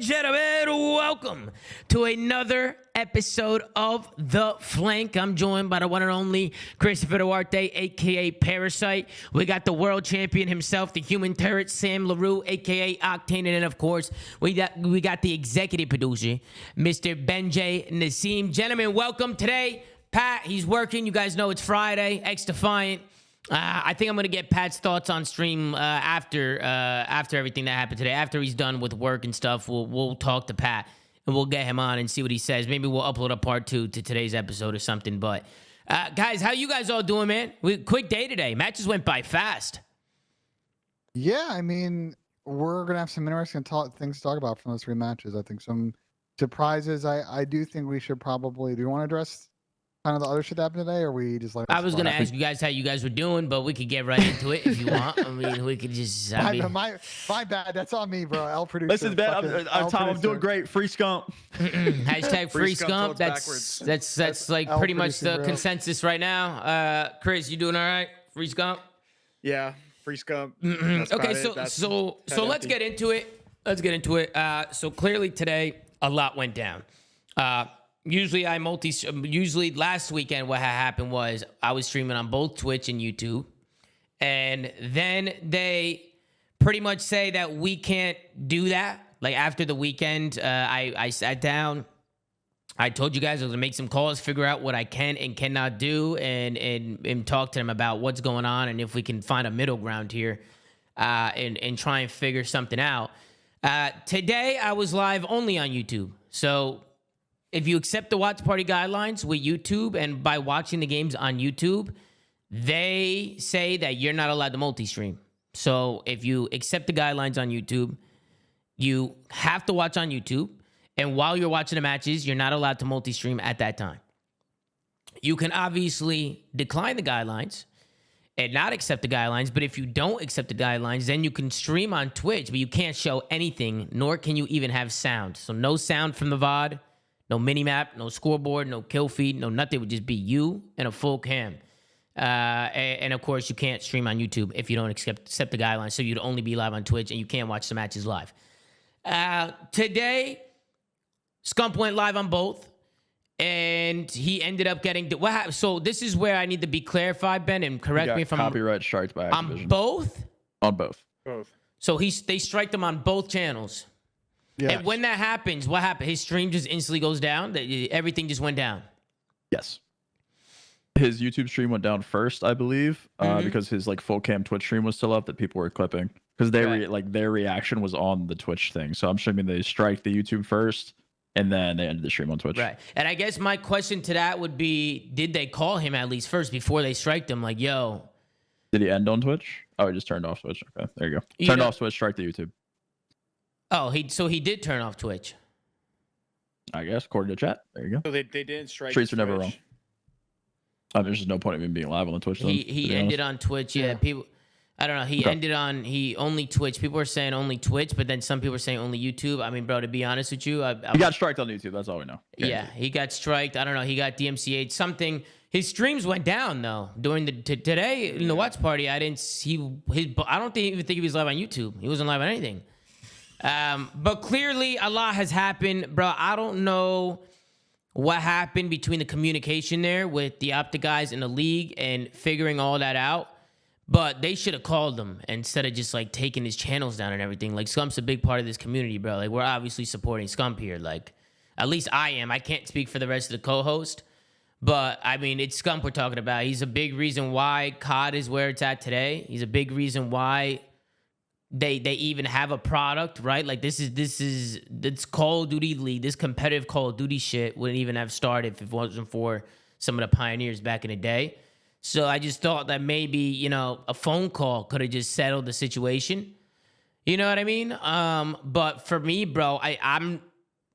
gentlemen, welcome to another episode of The Flank. I'm joined by the one and only Christopher Duarte, a.k.a. Parasite. We got the world champion himself, the human turret, Sam LaRue, a.k.a. Octane. And then, of course, we got the executive producer, Mr. Benjay Nassim. Gentlemen, welcome. Today, Pat, he's working. You guys know it's Friday, X-Defiant. I think I'm going to get Pat's thoughts on stream after everything that happened today. After he's done with work and stuff, we'll talk to Pat and we'll get him on and see what he says. Maybe we'll upload a part 2 to today's episode or something. But guys, how you guys all doing, man? Quick day today. Matches went by fast. Yeah, I mean, we're going to have some interesting things to talk about from those 3 matches. I think some surprises. I do think we should probably... Do you want to address kind of the other shit that happened today, or we just like... I was going to ask you guys how you guys were doing, but we could get right into it if you want. I mean, we could just... My bad. That's on me, bro. L producer. Listen, man, I'm doing great. Free Scump. Hashtag free Scump. That's like pretty much the consensus right now. Chris, you doing all right? Free Scump? Yeah, free Scump. Okay, so let's get into it. So clearly today, a lot went down. Usually last weekend what had happened was I was streaming on both Twitch and YouTube, and then they pretty much say that we can't do that. Like after the weekend, I sat down, I told you guys I was gonna make some calls, figure out what I can and cannot do, and talk to them about what's going on and if we can find a middle ground here, and try and figure something out. Today I was live only on YouTube, so if you accept the watch party guidelines with YouTube and by watching the games on YouTube, they say that you're not allowed to multi-stream. So if you accept the guidelines on YouTube, you have to watch on YouTube. And while you're watching the matches, you're not allowed to multi-stream at that time. You can obviously decline the guidelines and not accept the guidelines. But if you don't accept the guidelines, then you can stream on Twitch, but you can't show anything, nor can you even have sound. So no sound from the VOD. No mini-map, no scoreboard, no kill feed, no nothing. It would just be you and a full cam. And of course, you can't stream on YouTube if you don't accept the guidelines. So you'd only be live on Twitch, and you can't watch the matches live. Today, Scump went live on both, and he ended up getting... What happened? So this is where I need to be clarified, Ben, and correct me if I'm... Copyright striked by Activision. On both? On both. So they striked him on both channels. Yes. And when that happens, what happened? His stream just instantly goes down? Everything just went down? Yes. His YouTube stream went down first, I believe, because his like full cam Twitch stream was still up that people were clipping. Because their reaction was on the Twitch thing. So I'm assuming they strike the YouTube first, and then they ended the stream on Twitch. Right. And I guess my question to that would be, did they call him at least first before they striked him? Like, yo. Did he end on Twitch? Oh, he just turned off Twitch. Okay, there you go. Turned off Twitch, strike the YouTube. Oh, so he did turn off Twitch. I guess, according to chat. There you go. So they didn't strike. Streets are never wrong. There's just no point of him being live on the Twitch. He ended on Twitch. Yeah, people. I don't know. He only Twitch. People are saying only Twitch, but then some people are saying only YouTube. I mean, bro, to be honest with you, he got striked on YouTube. That's all we know. Yeah, he got striked. I don't know. He got DMCA'd. Something. His streams went down though during today in the watch party. I didn't see I don't even think he was live on YouTube. He wasn't live on anything. But clearly a lot has happened, bro. I don't know what happened between the communication there with the Optic guys in the league and figuring all that out, but they should have called him instead of just like taking his channels down and everything. Like Scump's a big part of this community, bro. Like we're obviously supporting Scump here. Like at least I am. I can't speak for the rest of the co-host, but I mean, it's Scump we're talking about. He's a big reason why COD is where it's at today. He's a big reason why they even have a product, right? Like this Call of Duty League, this competitive Call of Duty shit wouldn't even have started if it wasn't for some of the pioneers back in the day. So I just thought that maybe, a phone call could have just settled the situation. You know what I mean? But for me, bro, I'm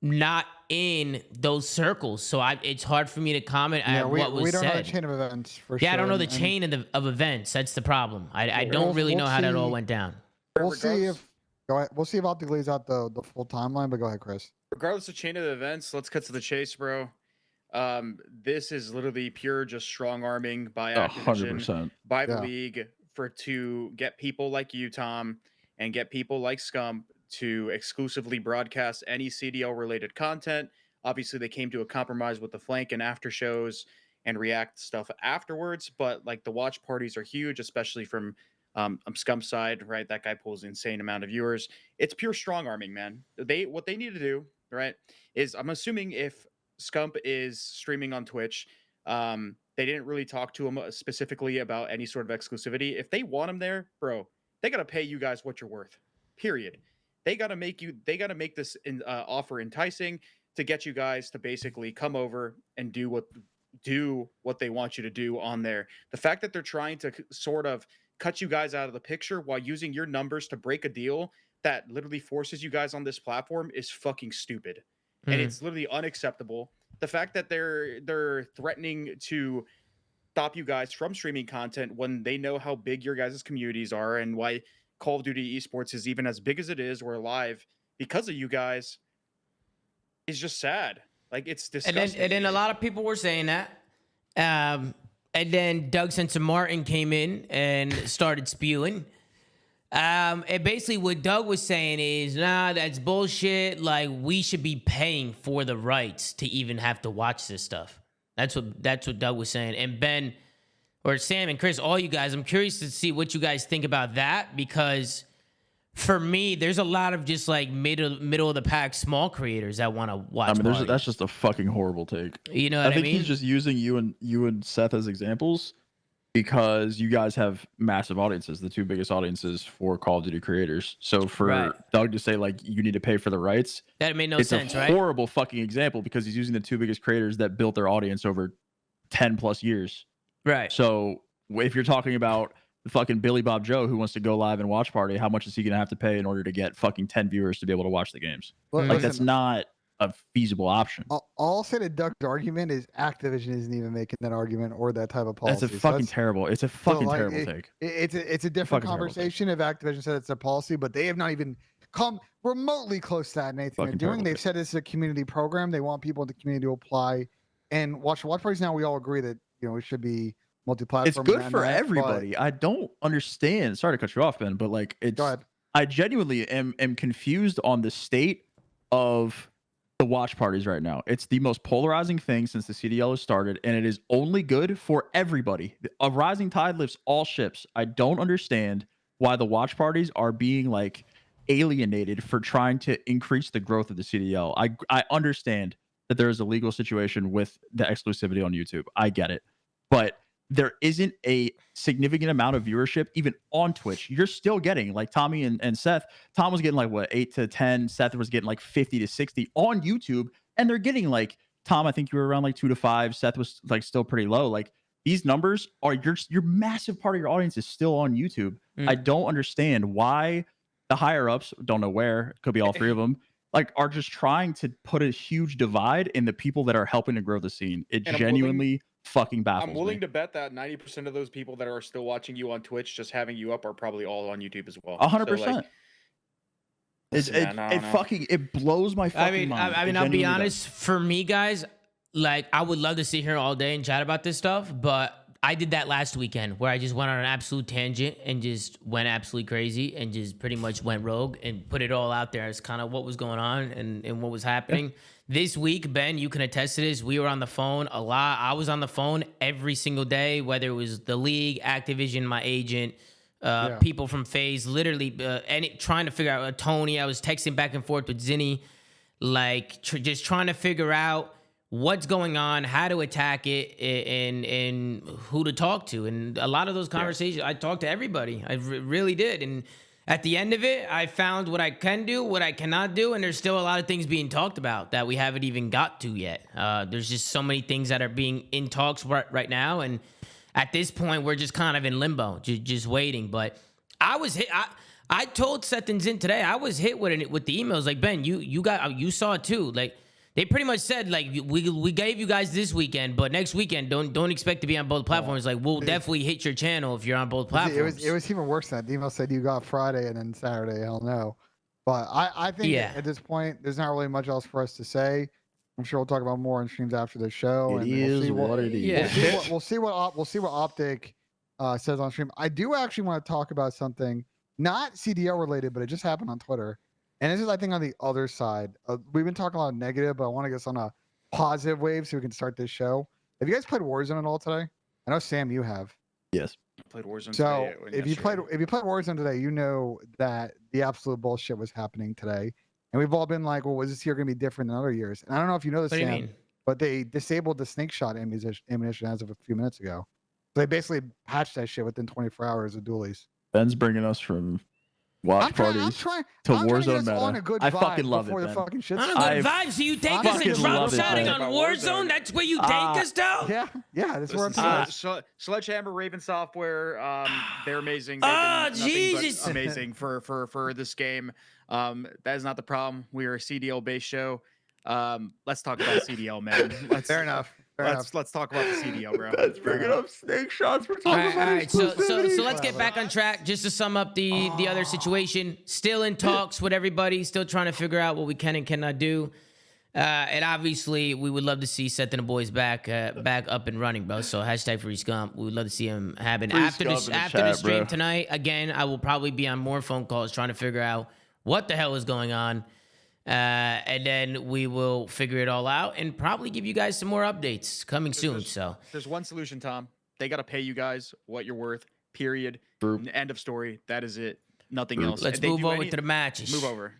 not in those circles, so it's hard for me to comment on what was said. We don't know the chain of events for sure. Yeah, I don't know the chain of events. That's the problem. I don't really know how that all went down. We'll see if Optic lays out the full timeline, but go ahead, Chris. Regardless of chain of events, let's cut to the chase, bro. This is literally pure just strong arming by Activision, 100%. by the league to get people like you, Tom, and get people like Scump to exclusively broadcast any CDL related content. Obviously, they came to a compromise with the flank and after shows and react stuff afterwards. But like the watch parties are huge, especially from Scump's side, right? That guy pulls an insane amount of viewers. It's pure strong arming, man. What they need to do, right, is I'm assuming if Scump is streaming on Twitch, they didn't really talk to him specifically about any sort of exclusivity. If they want him there, bro, they gotta pay you guys what you're worth. Period. They gotta make this offer enticing to get you guys to basically come over and do what they want you to do on there. The fact that they're trying to sort of cut you guys out of the picture while using your numbers to break a deal that literally forces you guys on this platform is fucking stupid. And it's literally unacceptable. The fact that they're threatening to stop you guys from streaming content when they know how big your guys' communities are and why Call of Duty esports is even as big as it is, we're alive because of you guys, is just sad. Like, it's disgusting. And then a lot of people were saying that. And then Doug Sensen Martin came in and started spewing. And basically what Doug was saying is, nah, that's bullshit. Like, we should be paying for the rights to even have to watch this stuff. That's what Doug was saying. And Ben, or Sam and Chris, all you guys, I'm curious to see what you guys think about that, because for me, there's a lot of just like middle of the pack small creators that want to watch. I mean, that's just a fucking horrible take. You know what I mean? I think he's just using you and Seth as examples because you guys have massive audiences, the two biggest audiences for Call of Duty creators. So for Doug to say like you need to pay for the rights, that made no sense, right? It's a horrible fucking example because he's using the two biggest creators that built their audience over 10 plus years. Right. So if you're talking about the fucking Billy Bob Joe who wants to go live and watch party, how much is he going to have to pay in order to get fucking 10 viewers to be able to watch the games? Well, like, that's not a feasible option. All I'll say to Doug's argument is Activision isn't even making that argument or that type of policy. That's a fucking terrible. It's a fucking terrible take. It's a different conversation if Activision said it's a policy, but they have not even come remotely close to that in anything they're doing. They've said it's a community program. They want people in the community to apply and watch parties. Now we all agree that we should be multi-platform. It's good for everybody. I don't understand. Sorry to cut you off, Ben, but like I genuinely am confused on the state of the watch parties right now. It's the most polarizing thing since the CDL has started, and it is only good for everybody. A rising tide lifts all ships. I don't understand why the watch parties are being like alienated for trying to increase the growth of the CDL. I understand that there is a legal situation with the exclusivity on YouTube. I get it. But there isn't a significant amount of viewership even on Twitch. You're still getting like Tommy and Seth. Tom was getting like what 8 to 10. Seth was getting like 50 to 60 on YouTube, and they're getting like Tom. I think you were around like 2 to 5. Seth was like still pretty low. Like these numbers are your massive part of your audience is still on YouTube. I don't understand why the higher ups, don't know where, it could be all three of them, like are just trying to put a huge divide in the people that are helping to grow the scene. It genuinely fucking baffles I'm willing me. to bet that 90% of those people that are still watching you on Twitch, just having you up, are probably all on YouTube as well. 100%. It blows my fucking mind. I mean, I'll be honest. For me, guys, like I would love to sit here all day and chat about this stuff, but I did that last weekend where I just went on an absolute tangent and just went absolutely crazy and just pretty much went rogue and put it all out there as kind of what was going on and what was happening. This week, Ben, you can attest to this. We were on the phone a lot. I was on the phone every single day, whether it was the league, Activision, my agent, people from FaZe, literally trying to figure out Tony. I was texting back and forth with Zinni, like just trying to figure out what's going on, how to attack it, and who to talk to. And a lot of those conversations, I talked to everybody. I really did. And at the end of it, I found what I can do, what I cannot do, and there's still a lot of things being talked about that we haven't even got to yet. There's just so many things that are being in talks right now, and at this point, we're just kind of in limbo, just waiting. But I was hit. I told Seth and Zin today, I was hit with the emails. Like, Ben, you saw it too. Like, they pretty much said, like, we gave you guys this weekend, but next weekend don't expect to be on both platforms. Like, we'll definitely hit your channel if you're on both platforms. It was even worse than that. The email said you got Friday and then Saturday. Hell no. But I think at this point, there's not really much else for us to say. I'm sure we'll talk about more on streams after the show. It is what it is. Yeah. We'll see what Optic says on stream. I do actually want to talk about something not CDL related, but it just happened on Twitter. And this is, I think, on the other side. We've been talking a lot of negative, but I want to get on a positive wave so we can start this show. Have you guys played Warzone at all today? I know, Sam, you have. Yes. Played Warzone So today. if you played Warzone today, you know that the absolute bullshit was happening today. And we've all been like, well, was this year going to be different than other years? And I don't know if you know this, What do you Sam, mean? but they disabled the snake shot ammunition as of a few minutes ago. So they basically patched that shit within 24 hours of dualies. Ben's bringing us from watch parties to Warzone meta. I fucking love it, Ben. I don't know, good vibes. So you take us and fucking drop love it, shotting Ben. on Warzone? That's where you take us, though? Yeah, that's where I'm Listen, Sledgehammer, Raven Software, they're amazing. They've been nothing but Jesus. amazing for this game. That is not the problem. We are a CDL based show. Let's talk about CDL, man. Fair enough. Let's talk about the CDL, bro. Ben's bringing up snake shots. We're All talking right, about so let's get back on track. Just to sum up the other situation, still in talks with everybody, still trying to figure out what we can and cannot do. And obviously, we would love to see Seth and the boys back up and running, bro. So hashtag free Scump. We would love to see him happen after the stream bro. tonight. Again, I will probably be on more phone calls trying to figure out what the hell is going on. And then we will figure it all out and probably give you guys some more updates coming soon. So there's one solution, Tom. They got to pay you guys what you're worth, period. End of story. That is it. Nothing else. Let's move over to the matches. Move over.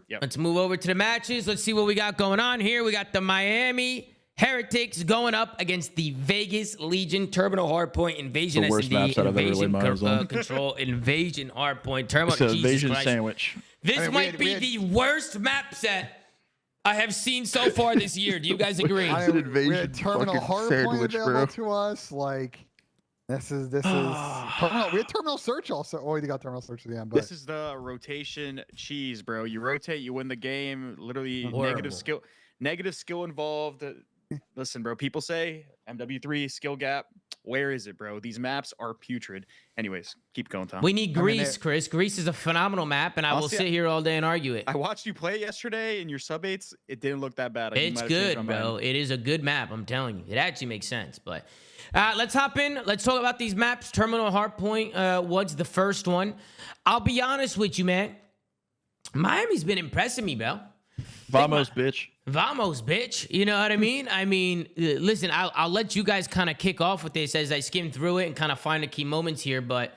Yep. Let's move over to the matches. Let's see what we got going on here. We got the Miami Heretics going up against the Vegas Legion, Terminal Hardpoint, Invasion The worst S&D, maps I've ever laid Invasion my eyes on. Control, Invasion Hardpoint, Terminal. It's an Jesus invasion Christ. sandwich. This might be the worst map set I have seen so far this year. Do you guys agree? It's an invasion we had Terminal fucking Hardpoint sandwich, available bro. to us. Like, this is terminal. We had Terminal Search also. Oh, we got Terminal Search at the end. But This is the rotation cheese, bro. You rotate, you win the game. Literally Horrible. negative skill involved. Listen, bro. People say MW3 skill gap. Where is it, bro? These maps are putrid. Anyways, keep going, Tom. We need Greece, Chris. Greece is a phenomenal map, and I will Honestly, sit here all day and argue it. I watched you play yesterday in your sub-8s. It didn't look that bad. It's good, bro. It is a good map. I'm telling you. It actually makes sense. But let's hop in. Let's talk about these maps. Terminal Hardpoint was the first one. I'll be honest with you, man. Miami's been impressing me, bro. Vamos, bitch. Vamos, bitch. You know what I mean? Listen, I'll let you guys kind of kick off with this as I skim through it and kind of find the key moments here. But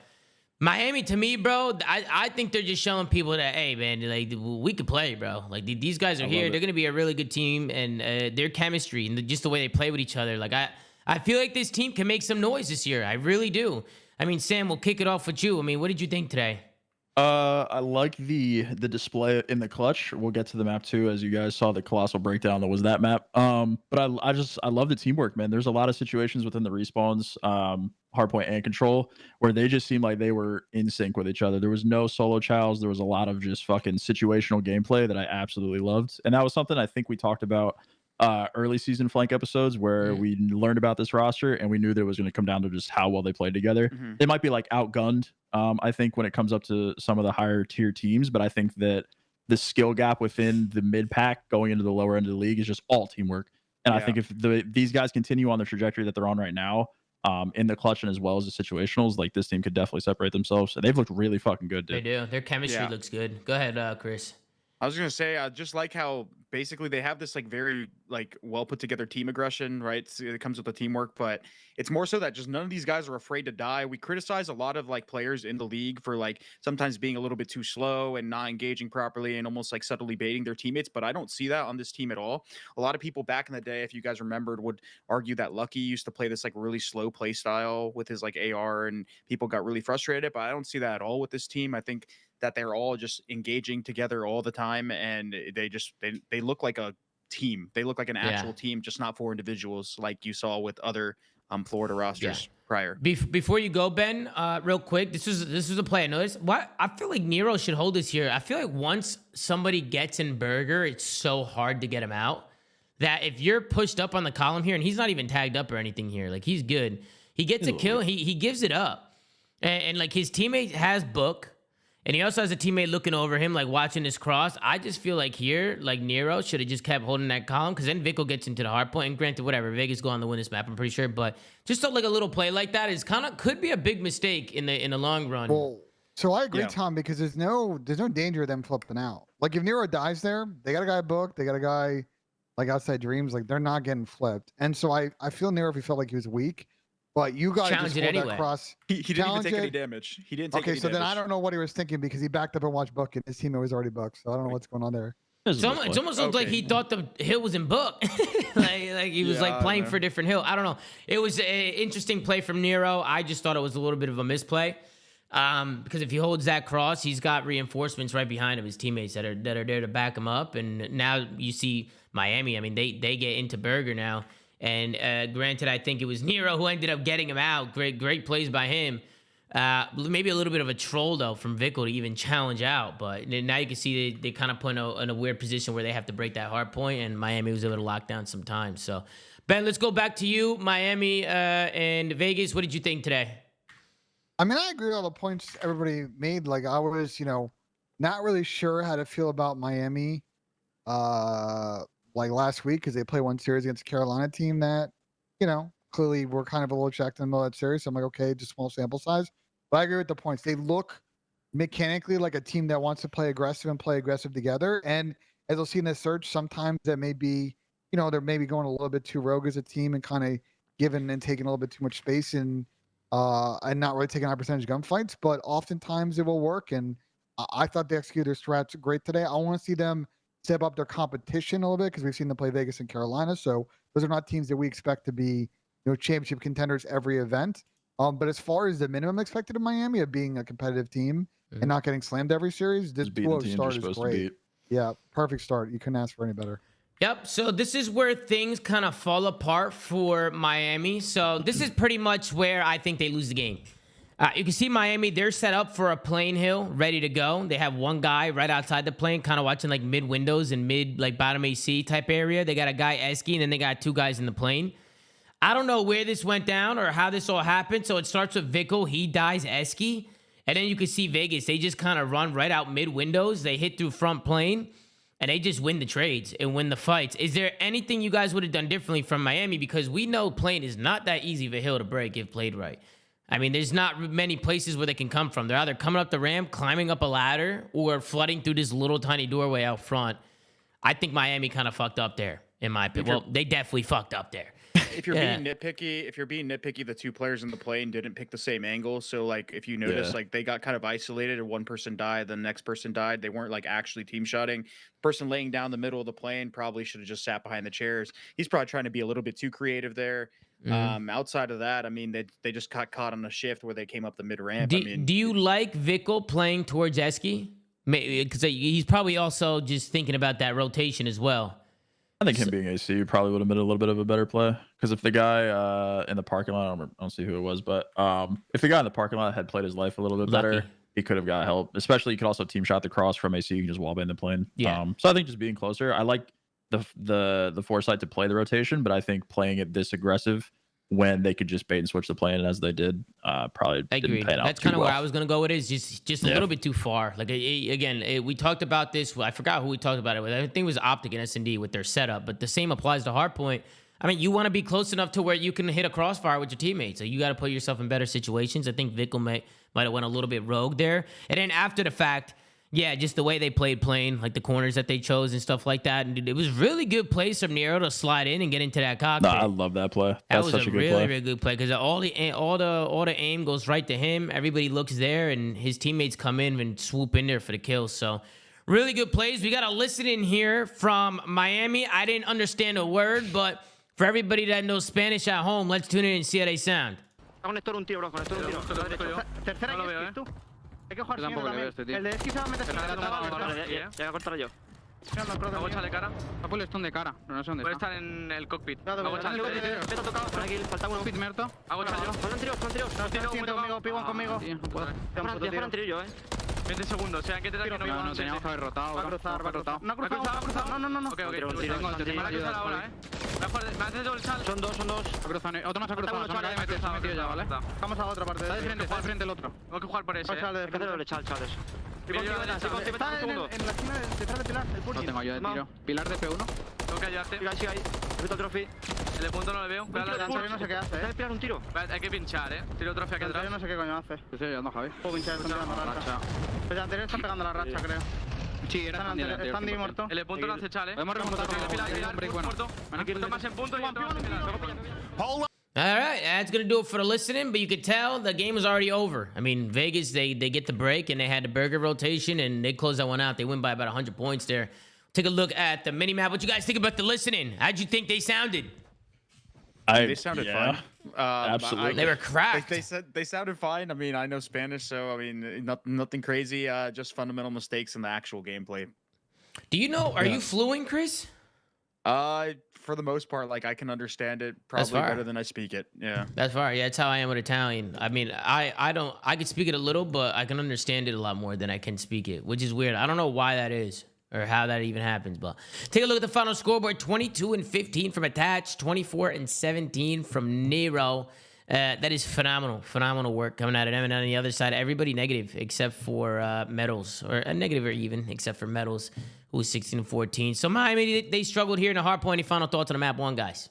Miami, to me, bro, I think they're just showing people that, hey, man, like we could play, bro. Like these guys are here. They're going to be a really good team, and their chemistry and just the way they play with each other. Like I feel like this team can make some noise this year. I really do. I mean, Sam, we'll kick it off with you. I mean, what did you think today? I like the display in the clutch. We'll get to the map too, as you guys saw the colossal breakdown that was that map. But I love the teamwork, man. There's a lot of situations within the respawns, hardpoint and control, where they just seemed like they were in sync with each other. There was no solo chows. There was a lot of just fucking situational gameplay that I absolutely loved, and that was something I think we talked about early season flank episodes where we learned about this roster and we knew that it was going to come down to just how well they played together. They might be like outgunned, I think, when it comes up to some of the higher tier teams, but I think that the skill gap within the mid pack going into the lower end of the league is just all teamwork. And I think if these guys continue on the trajectory that they're on right now, in the clutch and as well as the situationals, like this team could definitely separate themselves. And they've looked really fucking good, dude. They do. Their chemistry looks good. Go ahead, Chris. I was gonna say, I just like how basically they have this like very like well put together team aggression, right? So it comes with the teamwork, but it's more so that just none of these guys are afraid to die. We criticize a lot of like players in the league for like sometimes being a little bit too slow and not engaging properly and almost like subtly baiting their teammates, but I don't see that on this team at all. A lot of people back in the day, if you guys remembered, would argue that Lucky used to play this like really slow play style with his like AR and people got really frustrated, but I don't see that at all with this team. I think that they're all just engaging together all the time, and they look like a team. They look like an actual team, just not for individuals like you saw with other Florida rosters prior. Before you go, Ben, real quick, this is a play I noticed. What I feel like Nero should hold this here. I feel like once somebody gets in Burger, it's so hard to get him out. That if you're pushed up on the column here, and he's not even tagged up or anything here, like he's good. He gets a kill, he gives it up, and like his teammate has book. And he also has a teammate looking over him, like watching his cross. I just feel like here, like Nero should have just kept holding that column, because then Vico gets into the hard point. And granted, whatever, Vegas go on to win this map, I'm pretty sure. But just like a little play like that is could be a big mistake in the long run. Well, So I agree, Yeah. Tom, because there's no danger of them flipping out. Like if Nero dies there, they got a guy booked, they got a guy like outside Dreams, like they're not getting flipped. And so I feel Nero if he felt like he was weak, but you got to Challenge just it hold anyway. that cross. He didn't even Challenge take any it. damage. He didn't take Okay, any so damage. then I don't know what he was thinking because he backed up and watched book and his teammate was already booked. So I don't know what's going on there. It's almost looked like he thought the hill was in book. like he was like playing for a different hill. I don't know. It was an interesting play from Nero. I just thought it was a little bit of a misplay. Because if he holds that cross, he's got reinforcements right behind him, his teammates that are there to back him up. And now you see Miami. I mean, they get into Burger now. And granted, I think it was Nero who ended up getting him out. Great plays by him. Maybe a little bit of a troll though from Vickle to even challenge out, but now you can see they kind of put in a weird position where they have to break that hard point, and Miami was able to lock down some time. So, Ben, let's go back to you, Miami and Vegas. What did you think today? I mean, I agree with all the points everybody made. Like I was, not really sure how to feel about Miami, like last week because they played one series against a Carolina team that, clearly we're kind of a little checked in the middle of that series. So I'm like, okay, just small sample size. But I agree with the points. They look mechanically like a team that wants to play aggressive together. And as we'll see in this search, sometimes that may be, they're maybe going a little bit too rogue as a team and kind of giving and taking a little bit too much space and not really taking high percentage gunfights. But oftentimes it will work. And I thought they executed their strats great today. I want to see them step up their competition a little bit because we've seen them play Vegas and Carolina. So those are not teams that we expect to be championship contenders every event. But as far as the minimum expected of Miami of being a competitive team and not getting slammed every series, this 2-0 start is great. Yeah, perfect start. You couldn't ask for any better. Yep. So this is where things kind of fall apart for Miami. So this is pretty much where I think they lose the game. You can see Miami, they're set up for a plane hill, ready to go. They have one guy right outside the plane, kind of watching like mid windows and mid like bottom AC type area. They got a guy Esky, and then they got two guys in the plane. I don't know where this went down or how this all happened. So it starts with Vickle. He dies Esky. And then you can see Vegas. They just kind of run right out mid windows. They hit through front plane. And they just win the trades and win the fights. Is there anything you guys would have done differently from Miami? Because we know plane is not that easy of a hill to break if played right. I mean, there's not many places where they can come from. They're either coming up the ramp, climbing up a ladder, or flooding through this little tiny doorway out front. I think Miami kind of fucked up there, in my opinion. Well, they definitely fucked up there. If you're being nitpicky, the two players in the plane didn't pick the same angle. So like if you notice, like they got kind of isolated and one person died, the next person died. They weren't like actually team shotting. Person laying down the middle of the plane probably should have just sat behind the chairs. He's probably trying to be a little bit too creative there. Outside of that, I mean, they just got caught on a shift where they came up the mid ramp. Do you like Vickle playing towards Esky? Because he's probably also just thinking about that rotation as well. I think him being AC probably would have been a little bit of a better play. Because if the guy in the parking lot, I don't see who it was, but if the guy in the parking lot had played his life a little bit better, he could have got help. Especially, you could also team shot the cross from AC. You can just wallbang the plane. Yeah. So I think just being closer. I like the foresight to play the rotation, but I think playing it this aggressive when they could just bait and switch the plane as they did, probably didn't pan out. That's kind of where I was going to go with it. Is just a little bit too far. Like we talked about this. I forgot who we talked about it with. I think it was Optic and S&D with their setup, but the same applies to hardpoint. I mean, you want to be close enough to where you can hit a crossfire with your teammates. So you got to put yourself in better situations. I think Vickle might have went a little bit rogue there. And then after the fact, yeah, just the way they played plane, like the corners that they chose and stuff like that. And it was really good plays from Nero to slide in and get into that cockpit. I love that play. That was a really good play because all the aim goes right to him. Everybody looks there, and his teammates come in and swoop in there for the kills. So really good plays. We got a listen in here from Miami. I didn't understand a word, but for everybody that knows Spanish at home, let's tune in and see how they sound. Conector un tiro, bro. Conector un tiro. Tercera y esquí, tú. Hay que jugar siguiendo también. El de esquí se va a meter. Ya voy a cortar yo. Hago echar de cara. Ha puesto stun de cara, pero no sé dónde Puede está. estar en el cockpit. Hago echar Te ha tocado. Por aquí, falta uno. Cockpit muerto. Hago echar yo. Faltan tiros. Conmigo, pibón conmigo. Tío, no puedo. Ya fueron tiros yo, 20 segundos, o sea, hay que tener que no No, teníamos que haber rotado. Va a cruzar. No ha cruzado. No. Ok, Te tengo me va a cruzar ahora, Me haces el sal. Son dos. Ha cruzado. Otro más ha cruzado. Se me acaba de meter, se ha metido ya, ¿vale? Vamos a la otra parte. Está de frente el otro. Tengo que jugar por ese, Hay que hacerlo de chal, chavales. Está en la esquina detrás de Pilar, el No Purgi. tengo yo de tiro. Pilar de P1. Tengo que ayudarte. Sigue ahí. Repito el trophy. El de punto no le veo. Un tiro de Antonio, no sé qué hace, ¿eh? ¿Tirar un tiro? Hay que pinchar, Tiro otra fe aquí atrás. Antonio no sé qué coño hace. Estoy ayudando a Javi. Puedo pinchar, están pegando la racha. Pues Antonio está pegando la racha, creo. Sí, era Están D muerto. El de punto lo hace chale. Podemos remontar. Muerto. Punto más en punto y otro más en pilar. All right, that's gonna do it for the listening. But you could tell the game was already over. I mean, Vegas they get the break and they had the burger rotation and they closed that one out. They win by about 100 points there. Take a look at the mini map. What you guys think about the listening? How'd you think they sounded? They sounded fine. Absolutely. They were cracked. They sounded fine. I mean, I know Spanish, so I mean, nothing crazy. Just fundamental mistakes in the actual gameplay. Do you know? Are you fluent, Chris? For the most part, like I can understand it probably better than I speak it. Yeah. That's far. Yeah, that's how I am with Italian. I mean, I could speak it a little, but I can understand it a lot more than I can speak it, which is weird. I don't know why that is or how that even happens. But take a look at the final scoreboard: 22-15 from Attach, 24-17 from Nero. That is phenomenal work coming out of them. And on the other side, everybody negative except for Metals, or a negative or even except for Metals, who was 16-14. So Miami, they struggled here in the hard point. Any final thoughts on the map one, guys?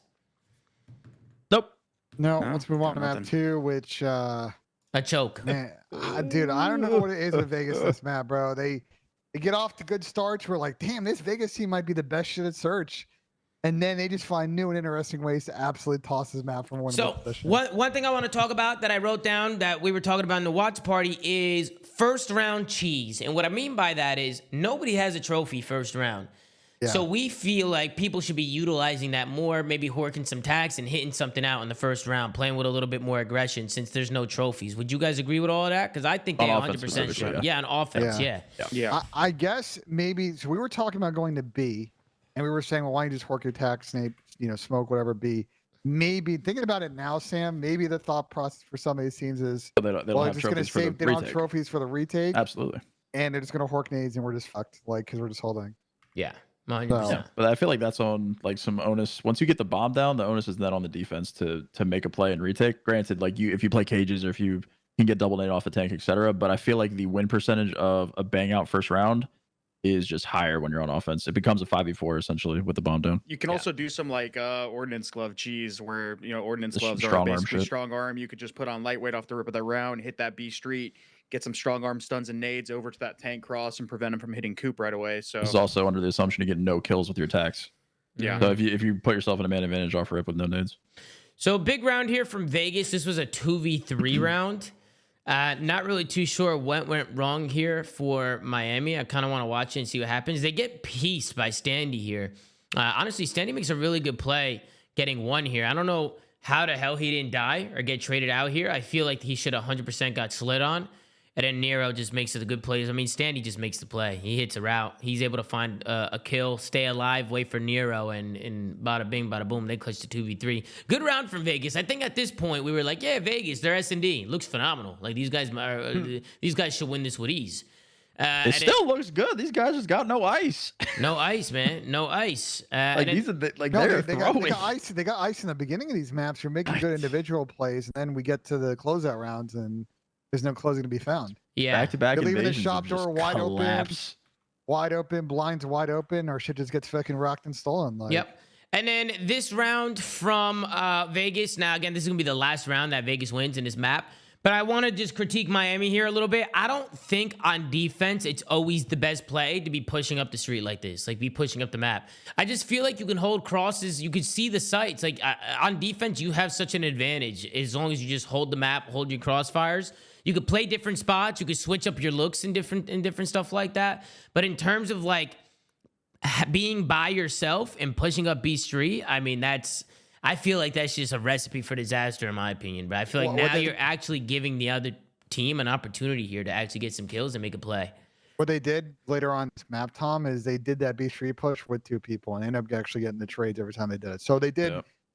Nope. No, let's move on to map 2, which A choke. man, dude, I don't know what it is with Vegas this map, bro. They get off to good starts. We're like, damn, this Vegas team might be the best shit at search. And then they just find new and interesting ways to absolutely toss this map from one to the other. One thing I want to talk about that I wrote down that we were talking about in the watch party is first round cheese. And what I mean by that is nobody has a trophy first round. Yeah. So we feel like people should be utilizing that more, maybe horking some tags and hitting something out in the first round, playing with a little bit more aggression since there's no trophies. Would you guys agree with all of that? Because I think they 100% should. Yeah, on offense, yeah. I guess maybe, so we were talking about going to B. And we were saying, well, why don't you just hork your tack, snape, smoke, whatever be. Maybe, thinking about it now, Sam, maybe the thought process for some of these teams is, they don't have just going to save, they don't have trophies for the retake. Absolutely. And they're just going to hork nades and we're just fucked, because we're just holding. Yeah, 100%. So, but I feel like that's on, some onus. Once you get the bomb down, the onus is then on the defense to make a play and retake. Granted, if you play cages or if you can get double nade off a tank, etc. But I feel like the win percentage of a bang out first round is just higher when you're on offense. It becomes a 5v4 essentially with the bomb down. You can also do some ordnance glove cheese where ordnance gloves are basically strong arm. You could just put on lightweight off the rip of the round, hit that B street, get some strong arm stuns and nades over to that tank cross and prevent him from hitting Coop right away. So this is also under the assumption you get no kills with your attacks. Yeah. So if you put yourself in a man advantage off rip with no nades. So big round here from Vegas. This was a 2v3 round. Not really too sure what went wrong here for Miami. I kind of want to watch it and see what happens. They get pieced by Standy here. Honestly, Standy makes a really good play getting one here. I don't know how the hell he didn't die or get traded out here. I feel like he should 100% got slid on. And then Nero just makes it the good plays. I mean, Standy just makes the play. He hits a route. He's able to find a kill, stay alive, wait for Nero, and bada bing, bada boom, they clutch the 2v3. Good round from Vegas. I think at this point we were like, yeah, Vegas, they're S&D. Looks phenomenal. Like these guys should win this with ease. It still looks good. These guys just got no ice. No ice, man. No ice. They got ice. They got ice in the beginning of these maps. You're making good individual plays, and then we get to the closeout rounds and there's no closing to be found. Yeah. Back-to-back leaving the shop door wide open, blinds wide open, or shit just gets fucking rocked and stolen. Yep. And then this round from Vegas. Now, again, this is going to be the last round that Vegas wins in this map. But I want to just critique Miami here a little bit. I don't think on defense it's always the best play to be pushing up the street like this, like be pushing up the map. I just feel like you can hold crosses. You can see the sights. Like on defense, you have such an advantage as long as you just hold the map, hold your crossfires. You could play different spots. You could switch up your looks in different stuff like that. But in terms of like being by yourself and pushing up B Street, I mean, I feel like that's just a recipe for disaster in my opinion. But I feel like now you're actually giving the other team an opportunity here to actually get some kills and make a play. What they did later on this map, Tom, is they did that B Street push with two people and ended up actually getting the trades every time they did it. So they did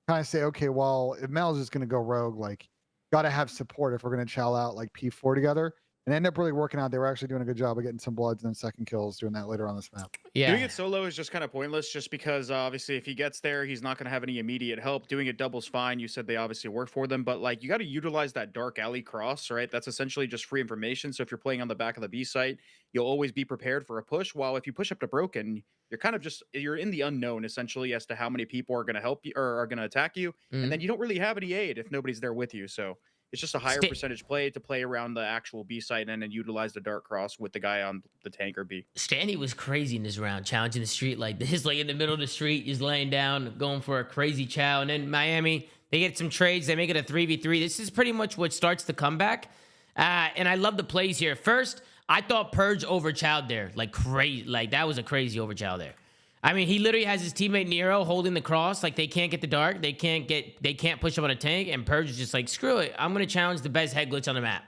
kind of say, okay, well, if Mel's just going to go rogue, like, got to have support if we're going to chow out like P4 together. and ended up really working out. They were actually doing a good job of getting some bloods and then second kills doing that later on this map. Yeah. Doing it solo is just kind of pointless just because obviously if he gets there, he's not going to have any immediate help. Doing it double's fine. You said they obviously work for them, but like you got to utilize that dark alley cross, right? That's essentially just free information. So if you're playing on the back of the B site, you'll always be prepared for a push. While if you push up to broken, you're kind of just, you're in the unknown essentially as to how many people are going to help you or are going to attack you. And then you don't really have any aid if nobody's there with you. So it's just a higher percentage play to play around the actual B site and then utilize the dark cross with the guy on the tank or B. Stanley was crazy in this round, challenging the street like this, like in the middle of the street, just laying down, going for a crazy chow. And then Miami, they get some trades, they make it a 3v3. This is pretty much what starts the comeback. And I love the plays here. First, I thought Purge overchowed there, like crazy, like that was a crazy overchow there. I mean, he literally has his teammate Nero holding the cross, like they can't get the dark, they can't push up on a tank, and Purge is just like, screw it, I'm gonna challenge the best head glitch on the map.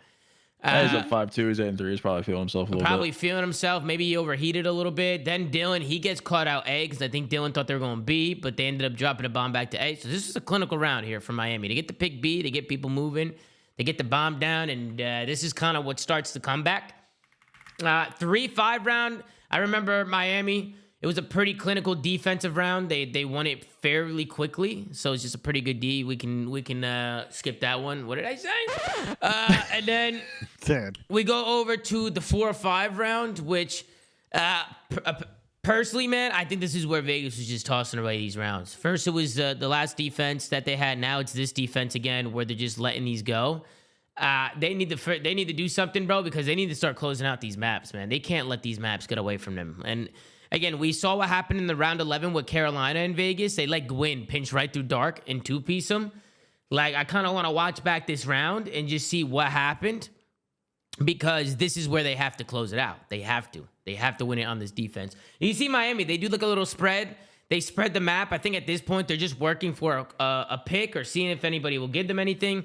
He's up 5-2, he's 8-3, he's probably feeling himself a little bit. Probably feeling himself, maybe he overheated a little bit. Then Dylan, he gets caught out A, because I think Dylan thought they were going B, but they ended up dropping a bomb back to A. So this is a clinical round here for Miami. They get the pick B, they get people moving, they get the bomb down, and this is kind of what starts the comeback. 3-5 round, I remember Miami. It was a pretty clinical defensive round. They won it fairly quickly, so it's just a pretty good D. We can skip that one. What did I say? And then we go over to the 4-5 round, which personally, man, I think this is where Vegas was just tossing away these rounds. First, it was the last defense that they had. Now it's this defense again, where they're just letting these go. They need to do something, bro, because they need to start closing out these maps, man. They can't let these maps get away from them. And again, we saw what happened in the round 11 with Carolina and Vegas. They let Gwyn pinch right through dark and two-piece them. Like, I kind of want to watch back this round and just see what happened, because this is where they have to close it out. They have to. They have to win it on this defense. And you see Miami, they do like a little spread. They spread the map. I think at this point, they're just working for a pick or seeing if anybody will give them anything.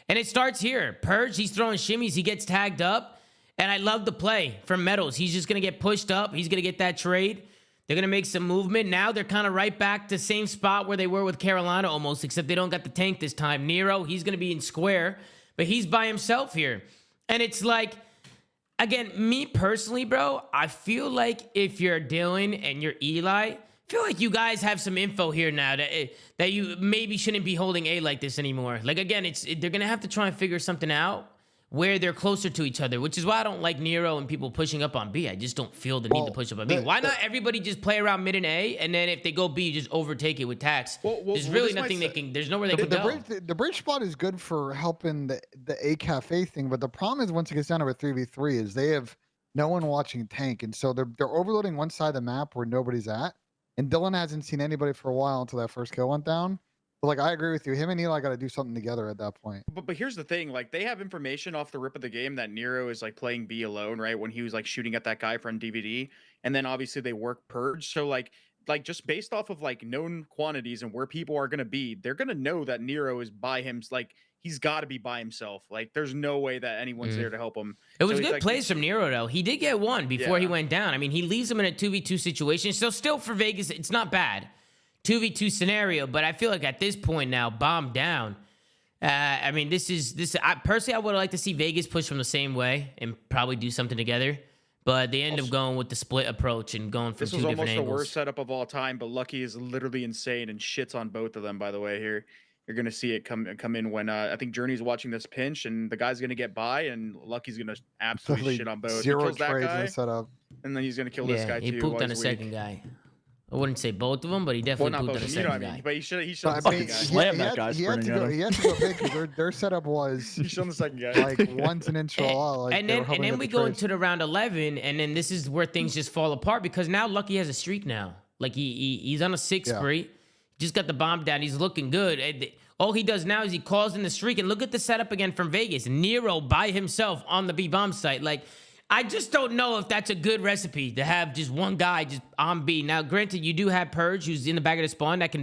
And it starts here. Purge, he's throwing shimmies. He gets tagged up. And I love the play from Metals. He's just going to get pushed up. He's going to get that trade. They're going to make some movement. Now they're kind of right back to the same spot where they were with Carolina almost, except they don't got the tank this time. Nero, he's going to be in square, but he's by himself here. And it's like, again, me personally, bro, I feel like if you're Dylan and you're Eli, I feel like you guys have some info here now that you maybe shouldn't be holding A like this anymore. Like, again, they're going to have to try and figure something out where they're closer to each other, which is why I don't like Nero and people pushing up on B. I just don't feel the need to push up on B. Why not everybody just play around mid and A, and then if they go B, just overtake it with tax? There's really nothing there's nowhere they can go. The bridge spot is good for helping the A cafe thing, but the problem is once it gets down to a 3v3 is they have no one watching tank, and so they're overloading one side of the map where nobody's at, and Dylan hasn't seen anybody for a while until that first kill went down. But like, I agree with you. Him and Eli got to do something together at that point. But here's the thing. Like, they have information off the rip of the game that Nero is like playing B alone, right? When he was like shooting at that guy from DVD. And then obviously they work Purge. So like just based off of like known quantities and where people are going to be, they're going to know that Nero is by him. Like, he's got to be by himself. Like, there's no way that anyone's there to help him. It was good plays from Nero, though. He did get one before he went down. I mean, he leaves him in a 2v2 situation. So still for Vegas, it's not bad. 2v2 scenario, but I feel like at this point now, bomb down. I mean, personally, I would like to see Vegas push from the same way and probably do something together. But they end up going with the split approach and going from two different angles. This was almost the worst setup of all time, but Lucky is literally insane and shits on both of them, by the way, here. You're going to see it come in when I think Journey's watching this pinch, and the guy's going to get by, and Lucky's going to absolutely shit on both. Zero he kills that trades guy, in the setup. And then he's going to kill this guy, too. He pooped on the second guy. I wouldn't say both of them, but he definitely pooped on the second guy. But he should He slam that guy. He had to go big because their setup was he's on the second guy. Like once an inch all. And then we go into the round 11, and then this is where things just fall apart because now Lucky has a streak now. Like he's on a 6 spree. Just got the bomb down. He's looking good. And all he does now is he calls in the streak, and look at the setup again from Vegas. Nero by himself on the B bomb site. Like, I just don't know if that's a good recipe to have just one guy just on B. Now, granted, you do have Purge, who's in the back of the spawn that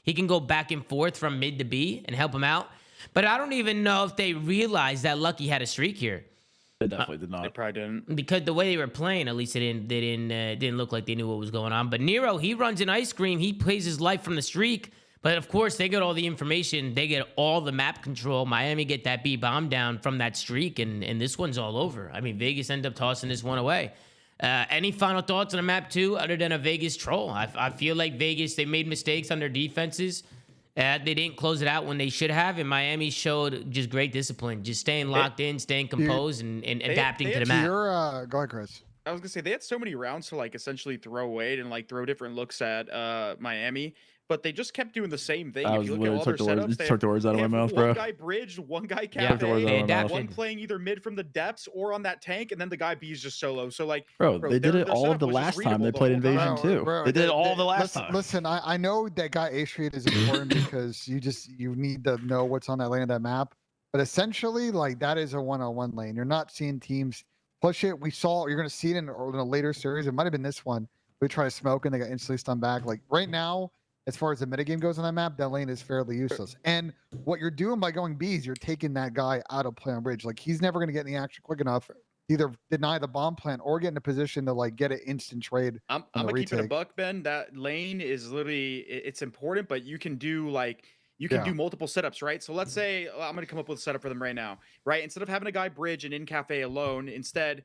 he can go back and forth from mid to B and help him out. But I don't even know if they realized that Lucky had a streak here. They definitely did not. They probably didn't. Because the way they were playing, at least they didn't look like they knew what was going on. But Nero, he runs an ice cream. He plays his life from the streak. But of course, they get all the information. They get all the map control. Miami get that B bomb down from that streak, and this one's all over. I mean, Vegas end up tossing this one away. Any final thoughts on a map 2 other than a Vegas troll? I feel like Vegas, they made mistakes on their defenses. They didn't close it out when they should have, and Miami showed just great discipline, just staying locked in, staying composed, and adapting to the map. Go ahead, Chris. I was gonna say they had so many rounds to like essentially throw away and like throw different looks at Miami, but they just kept doing the same thing. I If was you look at all their setups, took the words out of my mouth, one bro. guy bridged, one guy Yeah, cafe, one playing either mid from the depths or on that tank, and then the guy B is just solo. So like, bro they did it all of the last time they played Invasion too. They did it all the last time. Listen, I know that guy A Street is important because you need to know what's on that lane of that map. But essentially, like that is a one-on-one lane. You're not seeing teams push it. You're going to see it in a later series. It might have been this one. We try to smoke and they got instantly stunned back. Like right now, as far as the metagame goes on that map, that lane is fairly useless. And what you're doing by going Bs, you're taking that guy out of play on bridge. Like he's never going to get any action quick enough, either deny the bomb plant or get in a position to like get an instant trade. I'm gonna keep it a buck, Ben. That lane is literally it's important, but you can do like do multiple setups, right? So let's say I'm gonna come up with a setup for them right now, right? Instead of having a guy bridge and in cafe alone, instead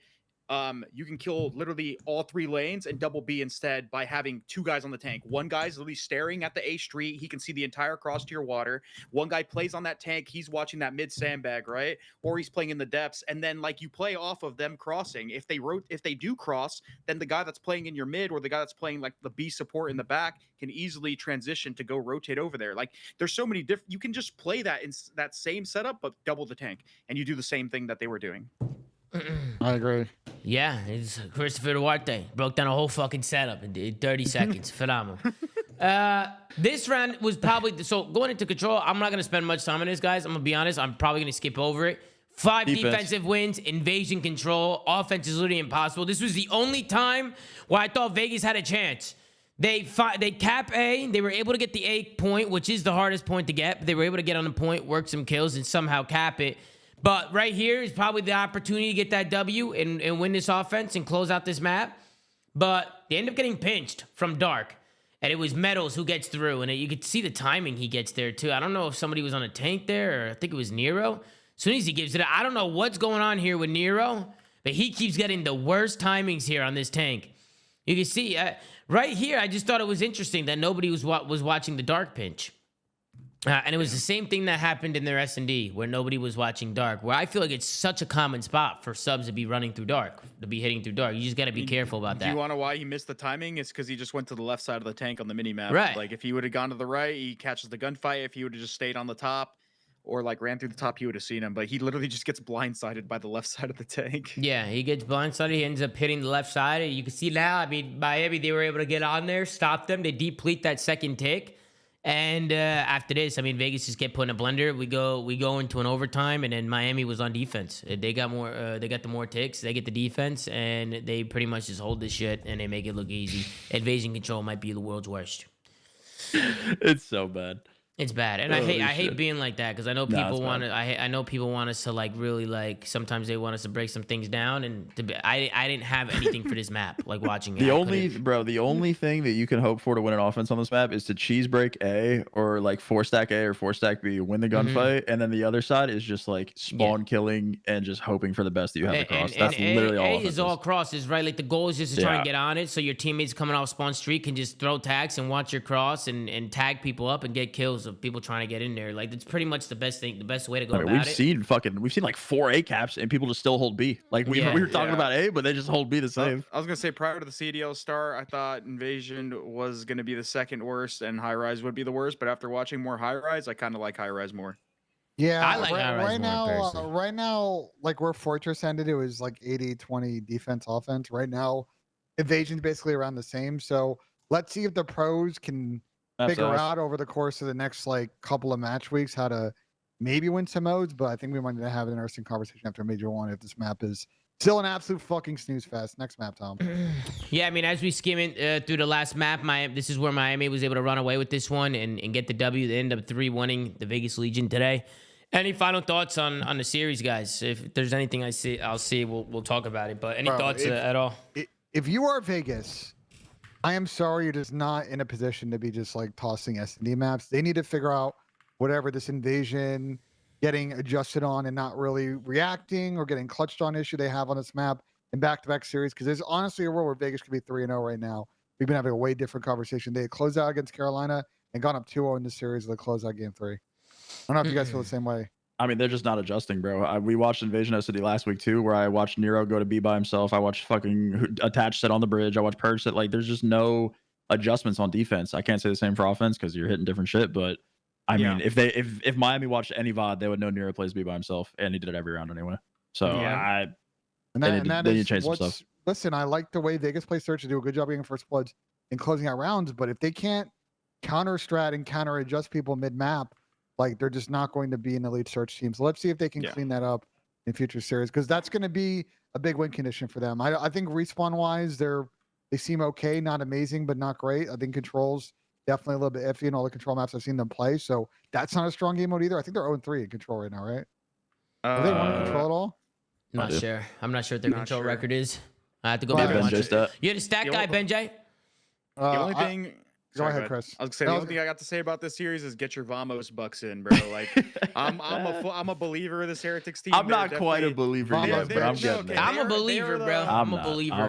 you can kill literally all 3 lanes and double B instead by having 2 guys on the tank. One guy's literally staring at the A street. He can see the entire cross to your water. One guy plays on that tank. He's watching that mid sandbag, right? Or he's playing in the depths. And then like you play off of them crossing. If they do cross, then the guy that's playing in your mid or the guy that's playing like the B support in the back can easily transition to go rotate over there. Like there's so many different, you can just play that in that same setup, but double the tank. And you do the same thing that they were doing. I agree. Yeah, it's Christopher Duarte. Broke down a whole fucking setup in 30 seconds. Phenomenal. This round was probably... So, going into control, I'm not going to spend much time on this, guys. I'm going to be honest. I'm probably going to skip over it. 5 defensive wins, invasion control. Offense is literally impossible. This was the only time where I thought Vegas had a chance. They cap A. They were able to get the A point, which is the hardest point to get. But they were able to get on the point, work some kills, and somehow cap it. But right here is probably the opportunity to get that W and win this offense and close out this map. But they end up getting pinched from Dark. And it was Metals who gets through. And you could see the timing he gets there, too. I don't know if somebody was on a tank there, or I think it was Nero. As soon as he gives it, I don't know what's going on here with Nero, but he keeps getting the worst timings here on this tank. You can see right here, I just thought it was interesting that nobody was watching the Dark pinch. And it was the same thing that happened in their S&D, where nobody was watching Dark, where I feel like it's such a common spot for subs to be running through Dark, to be hitting through Dark. You just got to be careful about that. Do you want to know why he missed the timing? It's because he just went to the left side of the tank on the mini-map. Right. Like, if he would have gone to the right, he catches the gunfight. If he would have just stayed on the top or, like, ran through the top, he would have seen him. But he literally just gets blindsided by the left side of the tank. Yeah, he gets blindsided. He ends up hitting the left side. You can see now, I mean, Miami, they were able to get on there, stop them. They deplete that second tick. And after this, I mean, Vegas just get put in a blender. We go into an overtime, and then Miami was on defense. They got more. They got the more ticks. They get the defense, and they pretty much just hold this shit, and they make it look easy. Invasion control might be the world's worst. It's so bad. It's bad, and I hate being like that because I know people want to. I know people want us to like really like. Sometimes they want us to break some things down, and I didn't have anything for this map. Like watching it. The only thing that you can hope for to win an offense on this map is to cheese break A or like 4-stack A or 4-stack B, win the gunfight, and then the other side is just like spawn killing and just hoping for the best that you have to cross. That's literally all. A is all crosses, right? Like the goal is just to try and get on it, so your teammates coming off spawn streak can just throw tags and watch your cross and tag people up and get kills of people trying to get in there. Like it's pretty much the best thing, the best way to go about it. We've seen like 4 A caps and people just still hold B. Like we were talking about A, but they just hold B the same. I was gonna say prior to the CDL start, I thought Invasion was gonna be the second worst and High Rise would be the worst. But after watching more High Rise, I kind of like High Rise more. Yeah, I like High Rise more, right now, like where Fortress ended, it was like 80-20 defense offense. Right now, Invasion's basically around the same. So let's see if the pros can figure out over the course of the next like couple of match weeks how to maybe win some modes, but I think we might need to have an interesting conversation after Major 1 if this map is still an absolute fucking snooze fest. Next map, Tom. Yeah, I mean, as we skim in, through the last map, this is where Miami was able to run away with this one and get the W. They end up 3-1 the Vegas Legion today. Any final thoughts on the series, guys? If there's anything I'll see, we'll talk about it. But any thoughts at all? If you are Vegas, I am sorry, you're just not in a position to be just like tossing S&D maps. They need to figure out whatever this invasion, getting adjusted on and not really reacting or getting clutched on issue they have on this map in back-to-back series. Because there's honestly a world where Vegas could be 3-0 right now. We've been having a way different conversation. They had closed out against Carolina and gone up 2-0 in the series of the closeout game 3. I don't know if you guys feel the same way. I mean, they're just not adjusting, bro. We watched Invasion SD last week too, where I watched Nero go to B by himself. I watched fucking Attach sit on the bridge. I watched Purge sit. Like, there's just no adjustments on defense. I can't say the same for offense because you're hitting different shit. But I mean, if Miami watched any VOD, they would know Nero plays B by himself, and he did it every round anyway. So they need to change some stuff. Listen, I like the way Vegas plays search to do a good job getting first bloods and closing out rounds. But if they can't counter strat and counter adjust people mid map, like they're just not going to be an elite search team. So let's see if they can clean that up in future series, because that's going to be a big win condition for them. I think respawn wise, they seem okay, not amazing, but not great. I think controls definitely a little bit iffy in all the control maps I've seen them play. So that's not a strong game mode either. I think they're 0-3 in control right now, right? Are they won control at all? Not sure. I'm not sure what their control record is. I have to go back and watch it. You're the stat guy, Benjay. The only thing. Go ahead, Chris. I was gonna say the only thing I got to say about this series is get your Vamos bucks in, bro. Like, I'm a believer of this Heretics team. I'm not quite a believer yet, but I'm getting there. I'm a believer, bro. I'm a believer.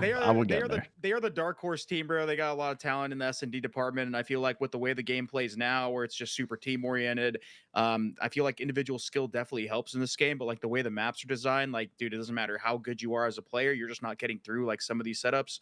They are the dark horse team, bro. They got a lot of talent in the S&D department, and I feel like with the way the game plays now, where it's just super team oriented, I feel like individual skill definitely helps in this game. But like the way the maps are designed, like, dude, it doesn't matter how good you are as a player, you're just not getting through like some of these setups.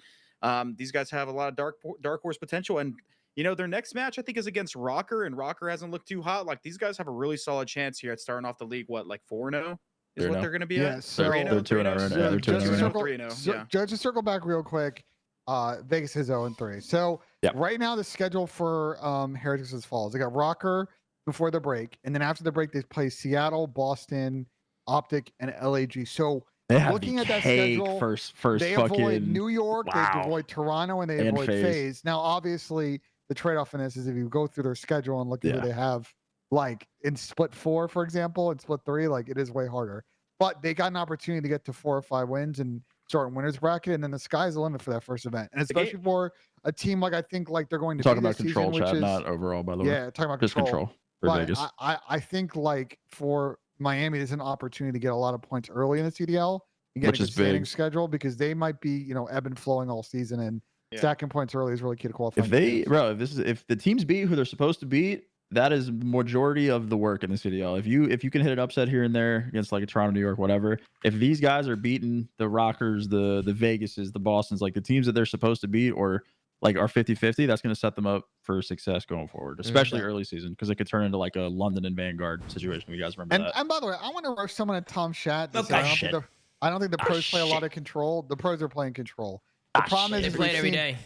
These guys have a lot of dark horse potential, and you know, their next match, I think, is against Rocker, and Rocker hasn't looked too hot. Like, these guys have a really solid chance here at starting off the league. What, like 4-0 is what they're going to be at? So they're 2-0. Just to circle back real quick, Vegas is 0-3. So right now, the schedule for Heretics is as follows. They got Rocker before the break, and then after the break, they play Seattle, Boston, Optic, and LAG. So looking at that schedule, first they avoid New York, they avoid Toronto, and they avoid FaZe. Now, obviously, the trade-off in this is if you go through their schedule and look at who they have, like in split 4, for example, and split 3, like it is way harder. But they got an opportunity to get to 4 or 5 wins and start in winners bracket, and then the sky's the limit for that first event. And especially for a team like I think like they're going to talk be about this control, season, chat, which is, not overall, by the way. Yeah, talking about just control for but Vegas. I think like for Miami, there's an opportunity to get a lot of points early in the CDL and get a good standing schedule, because they might be, you know, ebb and flowing all season, and stacking points early is really key to qualifying. If the teams beat who they're supposed to beat, that is majority of the work in the CDL. If you can hit an upset here and there against like a Toronto, New York, whatever, if these guys are beating the Rockers, the Vegases, the Bostons, like the teams that they're supposed to beat, or like are 50-50, that's going to set them up for success going forward, especially early season, because it could turn into like a London and Vanguard situation. You guys remember that? And by the way, I want to roast someone at Tom Shat. I don't think the pros play a lot of control. The pros are playing control. The problem is they play it every day.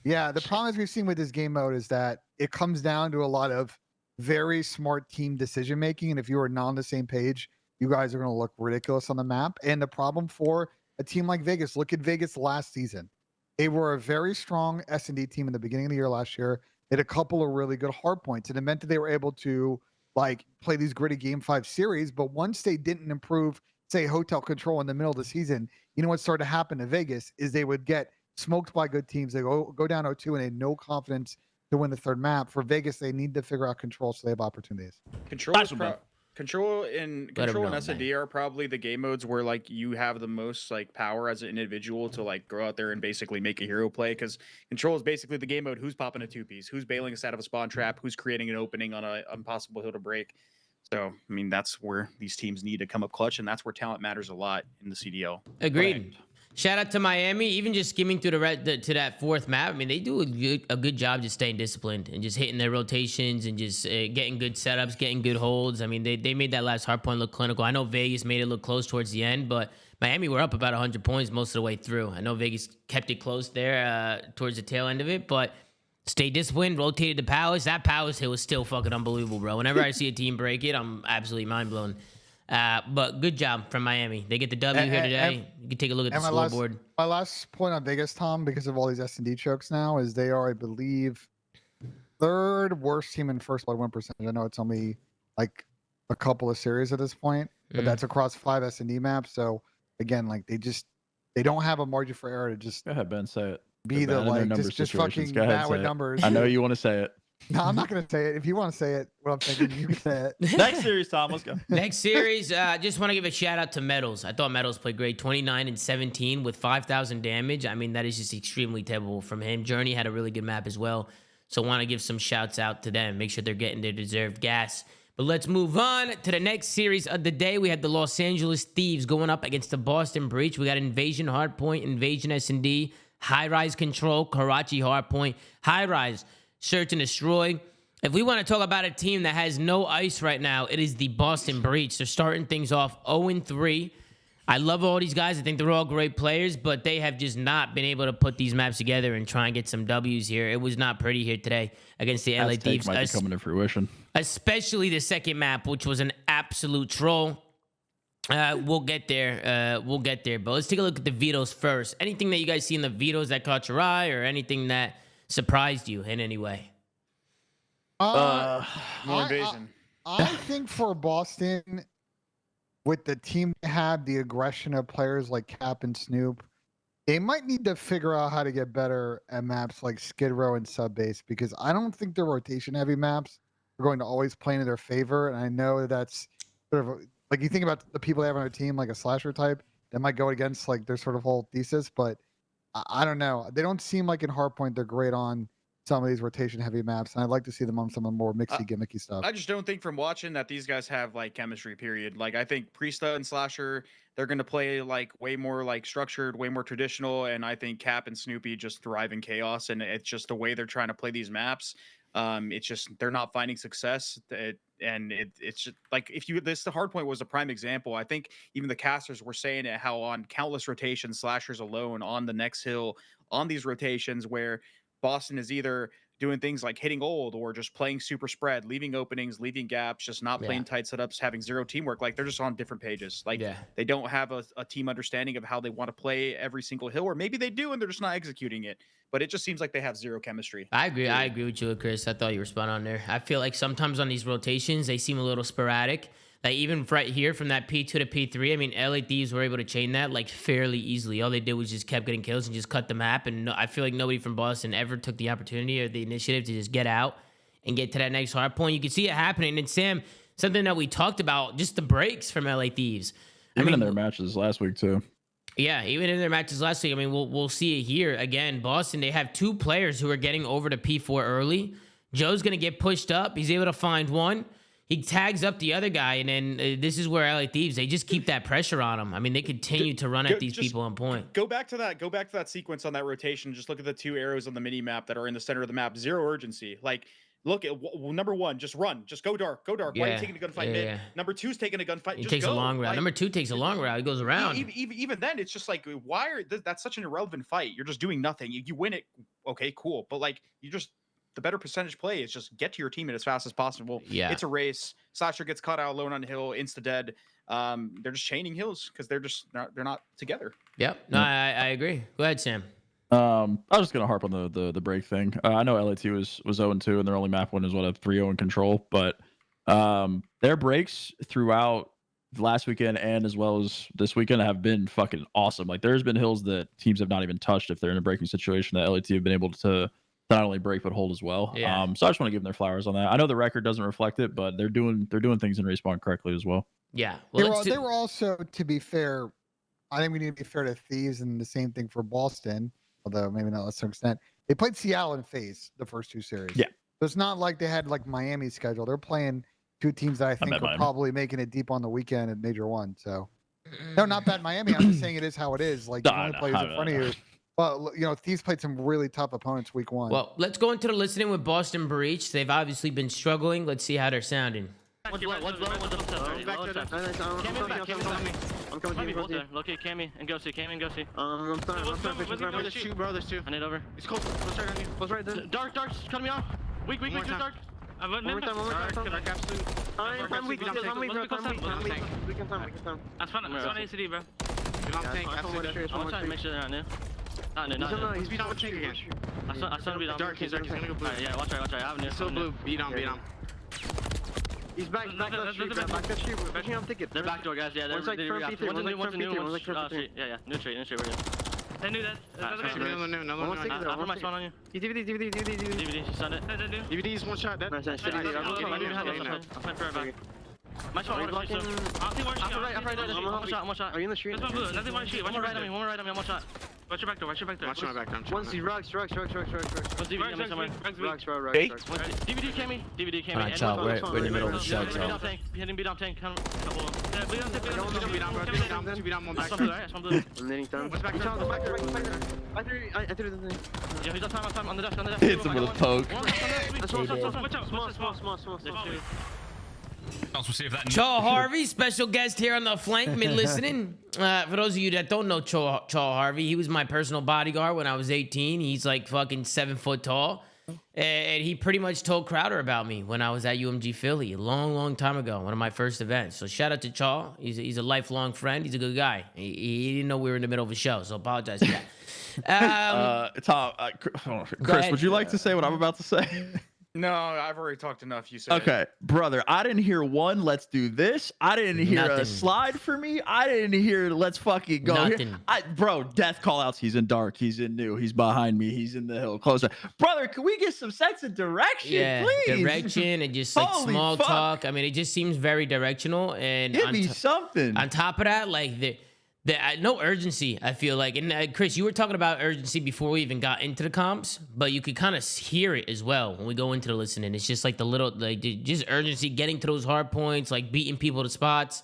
Yeah, the problem is we've seen with this game mode is that it comes down to a lot of very smart team decision making, and if you are not on the same page, you guys are going to look ridiculous on the map. And the problem for a team like Vegas, look at Vegas last season. They were a very strong S&D team in the beginning of the year last year. They had a couple of really good hard points, and it meant that they were able to like play these gritty Game 5 series. But once they didn't improve, say, hotel control in the middle of the season, you know what started to happen to Vegas is they would get smoked by good teams. They go down 0-2 and they had no confidence to win the third map. For Vegas, they need to figure out control so they have opportunities. Control and S&D are probably the game modes where like you have the most like power as an individual to like go out there and basically make a hero play, because control is basically the game mode who's popping a 2-piece, who's bailing us out of a spawn trap, who's creating an opening on an impossible hill to break. So, I mean, that's where these teams need to come up clutch, and that's where talent matters a lot in the CDL. Agreed. Shout out to Miami, even just skimming through to that fourth map. I mean, they do a good job just staying disciplined and just hitting their rotations and just getting good setups, getting good holds. I mean, they made that last hard point look clinical. I know Vegas made it look close towards the end, but Miami were up about 100 points most of the way through. I know Vegas kept it close there towards the tail end of it, but stay disciplined, rotated the powers. That powers hit was still fucking unbelievable, bro. Whenever I see a team break it, I'm absolutely mind blown. But good job from Miami. They get the W here today. You can take a look at the scoreboard. My last point on Vegas, Tom, because of all these S&D chokes now, is they are, I believe, third worst team in first blood win percentage. I know it's only like a couple of series at this point, but that's across 5 S&D maps. So again, like they don't have a margin for error to just go ahead, Ben, say it. be the like just fucking bad with numbers. I know you want to say it. No, I'm not gonna say it. If you want to say it, what I'm thinking, you can say it. Next series, Tom. Let's go. Next series, just want to give a shout out to Metals. I thought Metals played great, 29 and 17 with 5,000 damage. I mean, that is just extremely terrible from him. Journey had a really good map as well, so want to give some shouts out to them. Make sure they're getting their deserved gas. But let's move on to the next series of the day. We had the Los Angeles Thieves going up against the Boston Breach. We got Invasion Hardpoint, Invasion S&D, High Rise Control, Karachi Hardpoint, High Rise Search and Destroy. If we want to talk about a team that has no ice right now, it is the Boston Breach. They're starting things off 0-3. I love all these guys. I think they're all great players, but they have just not been able to put these maps together and try and get some W's here. It was not pretty here today against the LA Thieves. Might be coming to fruition. Especially the second map, which was an absolute troll. We'll get there. But let's take a look at the vetoes first. Anything that you guys see in the vetoes that caught your eye, or anything that surprised you in any way? More invasion. I think for Boston, with the team they have, the aggression of players like Cap and Snoop, they might need to figure out how to get better at maps like Skid Row and Subbase, because I don't think the rotation-heavy maps are going to always play in their favor. And I know that's sort of like, you think about the people they have on their team, like a slasher type, that might go against like their sort of whole thesis, but I don't know. They don't seem like in Hardpoint they're great on some of these rotation heavy maps, and I'd like to see them on some of the more mixy gimmicky stuff. I just don't think from watching that these guys have like chemistry, period. Like I think Priesta and Slasher, they're going to play like way more like structured, way more traditional, and I think Cap and Snoopy just thrive in chaos, and it's just the way they're trying to play these maps. It's just they're not finding success. It's just like the Hardpoint was a prime example. I think even the casters were saying it, how on countless rotations, Slashers alone on the next hill on these rotations where Boston is either doing things like hitting old or just playing super spread, leaving openings, leaving gaps, just not playing tight setups, having zero teamwork. Like they're just on different pages. Like they don't have a team understanding of how they want to play every single hill, or maybe they do and they're just not executing it. But it just seems like they have zero chemistry. I agree. I agree with you, Chris. I thought you were spot on there. I feel like sometimes on these rotations, they seem a little sporadic. Like even right here from that P2 to P3, I mean, LA Thieves were able to chain that like fairly easily. All they did was just kept getting kills and just cut the map. And I feel like nobody from Boston ever took the opportunity or the initiative to just get out and get to that next hard point. You can see it happening. And Sam, something that we talked about, just the breaks from LA Thieves. Even in their matches last week too. Yeah, even in their matches last week. I mean, we'll see it here again. Boston, they have two players who are getting over to P4 early. Joe's gonna get pushed up. He's able to find one. He tags up the other guy, and then this is where LA Thieves, they just keep that pressure on them. I mean, they continue to run at these people on point. Go back to that sequence on that rotation. Just look at the two arrows on the mini map that are in the center of the map. Zero urgency. Like, look at number one, just run, just go dark, go dark. Why are you taking a gunfight mid? Yeah. Number two's taking a gunfight. He takes a long route. Number two takes a long route. He goes around. Even then, it's just like, that's such an irrelevant fight. You're just doing nothing. You win it, okay, cool. But like, the better percentage play is just get to your teammate as fast as possible. Yeah, it's a race. Slasher gets caught out alone on the hill, insta dead. They're just chaining hills because they're not together. Yep. No, I agree. Go ahead, Sam. I was just gonna harp on the break thing. I know LAT was 0-2 and their only map win is a 3-0 in control, but their breaks throughout last weekend and as well as this weekend have been fucking awesome. Like there's been hills that teams have not even touched if they're in a breaking situation that LAT have been able to not only break but hold as well. Yeah. So I just want to give them their flowers on that. I know the record doesn't reflect it, but they're doing things in respawn correctly as well. Yeah. Well, they were also, to be fair, I think we need to be fair to Thieves, and the same thing for Boston, although maybe not to some extent. They played Seattle and FaZe the first two series. Yeah. So it's not like they had like Miami's schedule. They're playing two teams that I think are probably making it deep on the weekend at Major One. So no, not bad Miami. I'm just saying it is how it is. Like you only play in front of you. Well, Thieves played some really tough opponents week one. Well, let's go into the listening with Boston Breach. They've obviously been struggling. Let's see how they're sounding. I'm coming to you. Locate Cammy and go see. I'm sorry. There's two, bro. There's two. I need over. It's close. Close right on you. Close right there. Dark's cutting me off. Weak, dark. One more time. We can time. That's fun. It's on ACD, bro. I'm trying to make sure they're not new. No. He's beat on with tank again. I saw him beat on. Dark, he's gonna go blue. Yeah, watch right. I have him. Still blue. Beat on. He's back that street. Pushing on ticket. They're backdoor guys. Yeah, they're like front P3. One's new. Yeah, new trade. We're good. They knew that. Another one. I put my spawn on you. DVD, she stunned it. DVD's one shot. Dead. I'm playing forever. My shot, I'm right there. I'm one shot. Are you in the street? That's one blue. Nothing one sheet. One right on me. I'm one shot. Watch your back door. Watch my back door. One's rugs. One's DVD coming somewhere. DVD came me. Alright, child, we're in the middle of the show, child. Hitting beat up tank. Beat down, one back. That's one blue. I'm hitting done. What's back there? I threw the thing. Yeah, he's on time. On the desk. Hits him with a poke. Small. Chaw Harvey, special guest here on the flank, been listening. For those of you that don't know Chaw Harvey, he was my personal bodyguard when I was 18. He's like fucking 7 foot tall. And he pretty much told Crowder about me when I was at UMG Philly a long time ago, one of my first events. So shout out to Chaw. He's a lifelong friend. He's a good guy. He didn't know we were in the middle of a show, so apologize for that. Tom, Chris, would you like to say what I'm about to say? No, I've already talked enough. You said Okay, brother, I didn't hear one, let's do this. I didn't hear Nothing. a slide for me. I didn't hear let's fucking go Nothing. here. Bro, death call outs. He's in dark. He's in new. He's behind me. He's in the hill. Closer. Brother, can we get some sense of direction, Yeah, please? direction and just like Holy small fuck. talk. I mean, it just seems very directional. And Give me something. on top of that, like the no urgency, I feel like. And Chris, you were talking about urgency before we even got into the comps, but you could kind of hear it as well when we go into the listening. It's just like the little, like just urgency, getting to those hard points, like beating people to spots.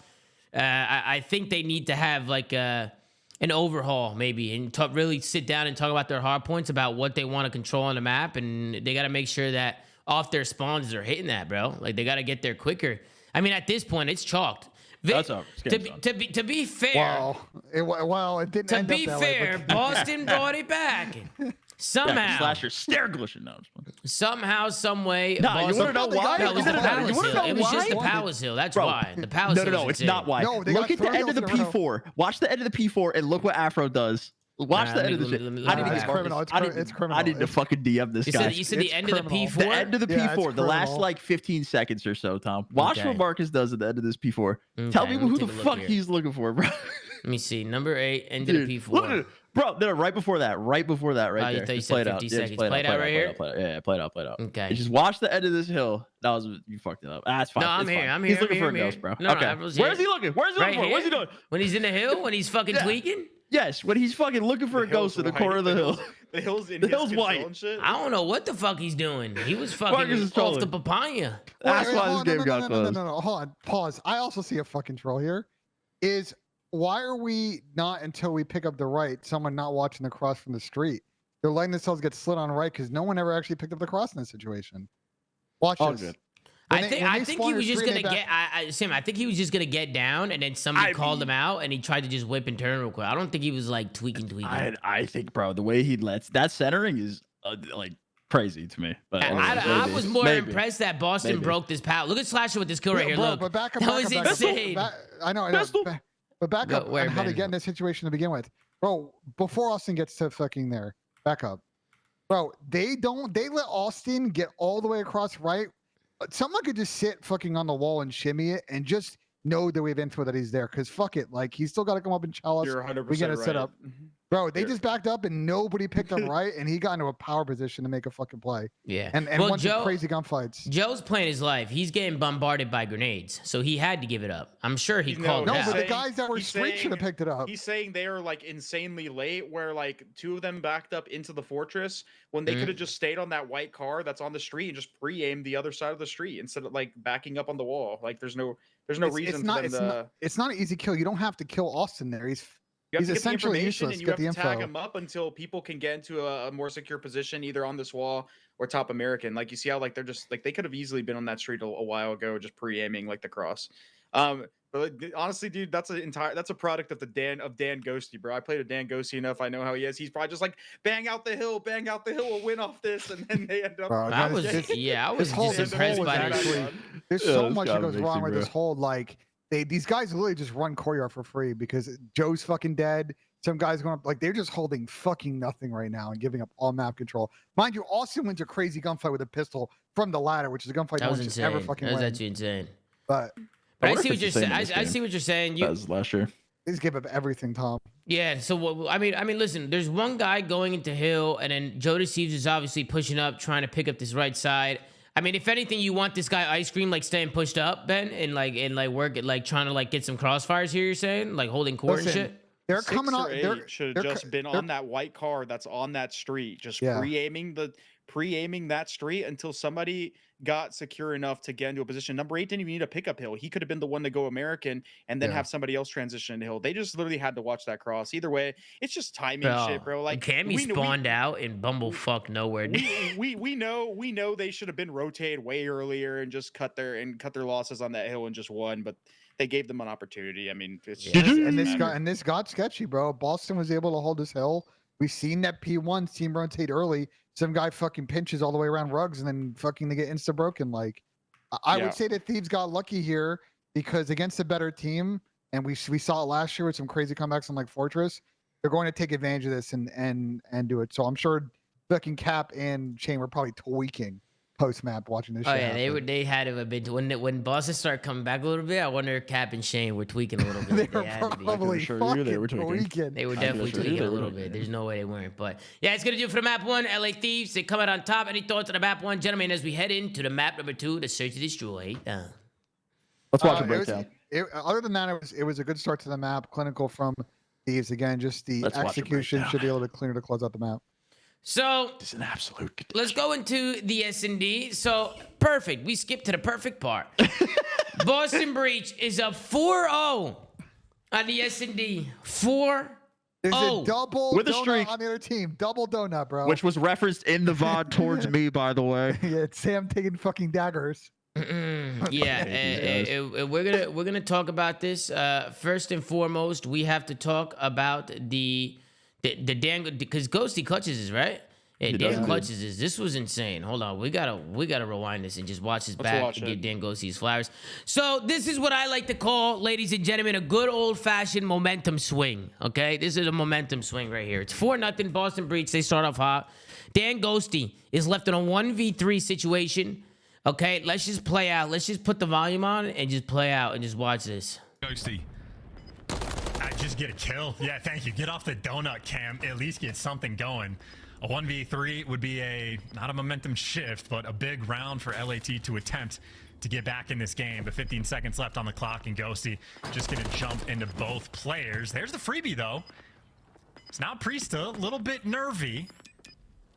I think they need to have like an overhaul maybe and really sit down and talk about their hard points, about what they want to control on the map. And they got to make sure that off their spawns they're hitting that, bro. Like they got to get there quicker. I mean, at this point, it's chalked. That's over. To be fair, it didn't. to end up be that way, fair, but- Boston brought it back. Somehow, Slasher stare glitching. No, somehow, some way. Nah, you Boston, wanna know why? No, it was the You Palace wanna Hill. know It was just the why? Palace Hill. That's Bro, why. The Palace Hill. No, was it's insane. not why. No, they Look got at the end of the three of them. P4. Watch the end of the P4 and look what Afro does. Watch Nah, the end let of the me- shit. let me- I let need me- to It's mark criminal. this. It's I cr- need- it's criminal. I need to fucking DM this You guy. said the It's end of the criminal. P4. The end of the Yeah, it's P4, the last criminal. like 15 seconds or so, Tom. Watch Okay. what Marcus does at the end of this P4. Okay, Tell let people me who the take a look fuck here. he's looking for, bro. Let me see. Number 8, end of Dude, the look at P4. it. Bro, no, right before that, right Oh, there. you thought you Just said play it 50 out. Yeah, just seconds. play it Play it out right here? Play it out. Yeah, play it out. Okay. And just watch the end of this hill. That was, you fucked it up. That's fine. No, I'm It's here. fine. I'm He's here. looking I'm for a here. ghost, bro. No, no, Okay. I was Where's here. he looking? Where's he Right looking for? What's he here? doing? When he's in the hill, when he's fucking Yeah. tweaking. Yes, when he's fucking looking for a ghost in the corner of the hill. The hill's in The his hill's control white. and shit. I don't know what the fuck he's doing. He was Marcus fucking is off trolling. the papaya. That's Wait, why hold this on, game got closed. No, hold on. Pause. I also see a fucking troll here. Is why are we not, until we pick up the right, someone not watching the cross from the street? They're letting themselves get slid on right because no one ever actually picked up the cross in this situation. Watch All this. good. When I they think spawn he your was just street, gonna they get. back- Sam, I think he was just gonna get down, and then somebody I called mean- him out, and he tried to just whip and turn real quick. I don't think he was like tweaking. I think, bro, the way he lets that centering is like crazy to me. But I was more Maybe. impressed that Boston Maybe. broke this power. Look at Slasher with this kill right here. Bro, Look, but back up, that back was up, back up. insane. I know. Pistol. But back Go- up where, on how they man? get in this situation to begin with. Bro, before Austin gets to fucking there, back up. Bro, they let Austin get all the way across right. Someone could just sit fucking on the wall and shimmy it and just know that we have info that he's there. Because fuck it. Like, he's still got to come up and challenge. You're 100% We get a right. setup. Bro, they You're- just backed up and nobody picked up right, and he got into a power position to make a fucking play. Yeah. And well, won some Joe, crazy gunfights. Joe's playing his life. He's getting bombarded by grenades, so he had to give it up. I'm sure he No, called No, it he's but out. the guys that were he's street should have saying- picked it up. He's saying they are like insanely late, where like 2 of them backed up into the fortress when they Mhm. could have just stayed on that white car that's on the street and just pre-aimed the other side of the street instead of like backing up on the wall. Like there's no reason for them to. It's not an easy kill. You don't have to kill Austin there. He's You have He's to get the essentially information useless. and you Get have the to tag info. him up until people can get into a more secure position, either on this wall or top American. Like you see how like they're just like they could have easily been on that street a while ago, just pre-aiming like the cross. But like, honestly, dude, that's a product of Dan Ghosty, bro. I played a Dan Ghosty enough. I know how he is. He's probably just like bang out the hill, we'll win off this, and then they end up. Bro, I that was, is- I was whole- just this impressed whole by was this. actually- There's Yeah, so this much guy that goes makes wrong you, with bro. this whole like these guys literally just run courtyard for free because Joe's fucking dead. Some guys going up like they're just holding fucking nothing right now and giving up all map control. Mind you, Austin wins a crazy gunfight with a pistol from the ladder, which is a gunfight That no was one should insane. ever fucking That was win. actually insane. But But I wonder see if what you're it's the same saying. in this I game. see what you're saying. That was last year. He's gave up everything, Tom. Yeah. So I mean, listen. There's one guy going into Hill, and then Thieves is obviously pushing up, trying to pick up this right side. I mean, if anything, you want this guy Ice Cream like staying pushed up, Ben, and work at trying to get some crossfires here. You're saying holding court and shit. They're 6 coming or on. 8 should have just been on that white car that's on that street, just pre-aiming that street until somebody got secure enough to get into a position. Number 8 didn't even need a pickup hill. He could have been the one to go American and then have somebody else transition into hill. They just literally had to watch that cross. Either way, it's just timing shit, bro. Like Cammy spawned out in bumblefuck nowhere. We know they should have been rotated way earlier and just cut their losses on that hill and just won, but they gave them an opportunity. I mean, it's and this got sketchy, bro. Boston was able to hold his hill. We've seen that P1 team rotate early. Some guy fucking pinches all the way around rugs and then fucking they get insta broken. Like, I would say that Thieves got lucky here because against a better team, and we saw it last year with some crazy comebacks on Fortress. They're going to take advantage of this and do it. So I'm sure fucking Cap and Shane were probably tweaking post map watching this. Oh yeah, they had to have been when bosses start coming back a little bit. I wonder if Cap and Shane were tweaking a little bit. they were probably fucking tweaking. They were definitely tweaking a little bit. There's no way they weren't. But yeah, it's gonna do it for the map 1. LA Thieves. They come out on top. Any thoughts on the map 1, gentlemen? As we head into the map number 2, the Search and Destroy. Let's watch a breakdown. Other than that, it was a good start to the map. Clinical from Thieves again. Just the execution should be a little bit cleaner to close out the map. So it's an absolute. Let's go into the S&D. So perfect. We skipped to the perfect part. Boston Breach is a 4-0 on the S&D. 4-0. There's a double with a donut streak on the other team. Double donut, bro. Which was referenced in the VOD towards me, by the way. Yeah, it's Sam taking fucking daggers. Yeah, we're gonna talk about this. First and foremost, we have to talk about the Dan, because Ghosty clutches is right. Yeah, Dan clutches is. This was insane. Hold on, we gotta rewind this and just watch his back and give Dan Ghosty his flowers. So this is what I like to call, ladies and gentlemen, a good old fashioned momentum swing. Okay, this is a momentum swing right here. It's 4-0 Boston Breach. They start off hot. Dan Ghosty is left in a 1v3 situation. Okay, let's just play out. Let's just put the volume on and just play out and just watch this. Ghosty. I just get a kill. Yeah, thank you. Get off the donut cam. At least get something going. A 1v3 would be not a momentum shift, but a big round for LAT to attempt to get back in this game. But 15 seconds left on the clock, and Ghosty just going to jump into both players. There's the freebie, though. It's now Priesta, a little bit nervy.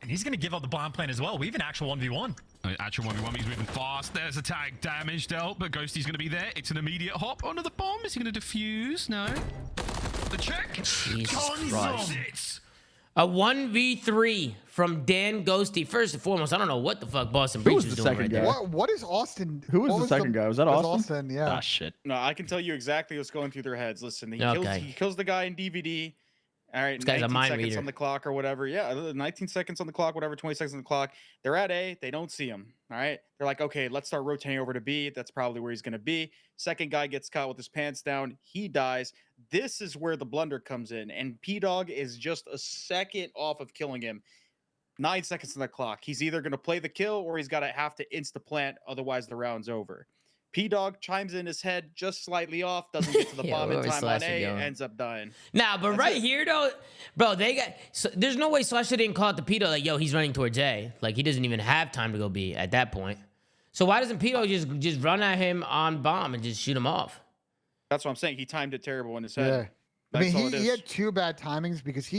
And he's going to give up the bomb plan as well. We have an actual 1v1. Actual 1v1, he's moving fast. There's a tag damage dealt, but Ghosty's going to be there. It's an immediate hop onto the bomb. Is he going to defuse? No. The check. Jesus Christ. A 1v3 from Dan Ghosty. First and foremost, I don't know what the fuck Boston Breach is doing right there. What is Austin? Who was the second guy? Was that Austin? Yeah. Ah, shit. No, I can tell you exactly what's going through their heads. Listen, he kills the guy in DVD. All right, this guy's 19 a mind seconds reader on the clock or whatever. Yeah, 19 seconds on the clock, whatever, 20 seconds on the clock. They're at A. They don't see him. All right. They're like, okay, let's start rotating over to B. That's probably where he's going to be. Second guy gets caught with his pants down. He dies. This is where the blunder comes in. And P-Dog is just a second off of killing him. 9 seconds on the clock. He's either going to play the kill or he's got to have to insta-plant. Otherwise, the round's over. P-Dog chimes in his head just slightly off, doesn't get to the bomb in time on A, ends up dying. Nah, but that's here though, bro, there's no way Slasher didn't call it the P-Dog like, yo, he's running towards A. Like, he doesn't even have time to go B at that point. So why doesn't P-Dog just run at him on bomb and just shoot him off? That's what I'm saying. He timed it terrible in his head. Yeah. I mean, he had 2 bad timings because if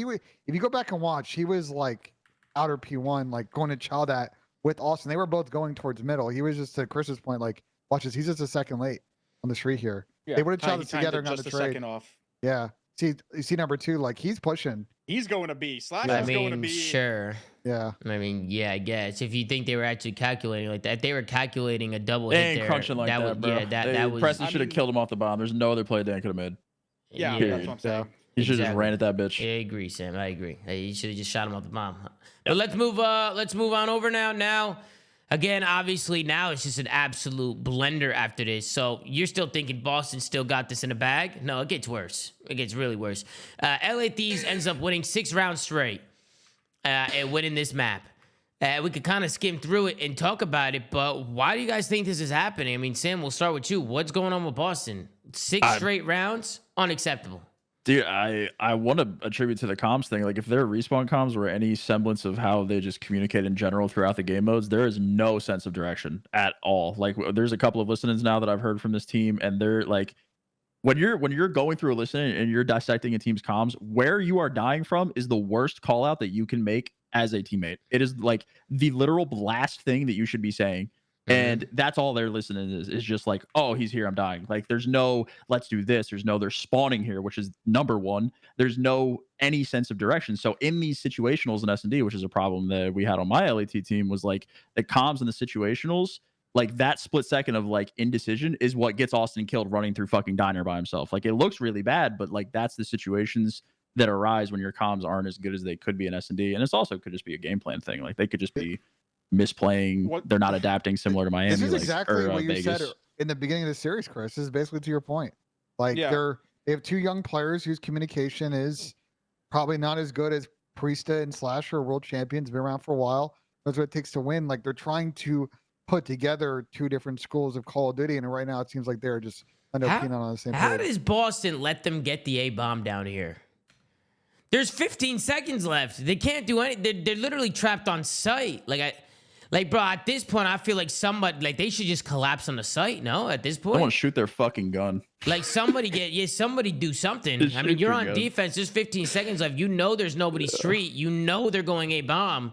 you go back and watch, he was like outer P1, like going to chow that with Austin. They were both going towards middle. He was just, to Chris's point, like, watch this. He's just a second late on the street here. Yeah, they would have chowed this together and got the trade. Second off. Yeah. See, you see number 2, like, he's pushing. He's going to B. Slasher's going to B. Sure. Yeah. I mean, yeah, I guess. If you think they were actually calculating like that, they were calculating a double hit there. They ain't crunching like that, bro. Yeah, that was... Preston should have killed him off the bomb. There's no other play Dan could have made. Yeah, that's what I'm saying. He should have just ran at that bitch. Yeah, I agree, Sam. I agree. He should have just shot him off the bomb. But let's move on over now. Now, again, obviously, now it's just an absolute blender after this. So you're still thinking Boston still got this in the bag? No, it gets worse. It gets really worse. LA Thieves ends up winning 6 rounds straight and winning this map. We could kind of skim through it and talk about it, but why do you guys think this is happening? I mean, Sam, we'll start with you. What's going on with Boston? 6 straight rounds? Unacceptable. Dude, I want to attribute to the comms thing. Like, if there are respawn comms or any semblance of how they just communicate in general throughout the game modes, there is no sense of direction at all. Like, there's a couple of listenings now that I've heard from this team, and they're like, when you're going through a listening and you're dissecting a team's comms, where you are dying from is the worst call out that you can make as a teammate. It is like the literal last thing that you should be saying. And that's all they're listening is just like, oh, he's here, I'm dying. Like, there's no let's do this. There's no they're spawning here, which is number one. There's no any sense of direction. So in these situationals in S&D, which is a problem that we had on my LAT team, was like the comms and the situationals, like that split second of like indecision is what gets Austin killed running through fucking diner by himself. Like, it looks really bad, but like that's the situations that arise when your comms aren't as good as they could be in S&D. And it's also could just be a game plan thing. Like, they could just be misplaying. They're not adapting, similar to Miami. This is exactly what you Vegas. said in the beginning of the series, Chris. This is basically to your point. Like, they have two young players whose communication is probably not as good as Priesta and Slasher, world champions, been around for a while. That's what it takes to win. Like, they're trying to put together two different schools of Call of Duty, and right now it seems like they're just on the same page. How does Boston let them get the A-bomb down here? There's 15 seconds left. They can't do anything. They're literally trapped on site. Like, bro, at this point, I feel like somebody, like, they should just collapse on the site, no? At this point? I want to shoot their fucking gun. Like, somebody somebody do something. Just I mean, you're shoot on your gun. defense. There's 15 seconds left. You know there's nobody street. You know they're going A-bomb.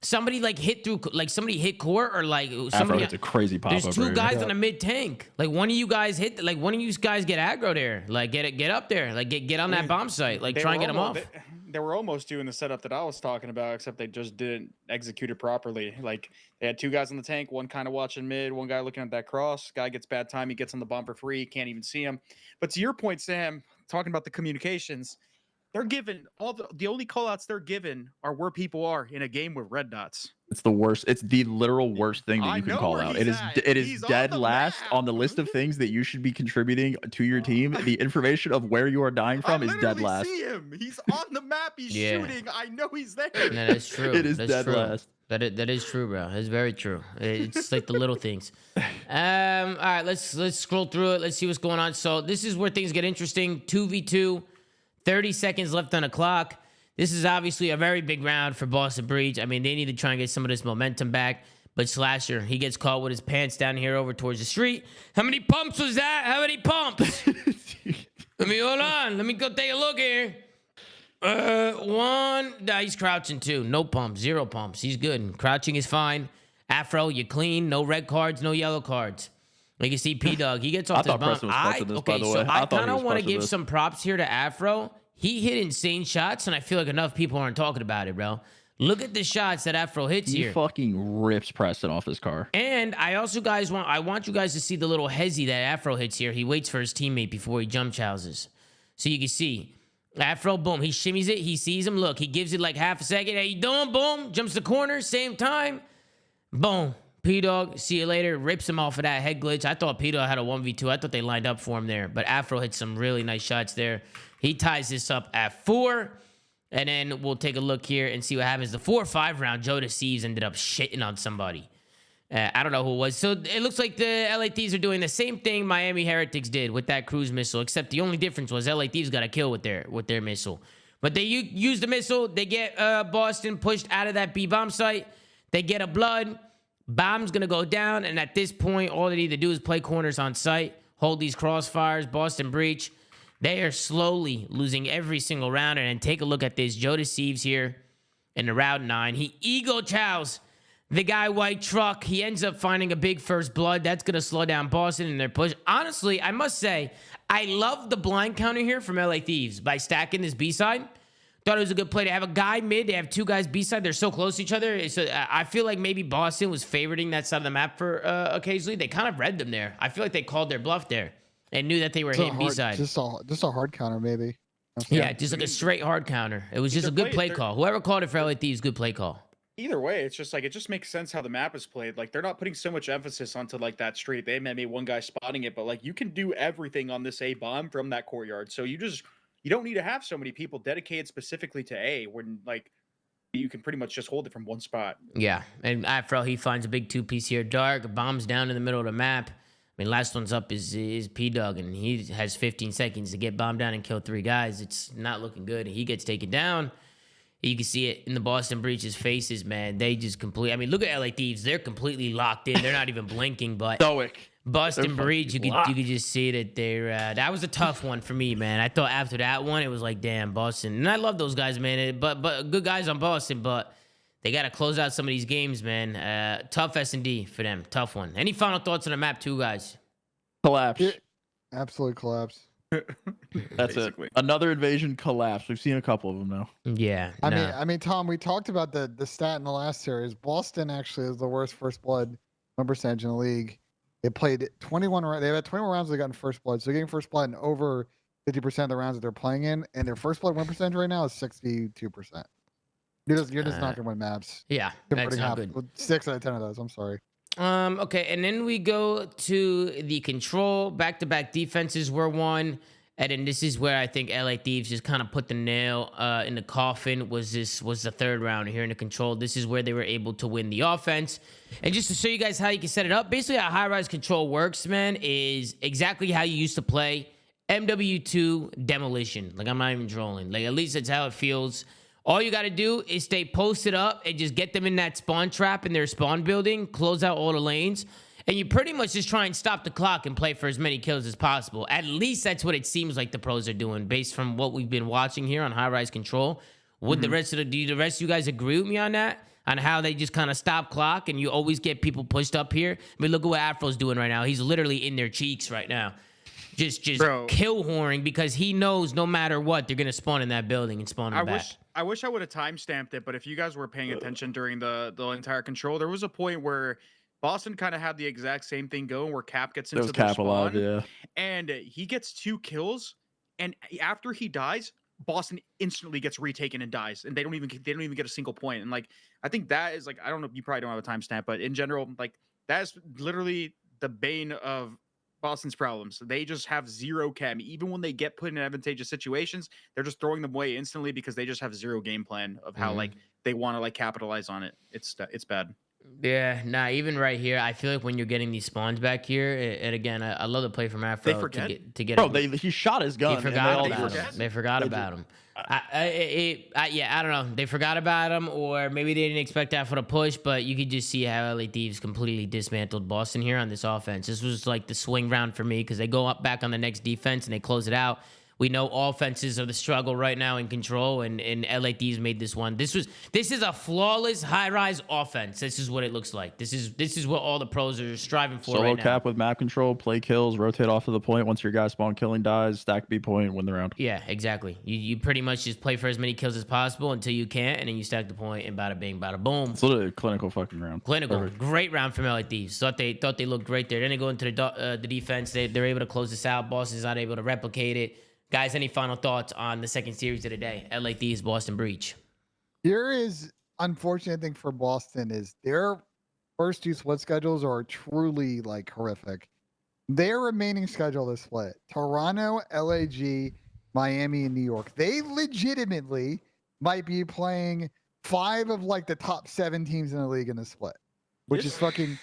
Somebody, like, hit through, like, somebody hit court or, like, Afro somebody. hits a crazy pop There's up two right guys here. on a mid-tank. Like, one of you guys hit, like, one of you guys get aggro there. Like, get up there. Like, get on that bomb site. Like, try and get them off. They were almost doing the setup that I was talking about, except they just didn't execute it properly. Like, they had two guys on the tank, one kind of watching mid, one guy looking at that cross. Guy gets bad time, he gets on the bomb for free, can't even see him. But to your point, Sam, talking about the communications, they're given all the only callouts they're given are where people are in a game with red dots. It's the worst. It's the literal worst thing that you can call out. It is He's dead on the last map. on the list of things that you should be contributing to your team. The information of where you are dying from is dead I last. see him. He's on the map. He's Yeah. shooting. I know he's there. No, that's true. It is That's dead true. last. That is true, bro. It's very true. It's like the little things. All right, let's scroll through it. Let's see what's going on. So this is where things get interesting. 2v2, 30 seconds left on the clock. This is obviously a very big round for Boston Breach. I mean, they need to try and get some of this momentum back. But Slasher, he gets caught with his pants down here over towards the street. How many pumps was that? How many pumps? Hold on. Let me go take a look here. One. Nah, he's crouching too. No pumps. 0 pumps. He's good. Crouching is fine. Afro, you clean. No red cards. No yellow cards. Like you see, P-Dog, he gets off this bomb. Preston was clutching this, by the way. So I I thought he kind of was want to clutching give this. some props here to Afro. He hit insane shots, and I feel like enough people aren't talking about it, bro. Look at the shots that Afro hits He here. fucking rips Preston off his car. And I also want you guys to see the little hezzy that Afro hits here. He waits for his teammate before he jump chouses. So you can see. Afro, boom, he shimmies it. He sees him. Look, he gives it like half a second. How you doing? Boom. Jumps the corner. Same time. Boom. P-Dog, see you later. Rips him off of that head glitch. I thought P-Dog had a 1v2. I thought they lined up for him there. But Afro hit some really nice shots there. He ties this up at 4. And then we'll take a look here and see what happens. The 4-5 round, Joe Thieves ended up shitting on somebody. I don't know who it was. So it looks like the LA Thieves are doing the same thing Miami Heretics did with that cruise missile, except the only difference was LA Thieves got a kill with their missile. But they use the missile. They get Boston pushed out of that B-bomb site. They get a blood. Bomb's going to go down. And at this point, all they need to do is play corners on site, hold these crossfires, Boston Breach. They are slowly losing every single round. And then take a look at this. Joe Thieves here in the round 9. He ego chows the guy white truck. He ends up finding a big first blood. That's going to slow down Boston in their push. Honestly, I must say, I love the blind counter here from LA Thieves by stacking this B-side. Thought it was a good play. They have a guy mid. They have 2 guys B-side. They're so close to each other. I feel like maybe Boston was favoriting that side of the map for occasionally. They kind of read them there. I feel like they called their bluff there and knew that they were hitting B-side. Just a hard counter, maybe. Yeah, just like a straight hard counter. It was just a good play call. Whoever called it for LA Thieves, good play call. Either way, it's just like it just makes sense how the map is played. Like they're not putting so much emphasis onto like that street. They may be one guy spotting it, but like you can do everything on this A bomb from that courtyard. So you don't need to have so many people dedicated specifically to A when like you can pretty much just hold it from one spot. Yeah, and Afro, he finds a big 2-piece here. Dark, bombs down in the middle of the map. mean, last one's up is P-Dog, and he has 15 seconds to get bombed down and kill 3 guys. It's not looking good. He gets taken down. You can see it in the Boston Breach's faces, man. They just I mean, look at LA Thieves. They're completely locked in. They're not even blinking, but Stoic. Boston Breach, you could just see that they're that was a tough one for me, man. I thought after that one, it was like, damn, Boston. And I love those guys, man. But good guys on Boston, but they got to close out some of these games, man. Tough S&D for them. Tough one. Any final thoughts on the map, too, guys? Collapse. Absolute collapse. That's Basically. it. Another invasion collapse. We've seen a couple of them now. Yeah. I mean, Tom, we talked about the stat in the last series. Boston actually is the worst first blood win percentage in the league. They played 21 rounds. They've had 21 rounds they got in first blood. So they're getting first blood in over 50% of the rounds that they're playing in, and their first blood win percentage right now is 62%. You're just not gonna win maps. Yeah, that's not good. 6 out of 10 of those. I'm sorry. Okay, and then we go to the control. Back-to-back defenses were won. And then this is where I think LA Thieves just kind of put the nail in the coffin. Was the 3rd round here in the control. This is where they were able to win the offense. And just to show you guys how you can set it up, basically how high-rise control works, man, is exactly how you used to play MW2 Demolition. Like, I'm not even trolling. Like, at least that's how it feels. All you got to do is stay posted up and just get them in that spawn trap in their spawn building, close out all the lanes, and you pretty much just try and stop the clock and play for as many kills as possible. At least that's what it seems like the pros are doing based from what we've been watching here on High Rise Control. Would the rest of the rest of you guys agree with me on that? On how they just kind of stop clock and you always get people pushed up here? I mean, look at what Afro's doing right now. He's literally in their cheeks right now. Just kill whoring because he knows no matter what, they're going to spawn in that building and spawn back. I wish I would have timestamped it, but if you guys were paying attention during the entire control, there was a point where Boston kind of had the exact same thing going where Cap gets into the spawn, and he gets 2 kills, and after he dies, Boston instantly gets retaken and dies, and they don't even get a single point. And like, I think that is like, I don't know, you probably don't have a timestamp, but in general, like, that's literally the bane of Boston's problems. They just have 0 chem. Even when they get put in advantageous situations, they're just throwing them away instantly because they just have 0 game plan of how like they want to like capitalize on it. It's bad. Yeah, nah, even right here, I feel like when you're getting these spawns back here, and again, I love the play from Afro to get Bro, he shot his gun. They forgot about him. They forgot about him. I don't know. They forgot about him, or maybe they didn't expect Afro to push, but you could just see how LA Thieves completely dismantled Boston here on this offense. This was like the swing round for me because they go up back on the next defense and they close it out. We know offenses are the struggle right now in control, and LA Thieves made this one. This is a flawless high-rise offense. This is what it looks like. This is what all the pros are striving for right now. Solo cap with map control, play kills, rotate off of the point. Once your guy spawn killing dies, stack B point, win the round. Yeah, exactly. You pretty much just play for as many kills as possible until you can't, and then you stack the point, and bada bing, bada boom. It's literally a clinical fucking round. Clinical. Perfect. Great round from LA Thieves. Thought they looked great there. Then they go into the defense. They're able to close this out. Boston's not able to replicate it. Guys, any final thoughts on the second series of the day? LA Thieves, Boston Breach. Here is unfortunate thing for Boston is their first 2 split schedules are truly like horrific. Their remaining schedule is split. Toronto, LAG, Miami, and New York. They legitimately might be playing 5 of like the top 7 teams in the league in the split, which is fucking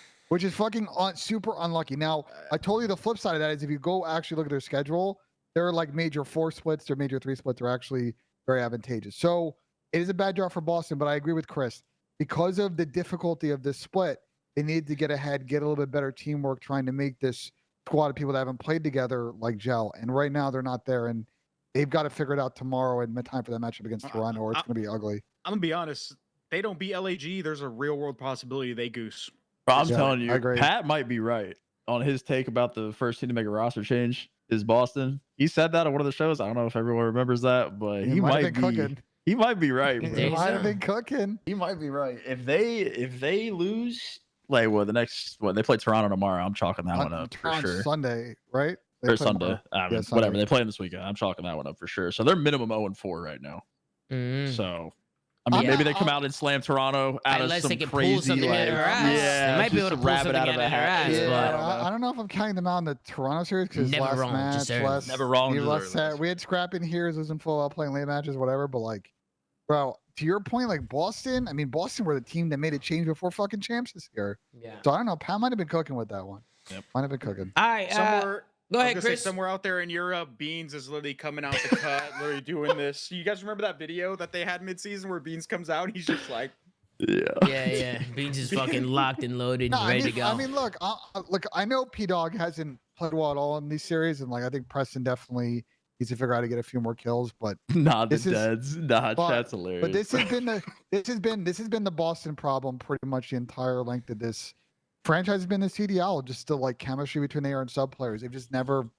super unlucky. Now, I told you the flip side of that is if you go actually look at their schedule, they're like major 4 splits, their major 3 splits are actually very advantageous. So it is a bad draw for Boston, but I agree with Chris. Because of the difficulty of this split, they need to get ahead, get a little bit better teamwork, trying to make this squad of people that haven't played together like gel. And right now they're not there, and they've got to figure it out tomorrow in time for that matchup against Toronto, or it's going to be ugly. I'm going to be honest. They don't beat LAG. There's a real world possibility they goose. Bro, I'm telling you, Pat might be right on his take about the first team to make a roster change is Boston. He said that on one of the shows. I don't know if everyone remembers that, but he might be cooking. He might be right. He might have been cooking. He might be right. If they lose, like they play Toronto tomorrow. I'm chalking that one up for sure. Sunday, right? Or Sunday. Whatever. They play them this weekend. I'm chalking that one up for sure. So they're minimum 0-4 right now. So I mean, maybe they come out and slam Toronto out unless of some they can crazy, pull something out of their ass. Yeah, they might be able to pull something out of their ass. I don't know if I'm counting them out in the Toronto series because never wrong. We had scrap in here, losing full out playing late matches, whatever. But like, bro, to your point, like Boston. I mean, Boston were the team that made a change before fucking champs this year. Yeah. So I don't know. Pat might have been cooking with that one. Might have been cooking. All right. Somewhere, Go I was ahead, gonna say, Chris. somewhere out there in Europe, Beans is literally coming out the cut, literally doing this. You guys remember that video that they had mid-season where Beans comes out and he's just like, Yeah. Beans is fucking locked and loaded and ready to go. I mean, look, I know P Dog hasn't played well at all in these series, and like I think Preston definitely needs to figure out how to get a few more kills. But Nah, the This is- deads. Nah, that's hilarious. but this has been the Boston problem pretty much the entire length of this franchise. Has been the CDL, just the like chemistry between AR and sub players. They've never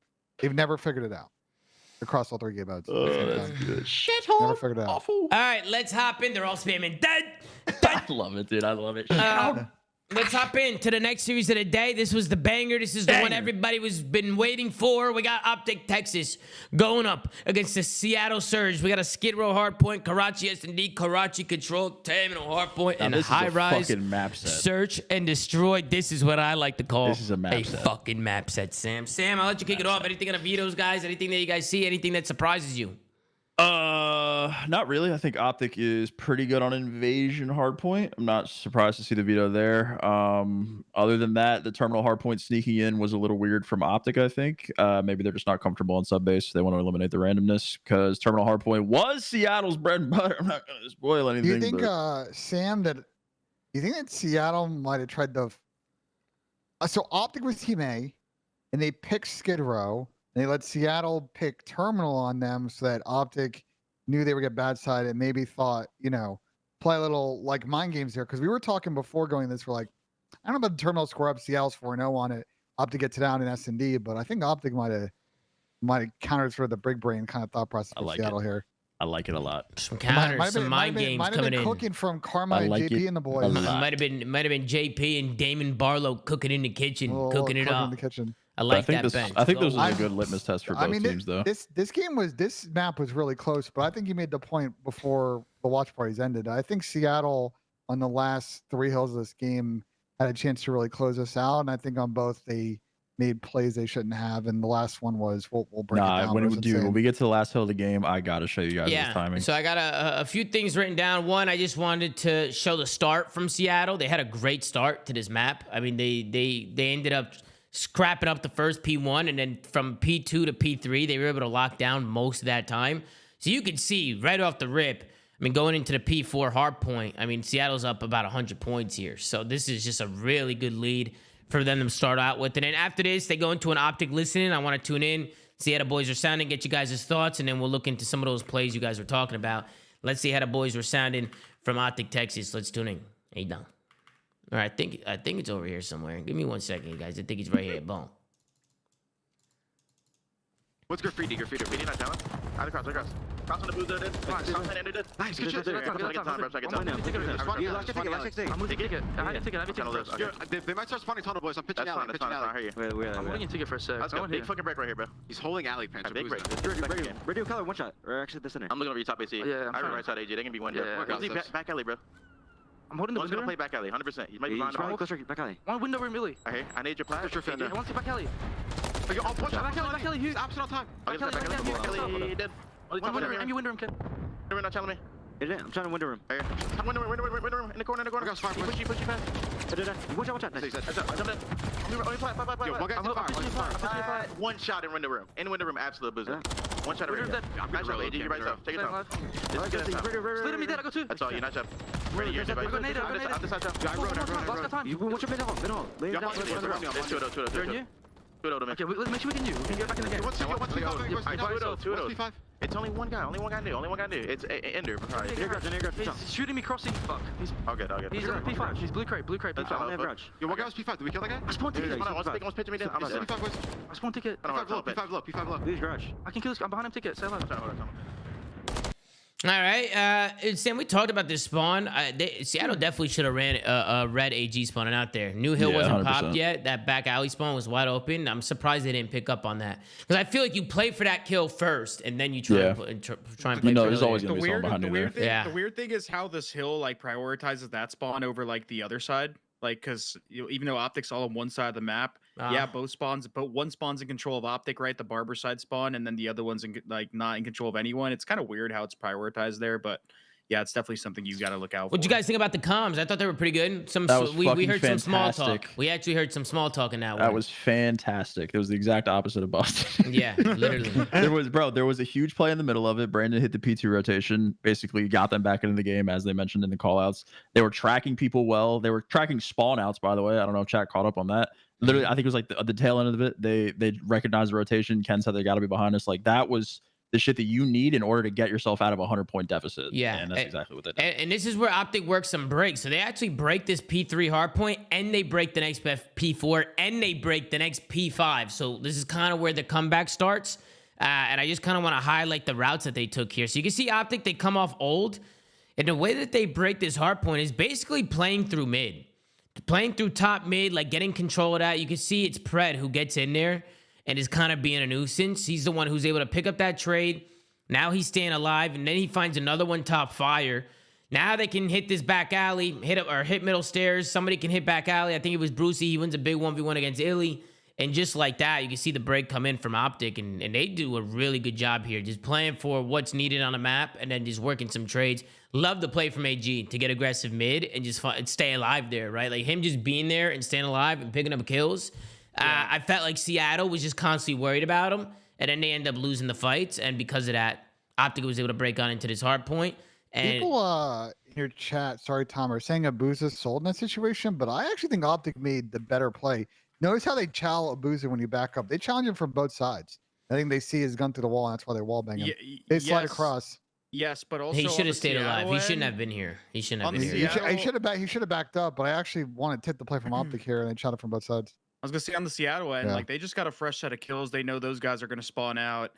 figured it out across all 3 game modes. That's good. Never figured it out. Awful. All right, let's hop in. They're all spamming dead. I love it, dude. I love it. Let's hop into the next series of the day. This was the banger. This is the one everybody was been waiting for. We got Optic Texas going up against the Seattle Surge. We got a Skid Row hardpoint, Karachi S&D, Karachi Control, Terminal hardpoint, and a this is a high rise fucking map set. search and destroy. This is what I like to call This is a map set. fucking map set, Sam. Sam, I'll let you kick it off. Anything on the vetoes, guys? Anything that you guys see? Anything that surprises you? Not really. I think Optic is pretty good on invasion hardpoint. I'm not surprised to see the veto there. Other than that, the terminal hardpoint sneaking in was a little weird from Optic, I think. Maybe they're just not comfortable on sub base. They want to eliminate the randomness because terminal hardpoint was Seattle's bread and butter. I'm not going to spoil anything. Do you think, but... Sam, that you think that Seattle might have tried to? So Optic was Team A, and they picked Skid Row. And they let Seattle pick Terminal on them so that Optic knew they would get bad side and maybe thought, play a little like mind games here. Because we were talking before going this, we're like, I don't know about the Terminal score up. Seattle's 4-0 on it. Optic gets it down in S&D, but I think Optic might have countered sort of the big brain kind of thought process for Seattle here. I like it a lot. Some counters, some mind games coming in. Cooking from Karma and JP and the boys. Might have been JP and Damon Barlow cooking in the kitchen, cooking it up. In the kitchen. I like that bench. I think this was a good litmus test for both teams, though. This map was really close, but I think you made the point before the watch parties ended. I think Seattle on the last 3 hills of this game had a chance to really close us out, and I think on both they made plays they shouldn't have, and the last one was we'll break it down. When we get to the last hill of the game, I gotta show you guys this timing. So I got a few things written down. One, I just wanted to show the start from Seattle. They had a great start to this map. I mean, they ended up scrapping up the first P1, and then from P2 to P3, they were able to lock down most of that time. So you could see right off the rip, I mean, going into the P4 hard point, I mean, Seattle's up about 100 points here. So this is just a really good lead for them to start out with. And then after this, they go into an Optic listening. I want to tune in, see how the boys are sounding, get you guys' thoughts, and then we'll look into some of those plays you guys were talking about. Let's see how the boys were sounding from Optic Texas. Let's tune in. Hey, down. All right, I think it's over here somewhere. Give me 1 second, guys. I think it's right here. Boom. What's graffiti? Graffiti not down. Out across. Cross on the booth there, dude. Come on, Octane ended it. Nice, good shit. I'm gonna get time, bro. They might start spawning tunnel, boys. I'm pitching alley. I'm holding a ticket for a sec. Let's go. Big fucking break right here, bro. He's holding alley, Pancho. Big break. Radio color, one shot. Or actually, this in there. I'm looking over your top AC. Yeah, I'm right side AG. They can be one jump. Back alley, bro. I'm holding the window. One's gonna play back alley, 100%. He might be behind the ball. Back alley. One window room, Millie. Okay, I need your flash. I want to see back alley. Back alley. He's opposite on time. Back alley. He did. One window room. I'm your window room, kid. You're not telling me. I'm trying to window room. Window room. In the corner. I got fire. Push you fast. Watch out. Nice. Yo, one shot in window room. In window room, absolute boozer. One shot in window room. Nice shot, AG. You right yourself. Take it off. Split me dead. I go two. That's all. You're not shot. Ready, you're I got nade. I'm the side jump. I rode. You watch your mid hole. Lay it down. It's 2-0. You're new? 2-0 to me. Okay, let's make sure we can do. We can get back in the game. 2-0. It's only one guy new. It's Ender. He's shooting me crossing. Fuck. He's okay. He's P5. He's blue crate. That's I all. don't have grudge. Yo, what guy was P5? Did we kill that guy? I spawned ticket. One's pitching me down. I'm P5 boys. I spawned ticket. P5 low. He's grudge. I can kill this. I'm behind him ticket. Say hello. All right, Sam, we talked about this spawn. Seattle definitely should have ran a red AG spawning out there. New Hill wasn't 100%. Popped yet. That back alley spawn was wide open. I'm surprised they didn't pick up on that. Because I feel like you play for that kill first, and then you try and play for there's always going to be someone behind you there. The weird thing is how this hill like prioritizes that spawn over like the other side. Like, because even though Optic's all on one side of the map, both spawns, but one spawn's in control of Optic, right? The Barber side spawn, and then the other one's not in control of anyone. It's kind of weird how it's prioritized there, but yeah, it's definitely something you got to look out for. What'd you guys think about the comms? I thought they were pretty good. We heard some small talk. We actually heard some small talk in that one. That was fantastic. It was the exact opposite of Boston. Yeah, literally. There was a huge play in the middle of it. Brandon hit the P2 rotation, basically got them back into the game, as they mentioned in the callouts. They were tracking people well. They were tracking spawn outs, by the way. I don't know if chat caught up on that. Literally, I think it was like the tail end of it. They recognized the rotation. Ken said they got to be behind us. Like, that was the shit that you need in order to get yourself out of a 100-point deficit. Yeah. And that's exactly what they did. And this is where Optic works some breaks. So they actually break this P3 hardpoint, and they break the next P4, and they break the next P5. So this is kind of where the comeback starts. And I just kind of want to highlight the routes that they took here. So you can see Optic, they come off old. And the way that they break this hardpoint is basically playing through mid. Playing through top mid, like getting control of that. You can see it's Pred who gets in there and is kind of being a nuisance. He's the one who's able to pick up that trade. Now he's staying alive, and then he finds another one top fire. Now they can hit this back alley, hit middle stairs. Somebody can hit back alley. I think it was Brucey. He wins a big 1v1 against Illy. And just like that, you can see the break come in from Optic, and they do a really good job here, just playing for what's needed on the map and then just working some trades. Love the play from AG to get aggressive mid and just stay alive there, right? Like him just being there and staying alive and picking up kills. Yeah. I felt like Seattle was just constantly worried about him, and then they end up losing the fights. And because of that, Optic was able to break on into this hard point. And people in your chat, sorry Tom, are saying Abuza sold in that situation, but I actually think Optic made the better play. Notice how they chow Abuza when you back up. They challenge him from both sides. I think they see his gun through the wall, and that's why they wall bang him. They slide across. Yes, but also he should have stayed alive. He shouldn't have been here. He shouldn't have been here. He should have backed up, but I actually wanted to tip the play from Optic here, and they shot it from both sides. I was gonna say on the Seattle end, like they just got a fresh set of kills. They know those guys are gonna spawn out.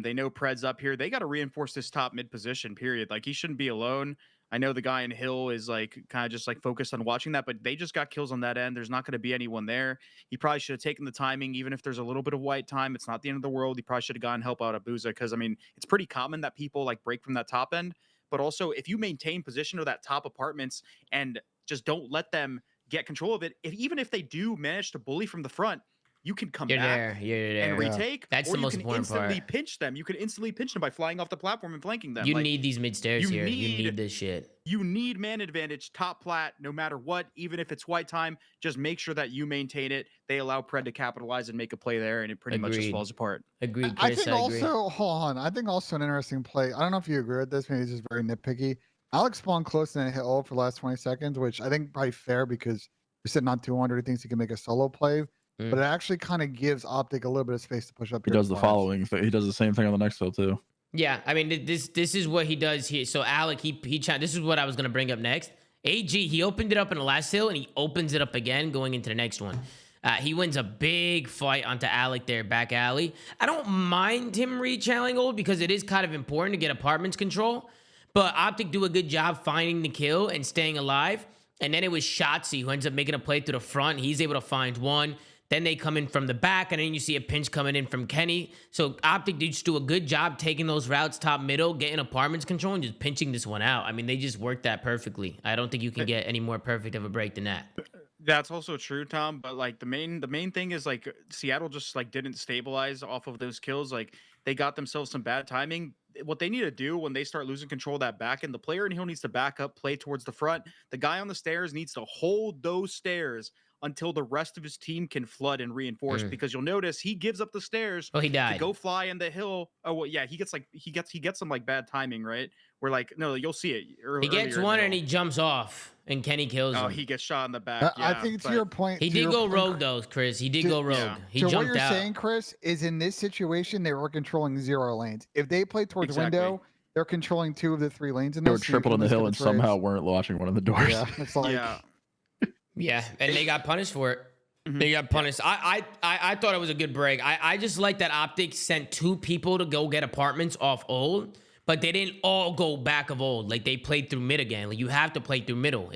They know Pred's up here. They got to reinforce this top mid position. Period. Like he shouldn't be alone. I know the guy in Hill is like kind of just like focused on watching that, but they just got kills on that end. There's not going to be anyone there. He probably should have taken the timing, even if there's a little bit of white time. It's not the end of the world. He probably should have gone help out Abuza, because I mean it's pretty common that people like break from that top end. But also, if you maintain position of that top apartments and just don't let them get control of it, even if they do manage to bully from the front, you can come back and retake. That's or the you most can important instantly part. pinch them. You can instantly pinch them by flying off the platform and flanking them. You need these mid stairs here. You need this shit. You need man advantage, top plat, no matter what. Even if it's white time, just make sure that you maintain it. They allow Pred to capitalize and make a play there, and it pretty much just falls apart. Agreed, Chris, I think also, hold on. I think also an interesting play. I don't know if you agree with this. Maybe it's just very nitpicky. Alex spawned close and hit ult for the last 20 seconds, which I think probably fair because you're sitting on 200. He thinks he can make a solo play. But it actually kind of gives Optic a little bit of space to push up. He does the following. He does the same thing on the next hill too. Yeah, I mean this is what he does here. So Alec, this is what I was gonna bring up next. AG, he opened it up in the last hill and he opens it up again going into the next one. He wins a big fight onto Alec there, back alley. I don't mind him re-channeling ult because it is kind of important to get apartments control. But Optic do a good job finding the kill and staying alive. And then it was Shotzi who ends up making a play through the front. He's able to find one. Then they come in from the back, and then you see a pinch coming in from Kenny. So Optic just do a good job taking those routes top middle, getting apartments control, and just pinching this one out. I mean, they just worked that perfectly. I don't think you can get any more perfect of a break than that. That's also true, Tom. But like the main thing is like Seattle just like didn't stabilize off of those kills. Like they got themselves some bad timing. What they need to do when they start losing control of that back end, the player in Hill needs to back up, play towards the front. The guy on the stairs needs to hold those stairs until the rest of his team can flood and reinforce, because you'll notice he gives up the stairs he died. to go fly in the hill. Oh well, yeah, he gets some like bad timing, right? Where like no, you'll see it. He gets one and he jumps off, and Kenny kills him. Oh, he gets shot in the back. I think to your point, he did go rogue though, Chris. He did go rogue. Yeah. He so jumped what you're out. saying, Chris, is in this situation they were controlling 0 lanes. If they play towards window, they're controlling 2 of the 3 lanes. In they were tripled on the hill and somehow weren't watching one of the doors. Yeah, it's like yeah, and they got punished for it. They got punished. I thought it was a good break. I just like that Optic sent 2 people to go get apartments off old, but they didn't all go back of old. Like they played through mid again. Like you have to play through middle.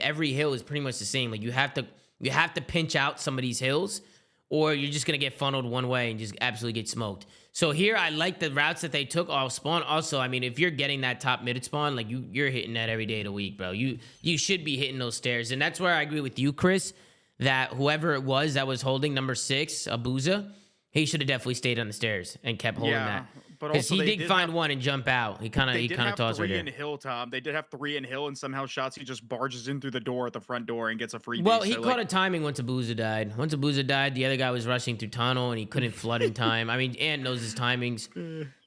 Every hill is pretty much the same. Like you have to pinch out some of these hills, or you're just gonna get funneled one way and just absolutely get smoked. So here I like the routes that they took off spawn. Also, I mean, if you're getting that top mid spawn, like you're hitting that every day of the week, bro. You should be hitting those stairs, and that's where I agree with you, Chris. That whoever it was that was holding number 6, Abuza, he should have definitely stayed on the stairs and kept holding that. But Because also he they did find one and jump out. He kind They did of have tossed her 3 there. in Hill, Tom. They did have 3 in Hill, and somehow Shotzzy just barges in through the door at the front door and gets a freebie. Well, he so, caught a timing once Abuza died. Once Abuza died, the other guy was rushing through tunnel and he couldn't flood in time. I mean, Ant knows his timings.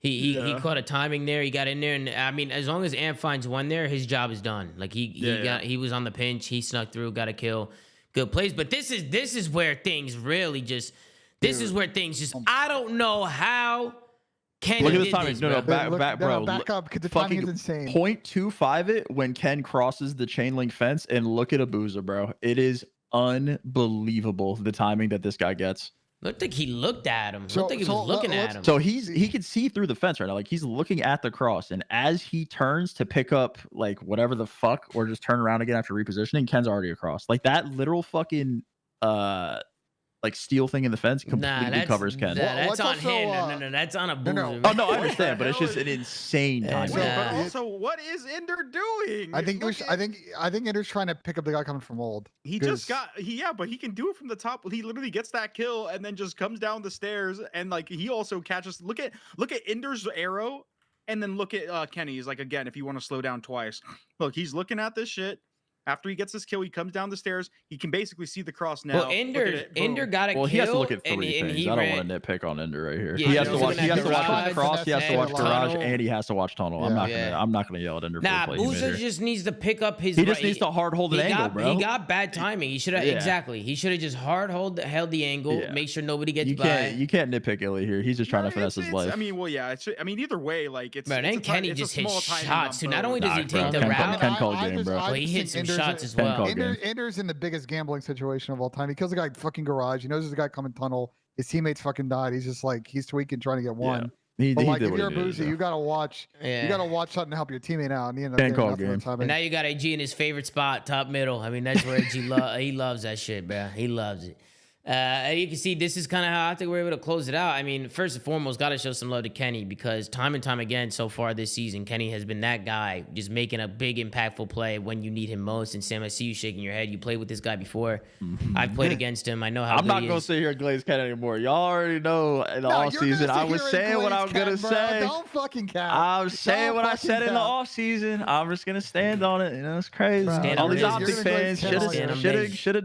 He caught a timing there. He got in there, and I mean, as long as Ant finds one there, his job is done. Like he was on the pinch. He snuck through, got a kill, good plays. But this is where things really just. This is where things just. I don't know how. Kenny Look at the did timing. this, No, bro. Back up, because the timing is insane. 0.25 it when Ken crosses the chain link fence, and look at Abuza, bro. It is unbelievable the timing that this guy gets. Looked like he looked at him. Looked like he was looking at him. So he can see through the fence right now. Like he's looking at the cross, and as he turns to pick up like whatever the fuck, or just turn around again after repositioning, Ken's already across. Like that literal fucking like steel thing in the fence completely covers Ken. That's on him. No, that's on Abuza. No. Oh no, I understand, but it's just an insane time. Wait, but also, what is Ender doing? I think Ender's trying to pick up the guy coming from old. He just got but he can do it from the top. He literally gets that kill and then just comes down the stairs, and like he also catches. Look at Ender's arrow, and then look at Kenny's. Like again, if you want to slow down twice, look, he's looking at this shit. After he gets his kill, he comes down the stairs. He can basically see the cross now. Well, Ender got a kill. Well, he has to look at 3 things. I don't want to nitpick on Ender right here. He has to watch the cross. He has to watch garage, and he has to watch tunnel. I'm not gonna yell at Ender. Nah, Booza just needs to pick up his. He just needs to hard hold an angle, bro. He got bad timing. He should have exactly. He should have just held the angle. Make sure nobody gets by. You can't nitpick Illy here. He's just trying to finesse his life. I mean, well, yeah. Either way, like it's. Man, and Kenny just hits shots too. Not only does he take the Ken route, called game, bro. but he hits some shots as well. Ender's in the biggest gambling situation of all time. He kills a guy fucking garage. He knows there's a guy coming tunnel. His teammates fucking died. He's just like he's tweaking, trying to get one. But like if you're a Boozy, you gotta watch. You gotta watch something to help your teammate out. And he ended up getting nothing. And now you got AG in his favorite spot, top middle. I mean, that's where AG he loves that shit, bro. He loves it. And you can see this is kind of how I think we're able to close it out. I mean, first and foremost, got to show some love to Kenny, because time and time again so far this season, Kenny has been that guy just making a big impactful play when you need him most. And Sam, I see you shaking your head. You played with this guy before. I've played against him. I know how I'm good not going to sit here and glaze Ken anymore. Y'all already know in the offseason I was saying what I was going to say. Don't fucking cap. I was saying what I said in the offseason. I'm just going to stand on it. You know, it's crazy. All these Optic fans should have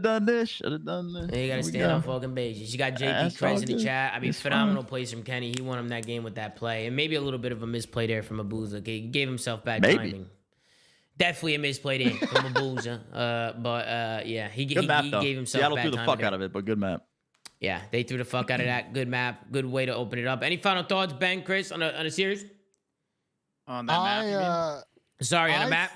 done this. Should have done this. You got to stand on fucking bases. You got JP Krez in the chat. I mean, phenomenal plays from Kenny. He won him that game with that play. And maybe a little bit of a misplay there from Abuza. He gave himself bad timing. Definitely a misplay there from Abuza. Yeah, he gave himself Seattle bad threw the timing fuck there. out of it, but good map. Yeah, they threw the fuck out of that. Good map. Good way to open it up. Any final thoughts, Ben, Chris, on a series? On that map, you mean? Sorry, on a map?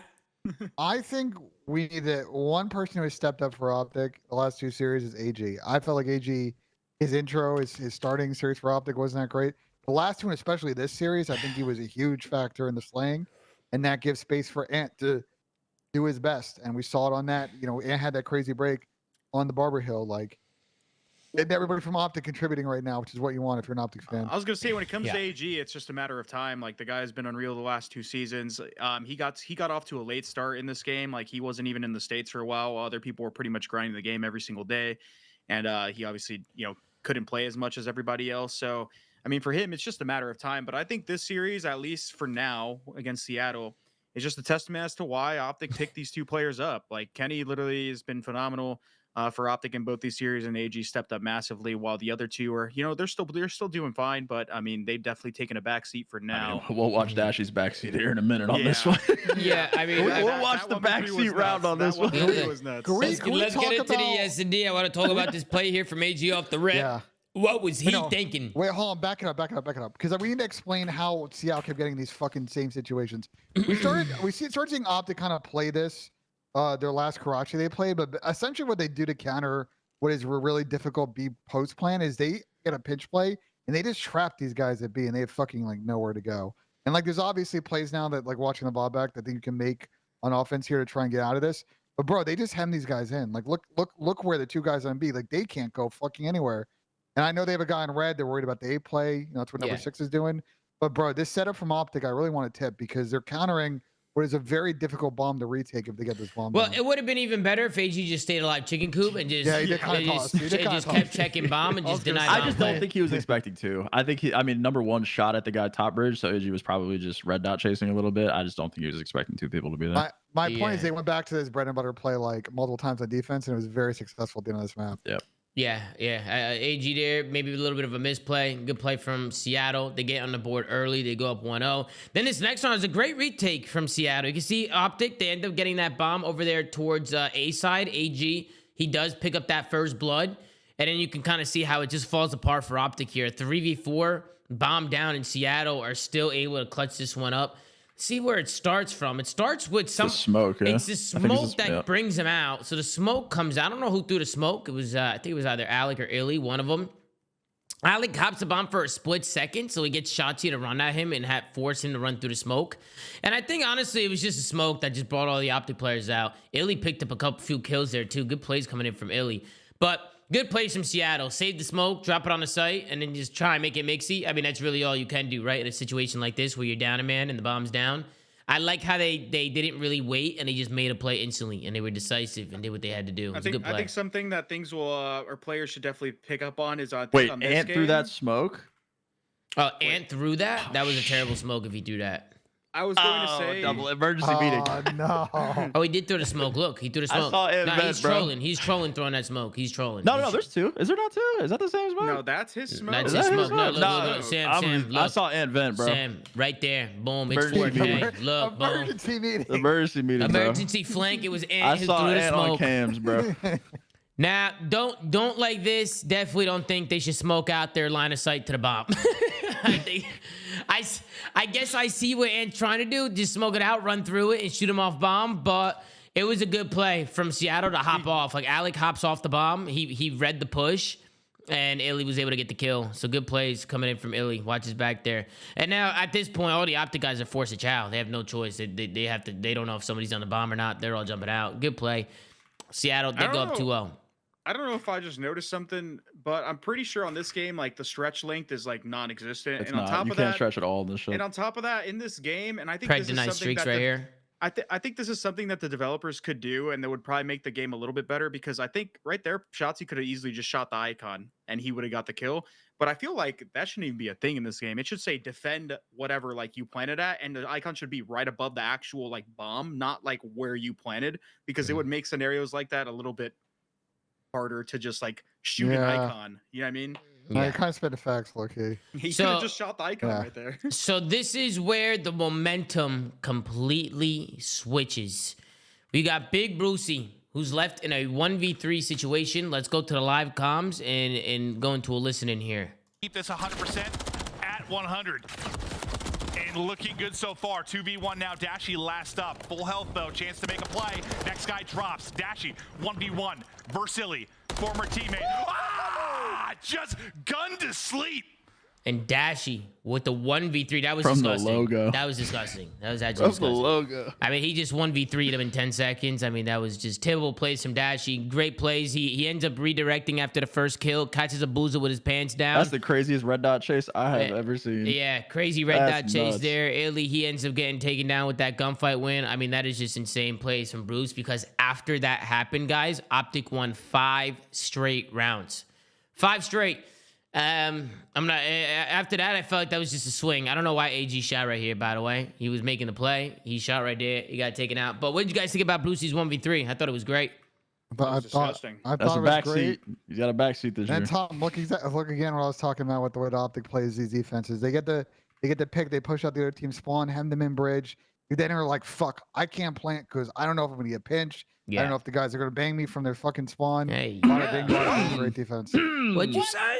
I think we need one person who has stepped up for Optic the last 2 series is AG. I felt like AG, his intro, his starting series for Optic wasn't that great. The last 2, and especially this series, I think he was a huge factor in the slaying, and that gives space for Ant to do his best. And we saw it on that. You know, Ant had that crazy break on the Barber Hill, like. And everybody from Optic contributing right now, which is what you want if you're an Optic fan. I was gonna say when it comes to AG, it's just a matter of time. Like the guy's been unreal the last 2 seasons. He got off to a late start in this game. Like he wasn't even in the States for a while. Other people were pretty much grinding the game every single day, and he obviously couldn't play as much as everybody else. So I mean, for him, it's just a matter of time. But I think this series, at least for now, against Seattle, is just a testament as to why Optic picked these 2 players up. Like Kenny literally has been phenomenal. For Optic in both these series, and AG stepped up massively, while the other 2 are, they're still doing fine, but I mean they've definitely taken a backseat for now. I mean, we'll watch Dashy's backseat here in a minute on this one. Yeah, I mean we'll watch the backseat round on this one. Was nuts. Let's get into the S&D. I want to talk about this play here from AG off the rip. Yeah. What was he thinking? Wait, hold on, back it up. Because we need to explain how Seattle kept getting these fucking same situations. We started seeing Optic kind of play this. Their last Karachi they played, but essentially what they do to counter what is a really difficult B post plan is they get a pitch play and they just trap these guys at B, and they have fucking like nowhere to go. And like there's obviously plays now that like watching the ball back that I think you can make on offense here to try and get out of this. But bro, they just hem these guys in. Like look where the 2 guys on B, like they can't go fucking anywhere. And I know they have a guy in red. They're worried about the A play. That's what number 6 is doing. But bro, this setup from Optic, I really want to tip because they're countering what is a very difficult bomb to retake if they get this bomb. Well, down. it would have been even better if AG just stayed alive chicken coop and just he did kinda toss. He did kinda just toss. kept checking bomb and just denied I bomb just don't play. think he was expecting to. I think I mean, number one, shot at the guy top bridge, so AG was probably just red dot chasing a little bit. I just don't think he was expecting 2 people to be there. My point is Yeah. they went back to this bread and butter play like multiple times on defense, and it was very successful at the end of this map. Yeah. AG there, maybe a little bit of a misplay. Good play from Seattle. They get on the board early. They go up 1-0. Then this next round is a great retake from Seattle. You can see Optic. They end up getting that bomb over there towards A side. AG, he does pick up that first blood. And then you can kind of see how it just falls apart for Optic here. 3v4, bomb down, and Seattle are still able to clutch this one up. See where it starts from. It starts with some smoke. Yeah. It's the smoke that brings him out. So the smoke comes out. I don't know who threw the smoke. It was I think it was either Alec or Illy, one of them. Alec hops the bomb for a split second, so he gets Shotzi to run at him and force him to run through the smoke. And I think honestly it was just a smoke that just brought all the Optic players out. Illy picked up a few kills there too. Good plays coming in from Illy. But good plays from Seattle. Save the smoke, drop it on the site, and then just try and make it mixy. I mean, that's really all you can do, right? In a situation like this where you're down a man and the bomb's down. I like how they didn't really wait and they just made a play instantly and they were decisive and did what they had to do. It was a good play. I think something that things will or players should definitely pick up on is wait, on this Ant game, threw that smoke? Oh, Ant threw that? That was a terrible smoke if he threw that. I was going to say double emergency meeting. No. Oh, he did throw the smoke. Look, he threw the smoke. saw it, Nah, man, he's bro. trolling. He's trolling throwing that smoke. He's trolling. No, there's 2. Is there not 2? Is that the same smoke? no, that's his smoke. That's Is his that his smoke. No, smoke? look, Sam, I look. saw Ant vent, bro. Sam, right there. Boom. It's Emergency 4K. meeting. Look, boom. Emergency meeting. Emergency meeting, bro. Emergency flank. It was I Ant who saw threw the Ant on smoke. cams, bro. Now, don't like this. Definitely don't think they should smoke out their line of sight to the bomb. I guess I see what Ant's trying to do. Just smoke it out, run through it, and shoot him off bomb. But it was a good play from Seattle to hop off. Like, Alec hops off the bomb. He read the push, and Illy was able to get the kill. So good plays coming in from Illy. Watch his back there. And now, at this point, all the Optic guys are forced to chow. They have no choice. They have to. They don't know if somebody's on the bomb or not. They're all jumping out. Good play. Seattle, they go up 2-0. I don't know if I just noticed something, but I'm pretty sure on this game, like the stretch length is like non-existent. It's and on not. top You of can't that, stretch at all in this shit. and on top of that, in this game, and I think Craig this is denies something streaks that right here. I think this is something that the developers could do, and that would probably make the game a little bit better because I think right there, Shotzi could have easily just shot the icon and he would have got the kill. But I feel like that shouldn't even be a thing in this game. It should say defend whatever like you planted at, and the icon should be right above the actual like bomb, not like where you planted, because it would make scenarios like that a little bit harder to just like shoot an icon. You know what I mean? No, you kind of spit the facts, Loki. He So- could have just shot the icon right there. So this is where the momentum completely switches. We got Big Brucey, who's left in a 1v3 situation. Let's go to the live comms and go into a listen in here. Keep this 100% at 100. And looking good so far. 2v1 now. Dashy last up. Full health though. Chance to make a play. Next guy drops. Dashy 1v1. Versili, former teammate. Ah! Just gunned to sleep. And Dashy with the 1v3. That was From the disgusting. logo. That was disgusting. That was actually That's the disgusting. logo. I mean, he just 1v3'd him in 10 seconds. I mean, that was just terrible plays from Dashy. Great plays. He ends up redirecting after the first kill, catches a boozer with his pants down. That's the craziest red dot chase I have ever seen. Yeah, crazy red That's dot chase nuts. there. Illy, he ends up getting taken down with that gunfight win. I mean, that is just insane plays from Bruce because after that happened, guys, Optic won 5 straight rounds. 5 straight. I'm not. After that, I felt like that was just a swing. I don't know why AG shot right here. By the way, he was making the play. He shot right there. He got taken out. But what did you guys think about Brucey's 1v3? I thought it was great. But I disgusting. thought That's it a was backseat. great. He's got a backseat this year. And Tom, look again what I was talking about with the way the Optic plays these defenses. They get the pick, they push out the other team spawn, hem them in bridge. Then they're like, fuck, I can't plant because I don't know if I'm gonna get pinched. I Yeah. don't know if the guys are gonna bang me from their fucking spawn. Hey. Bada bing, bada bing, great defense. What'd you say?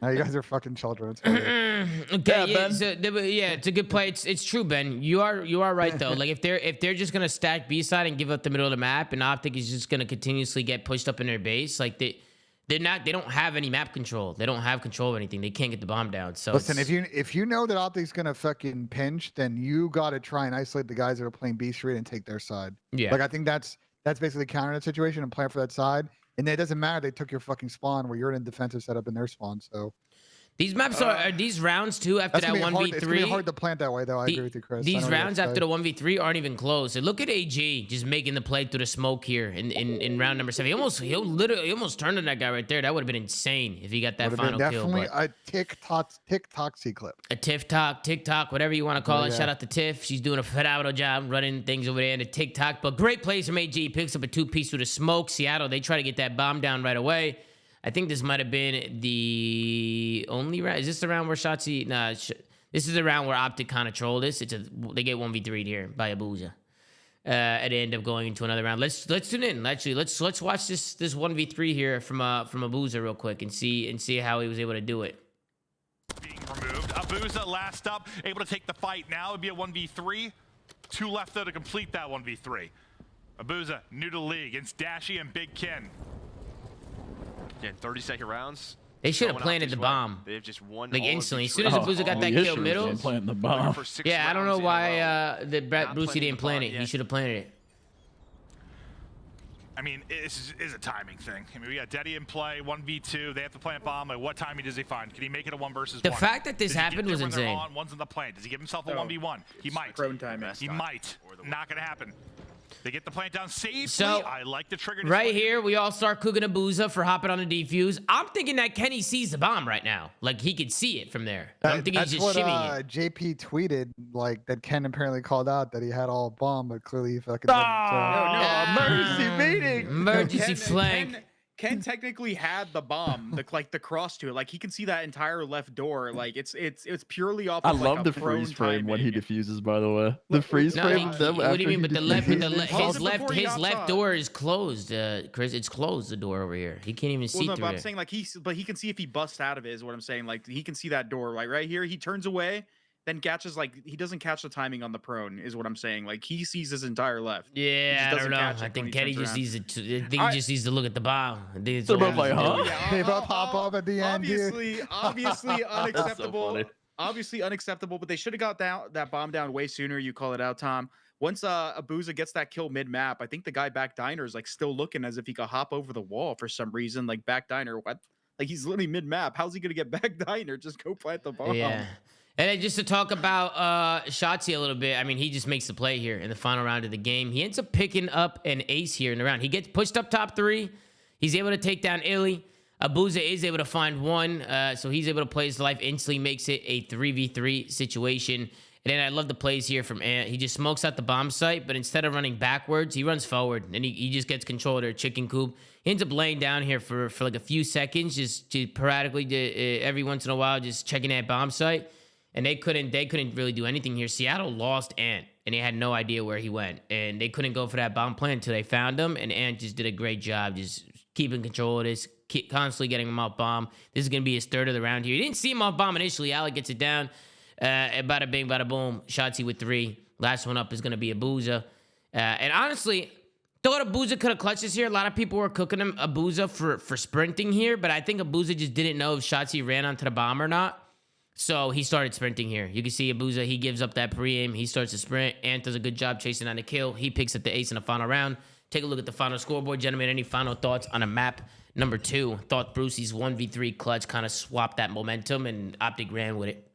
Now you guys are fucking children. It's okay. Okay, Yeah, Ben. it's a good play. It's true, Ben. You are right though. Like if they're just gonna stack B side and give up the middle of the map, and Optic is just gonna continuously get pushed up in their base, like they don't have any map control. They don't have control of anything. They can't get the bomb down. So Listen, if you know that Optic's gonna fucking pinch, then you gotta try and isolate the guys that are playing B Street and take their side. yeah, Like I think that's basically counter that situation and plan for that side. And it doesn't matter they took your fucking spawn where you're in a defensive setup in their spawn. So These maps are these rounds too after That's that gonna be hard. 1v3. It's gonna be hard to plant that way, though. I agree with you, Chris. These rounds after the 1v3 aren't even close. And look at AG just making the play through the smoke here in round number 7. He almost turned on that guy right there. That would have been insane if he got that final kill. Definitely a TikTok clip. A TikTok, whatever you want to call it. Shout out to Tiff. She's doing a phenomenal job running things over there in the TikTok. But great plays from AG. Picks up a 2-piece through the smoke. Seattle, they try to get that bomb down right away. I think this might have been the only round. Is this the round where Shotzi? Nah, this is the round where Optic kind of trolled this. They get 1v3'd here by Abuza. And they end up going into another round. Let's tune in. Actually, let's watch this 1v3 here from Abuza real quick and see how he was able to do it. Being removed. Abuza last up, able to take the fight. Now it'd be a 1v3. 2 left though to complete that 1v3. Abuza, new to the league against Dashy and Big Ken. Again, 30-second rounds. They should have planted the bomb. They've just won Like all of instantly. As these soon as rounds. Abuza got that kill middle. Planting the bomb. Yeah, I don't know why Not Brucey planting didn't the plant bomb it. He yet. should have planted it. I mean, this is a timing thing. I mean, we got Deddy in play, 1v2. They have to plant bomb. Like, what timing does he find? Can he make it a 1 versus 1? The fact that this Does he get happened there was when they're insane. on? One's in the plant. Does he give himself a No. 1v1? He might. Prone timing. He might. Not going to happen. They get the plant down safely. So, I like the trigger. Right here, we all start cooking Abuza for hopping on the defuse. I'm thinking that Kenny sees the bomb right now. Like, he could see it from there. I'm thinking he's just what shimmying it. JP tweeted, like, that Ken apparently called out that he had all bomb, but clearly he fucking Emergency meeting. Emergency flank. Ken technically had the bomb, the cross to it. Like he can see that entire left door. Like it's purely off. I Of, love like, the a prone freeze frame when he timing. diffuses. By the way, the freeze No, frame. what do you mean? But his before he left hops door is closed, Chris. It's closed. The door over here. He can't even see Well, no, through but I'm it. saying like he can see if he busts out of it. Is what I'm saying. Like he can see that door. Like right here, he turns away, then catches like he doesn't catch the timing on the prone. Is what I'm saying. Like he sees his entire left. Yeah, I don't doesn't know. catch I it when think he Kenny turns just around. needs to. I think he just needs to look at the bomb. I think it's They're all both like, he needs to do. huh? They both hop up at the end, dude. Obviously unacceptable. funny. Obviously unacceptable. But they should have got that bomb down way sooner. You call it out, Tom. Once Abuza gets that kill mid map, I think the guy back diner is like still looking as if he could hop over the wall for some reason. Like back diner, what? Like he's literally mid map. How's he gonna get back diner? Just go plant the bomb. Yeah. And then just to talk about Shotzi a little bit, I mean, he just makes the play here in the final round of the game. He ends up picking up an ace here in the round. He gets pushed up top 3. He's able to take down Illy. Abuza is able to find 1, so he's able to play his life. Instantly makes it a 3v3 situation. And then I love the plays here from Ant. He just smokes out the bomb site, but instead of running backwards, he runs forward. And he just gets control of their chicken coop. He ends up laying down here for like a few seconds, just to sporadically, every once in a while, just checking that bomb site. And they couldn't really do anything here. Seattle lost Ant, and they had no idea where he went. And they couldn't go for that bomb plan until they found him. And Ant just did a great job just keeping control of this, constantly getting him off bomb. This is going to be his third of the round here. He didn't see him off bomb initially. Alec gets it down. Bada bing, bada boom. Shotzi with 3. Last one up is going to be Abuza. And honestly, thought Abuza could have clutched this here. A lot of people were cooking him Abuza for sprinting here. But I think Abuza just didn't know if Shotzi ran onto the bomb or not. So he started sprinting here. You can see Abuza, he gives up that pre-aim. He starts to sprint. Ant does a good job chasing on the kill. He picks up the ace in the final round. Take a look at the final scoreboard. Gentlemen, any final thoughts on a map number 2? Thought Brucey's 1v3 clutch kind of swapped that momentum, and Optic ran with it.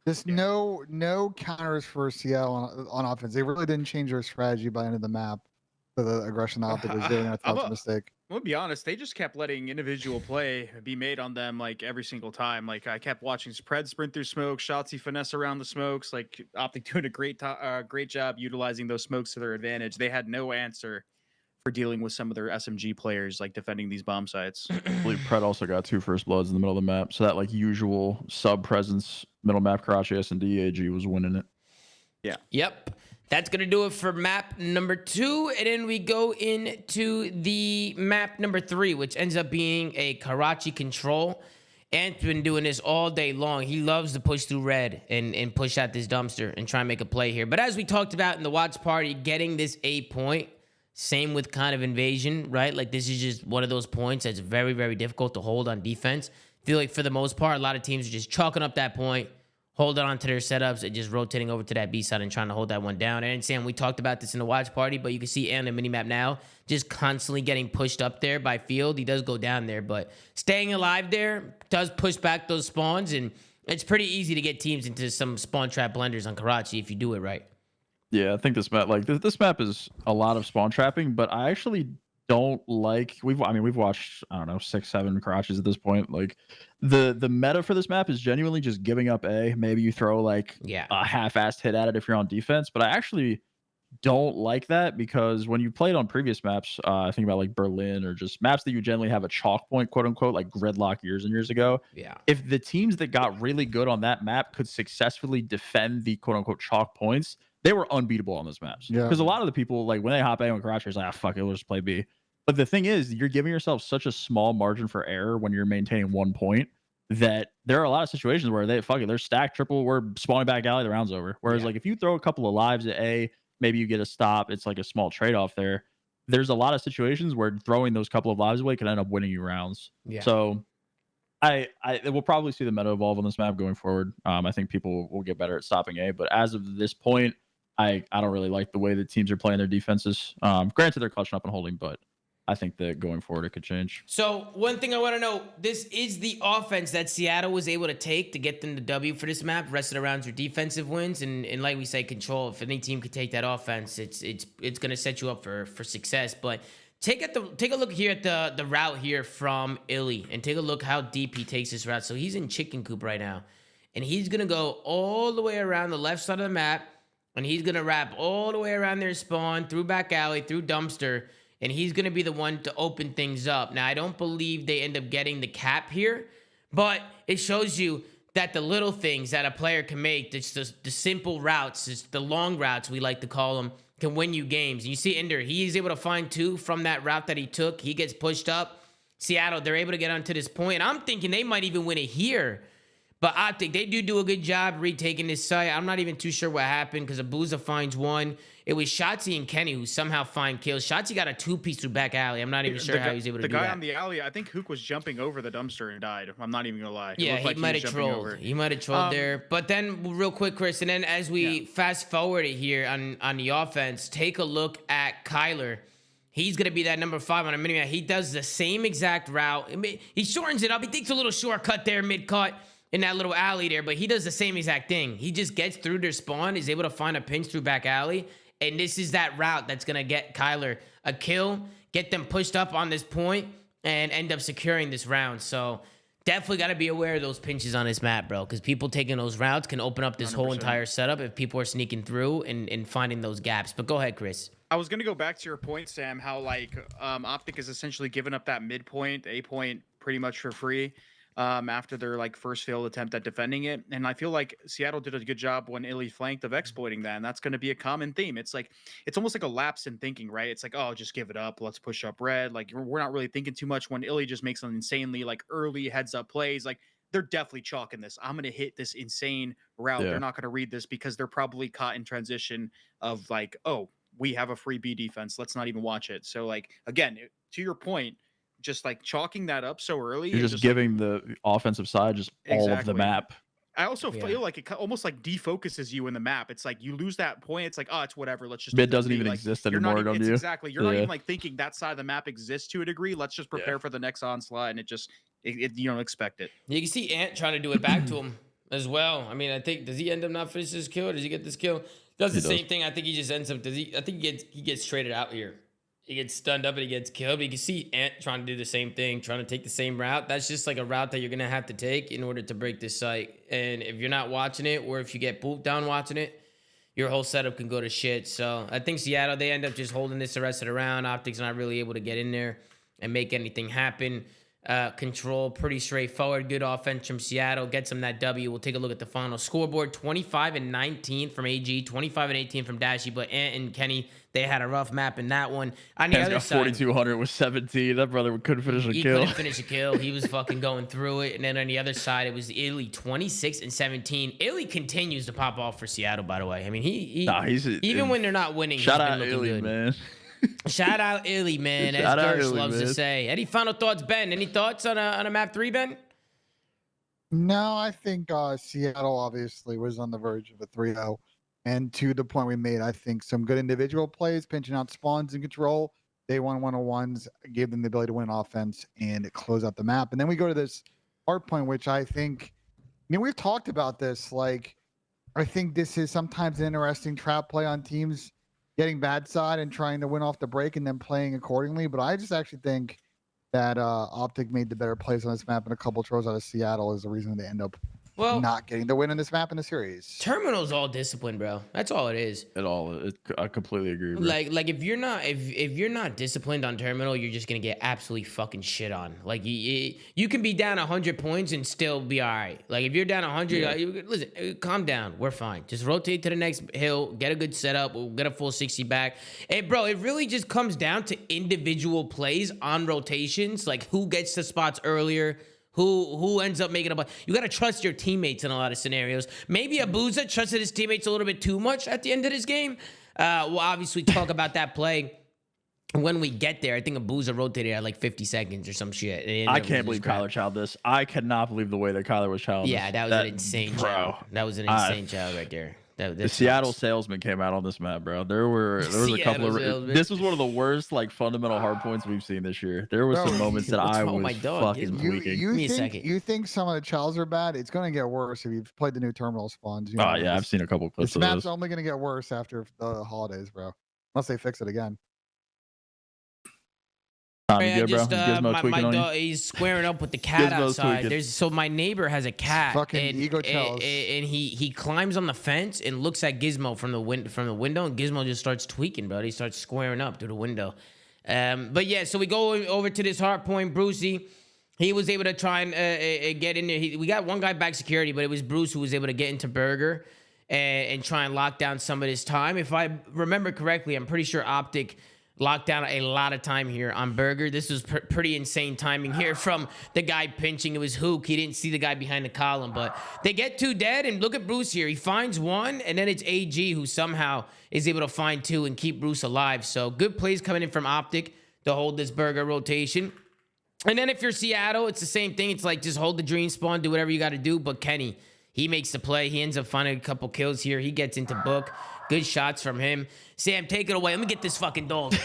Just no counters for Seattle on offense. They really didn't change their strategy by the end of the map for the aggression Optic was doing. I thought it was a mistake. I'm gonna be honest, they just kept letting individual play be made on them like every single time. Like I kept watching Pred sprint through smoke, Shotzi finesse around the smokes, like Optic doing a great job utilizing those smokes to their advantage. They had no answer for dealing with some of their SMG players, like defending these bomb sites. I believe Pred also got 2 first bloods in the middle of the map, so that like usual sub presence middle map Karachi S&D AG was winning it. Yeah. Yep. That's going to do it for map number 2. And then we go into the map number 3, which ends up being a Karachi control. Ant's been doing this all day long. He loves to push through red and push out this dumpster and try and make a play here. But as we talked about in the watch party, getting this 8 point, same with kind of invasion, right? Like this is just one of those points that's very, very difficult to hold on defense. I feel like for the most part, a lot of teams are just chalking up that point, holding on to their setups and just rotating over to that B side and trying to hold that one down. And Sam, we talked about this in the watch party, but you can see on the minimap now, just constantly getting pushed up there by Field. He does go down there, but staying alive there does push back those spawns, and it's pretty easy to get teams into some spawn trap blenders on Karachi if you do it right. Yeah, I think this map, like this map is a lot of spawn trapping, but I actually don't like. We've watched, I don't know, 6-7 Karachis at this point. Like the meta for this map is genuinely just giving up A. Maybe you throw like a half-assed hit at it if you're on defense, but I actually don't like that, because when you played on previous maps, I think about like Berlin or just maps that you generally have a chalk point, quote unquote, like Gridlock years and years ago. Yeah. If the teams that got really good on that map could successfully defend the quote unquote chalk points, they were unbeatable on those maps. Yeah. Because a lot of the people, like when they hop A on Karachi, it's like, ah, fuck it, we'll just play B. But the thing is, you're giving yourself such a small margin for error when you're maintaining 1 point that there are a lot of situations where they're stacked triple, we're spawning back alley, the round's over. Whereas like if you throw a couple of lives at A, maybe you get a stop, it's like a small trade-off there. There's a lot of situations where throwing those couple of lives away can end up winning you rounds. Yeah. So we'll probably see the meta evolve on this map going forward. I think people will get better at stopping A, but as of this point, I don't really like the way the teams are playing their defenses. Granted, they're clutching up and holding, but I think that going forward, it could change. So one thing I want to know, this is the offense that Seattle was able to take to get them the W for this map. Rest of the rounds are defensive wins, and like we say, control. If any team could take that offense, it's going to set you up for success. But take a look here at the route here from Illy, and take a look how deep he takes this route. So he's in chicken coop right now, and he's going to go all the way around the left side of the map, and he's going to wrap all the way around their spawn, through back alley, through dumpster, and he's going to be the one to open things up. Now, I don't believe they end up getting the cap here, but it shows you that the little things that a player can make, the simple routes, the long routes, we like to call them, can win you games. And you see Ender, he's able to find 2 from that route that he took. He gets pushed up. Seattle, they're able to get onto this point. And I'm thinking they might even win it here. But Optic, they do a good job retaking this site. I'm not even too sure what happened because Abuza finds 1. It was Shotzi and Kenny who somehow find kills. Shotzi got a 2-piece through back alley. I'm not even sure how he was able to do that. The guy on the alley, I think Hook was jumping over the dumpster and died. I'm not even going to lie. Yeah, he might have trolled. He might have trolled there. But then, real quick, Chris, and then as we fast forward it here on the offense, take a look at Kyler. He's going to be that number 5 on a minimap. He does the same exact route. He shortens it up. He takes a little shortcut there, mid-cut, in that little alley there, but he does the same exact thing. He just gets through their spawn, is able to find a pinch through back alley, and this is that route that's going to get Kyler a kill, get them pushed up on this point, and end up securing this round. So definitely got to be aware of those pinches on this map, bro, because people taking those routes can open up this 100%. Whole entire setup if people are sneaking through and finding those gaps. But go ahead, Chris. I was going to go back to your point, Sam, how like Optic is essentially giving up that midpoint, A point, pretty much for free. After their like first failed attempt at defending it. And I feel like Seattle did a good job when Illy flanked of exploiting that. And that's going to be a common theme. It's almost like a lapse in thinking, right? It's like, oh, just give it up. Let's push up red. Like we're not really thinking too much when Illy just makes an insanely like early heads up plays. Like they're definitely chalking this. I'm going to hit this insane route. Yeah. They're not going to read this because they're probably caught in transition of like, oh, we have a free B defense. Let's not even watch it. So like, again, to your point, just like chalking that up so early. You're just giving the offensive side just all of the map. I also feel like it almost like defocuses you in the map. It's like you lose that point. It's like, oh, it's whatever. Let's just. It doesn't even exist anymore, don't you? Exactly. You're not even like thinking that side of the map exists to a degree. Let's just prepare for the next onslaught, and you don't expect it. You can see Ant trying to do it back to him as well. I mean, I think does he end up not finish his kill? Or does he get this kill? Does the same thing. I think he just ends up. I think he gets traded out here. He gets stunned up and he gets killed. But you can see Ant trying to do the same thing, trying to take the same route. That's just like a route that you're going to have to take in order to break this site. And if you're not watching it, or if you get pooped down watching it, your whole setup can go to shit. So I think Seattle, they end up just holding this the rest of the round. Optic's not really able to get in there and make anything happen. Control, pretty straightforward. Good offense from Seattle. Gets them that W. We'll take a look at the final scoreboard. 25-19 from AG. 25-18 from Dashy. But Ant and Kenny, they had a rough map in that one. On the other side, 4,200 with 17. That brother couldn't finish a kill. He couldn't finish a kill. He was fucking going through it. And then on the other side, it was Illy, 26-17. Illy continues to pop off for Seattle, by the way. I mean, even when they're not winning, shout he's out been looking Illy, good. Man. Shout out Illy, man, as Gersh loves to say. Any final thoughts, Ben? Any thoughts on a map 3, Ben? No, I think Seattle obviously was on the verge of a 3-0. And to the point we made, I think some good individual plays, pinching out spawns and control. They won 101s, gave them the ability to win offense and close out the map. And then we go to this hard point, which I think, we've talked about this. Like, I think this is sometimes an interesting trap play on teams getting bad side and trying to win off the break and then playing accordingly. But I just actually think that Optic made the better plays on this map, and a couple throws out of Seattle is the reason they end up not getting the win in this map in the series. Terminal's all discipline, bro. That's all it is. I completely agree. Bro. Like if you're not disciplined on terminal, you're just gonna get absolutely fucking shit on. Like you can be down 100 points and still be all right. Like if you're down 100, listen, calm down. We're fine. Just rotate to the next hill, get a good setup. We'll get a full 60 back. Hey, bro, it really just comes down to individual plays on rotations. Like who gets the spots earlier. Who ends up making a... You got to trust your teammates in a lot of scenarios. Maybe Abuza trusted his teammates a little bit too much at the end of this game. We'll obviously talk about that play when we get there. I think Abuza rotated at like 50 seconds or some shit. I can't believe Kyler challenged this. I cannot believe the way that Kyler was challenged. Yeah, that was an insane child. That was an insane child right there. The Seattle salesman came out on this map, bro. There was a couple of... This was one of the worst, like, fundamental hard points we've seen this year. There was some moments that I was fucking tweaking. You think some of the chows are bad? It's going to get worse if you've played the new terminal spawns. Oh, yeah, I've seen a couple clips of those. This map's only going to get worse after the holidays, bro. Unless they fix it again. My dog, he's squaring up with the cat outside. So my neighbor has a cat, fucking ego and he climbs on the fence and looks at Gizmo from the window, and Gizmo just starts tweaking, bro. He starts squaring up through the window. But yeah, so we go over to this hard point. Brucey, he was able to try and get in there. We got one guy back security, but it was Bruce who was able to get into Burger and try and lock down some of this time. If I remember correctly, I'm pretty sure Optic locked down a lot of time here on Burger. This was pretty insane timing here from the guy pinching. It was Hook. He didn't see the guy behind the column, but they get 2 dead, and look at Bruce here. He finds 1, and then it's AG who somehow is able to find 2 and keep Bruce alive. So good plays coming in from Optic to hold this Burger rotation. And then if you're Seattle, it's the same thing. It's like just hold the dream spawn, do whatever you got to do. But Kenny, he makes the play. He ends up finding a couple kills here. He gets into book. Good shots from him. Sam, take it away. Let me get this fucking dog.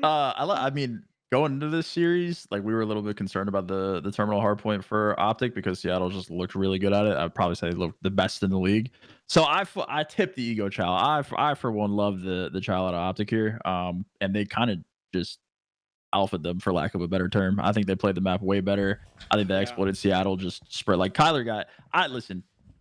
I mean, going into this series, like we were a little bit concerned about the terminal hardpoint for Optic because Seattle just looked really good at it. I'd probably say they looked the best in the league. So I tipped the ego child. I for one love the child out of Optic here. And they kind of just alphaed them, for lack of a better term. I think they played the map way better. I think they exploited Seattle, just spread like Kyler got.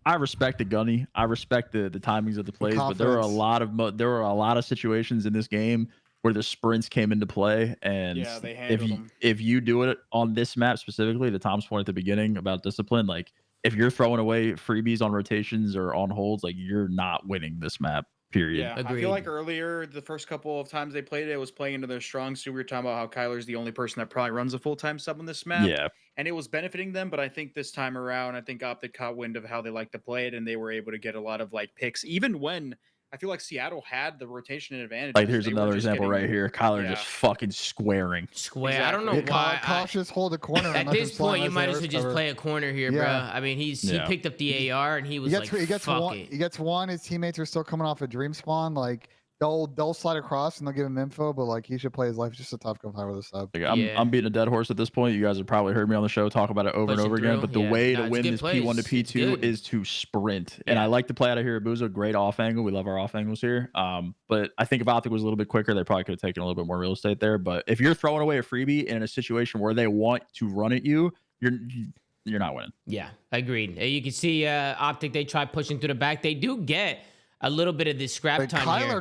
I respect the gunny. I respect the timings of the plays, but there were a lot of situations in this game where the sprints came into play, and they handled them. If you do it on this map specifically, to Tom's point at the beginning about discipline, like if you're throwing away freebies on rotations or on holds, like you're not winning this map. Period. Yeah, agreed. I feel like earlier, the first couple of times they played it was playing into their strong suit. We were talking about how Kyler's the only person that probably runs a full-time sub on this map. Yeah. And it was benefiting them, but I think this time around, I think Optic caught wind of how they like to play it, and they were able to get a lot of like picks, even when I feel like Seattle had the rotation advantage. Like here's another example right here. Kyler just fucking squaring. Exactly. I don't know why. Cautious, hold a corner. At this point, you might as well just play a corner here, bro. I mean, he picked up the AR and he was he gets one. His teammates are still coming off a dream spawn. Like they'll slide across and they'll give him info, but like he should play his life. It's just a tough competitor with a sub. I'm beating a dead horse at this point. You guys have probably heard me on the show talk about it over and over again. But the way to win this P1 to P2 is to sprint. And I like to play out of here. Abuza, great off angle. We love our off angles here. But I think if Optic was a little bit quicker, they probably could have taken a little bit more real estate there. But if you're throwing away a freebie in a situation where they want to run at you, you're not winning. Yeah, agreed. You can see Optic, they try pushing through the back. They do get a little bit of this scrap time here.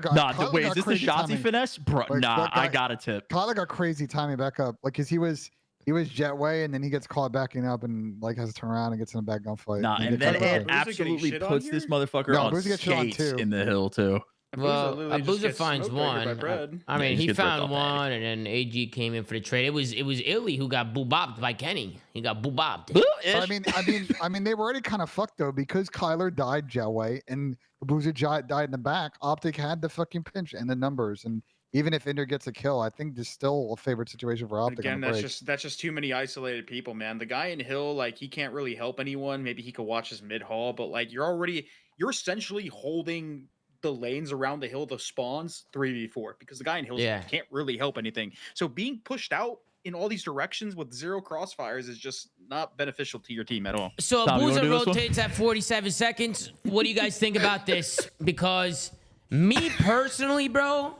Wait, is this the Shotzi finesse? Bro, I got a tip. Kyler got crazy timing back up. Like, cause he was jetway and then he gets caught backing up and like has to turn around and gets in a back gunfight. And then it absolutely puts this motherfucker on skates in the hill too. Well, Abuza finds 1. I mean, he found 1, and then AG came in for the trade. It was Illy who got boo-bopped by Kenny. He got boo-bopped. I mean, they were already kind of fucked though because Kyler died jetway and Abuza died in the back. Optic had the fucking pinch and the numbers, and even if Ender gets a kill, I think there's still a favorite situation for Optic. Again, that's just too many isolated people, man. The guy in Hill, like, he can't really help anyone. Maybe he could watch his mid hall, but like you're essentially holding the lanes around the hill, the spawns 3v4, because the guy in Hill can't really help anything. So being pushed out in all these directions with 0 crossfires is just not beneficial to your team at all. So Boozer rotates at 47 seconds. What do you guys think about this? Because me personally, bro,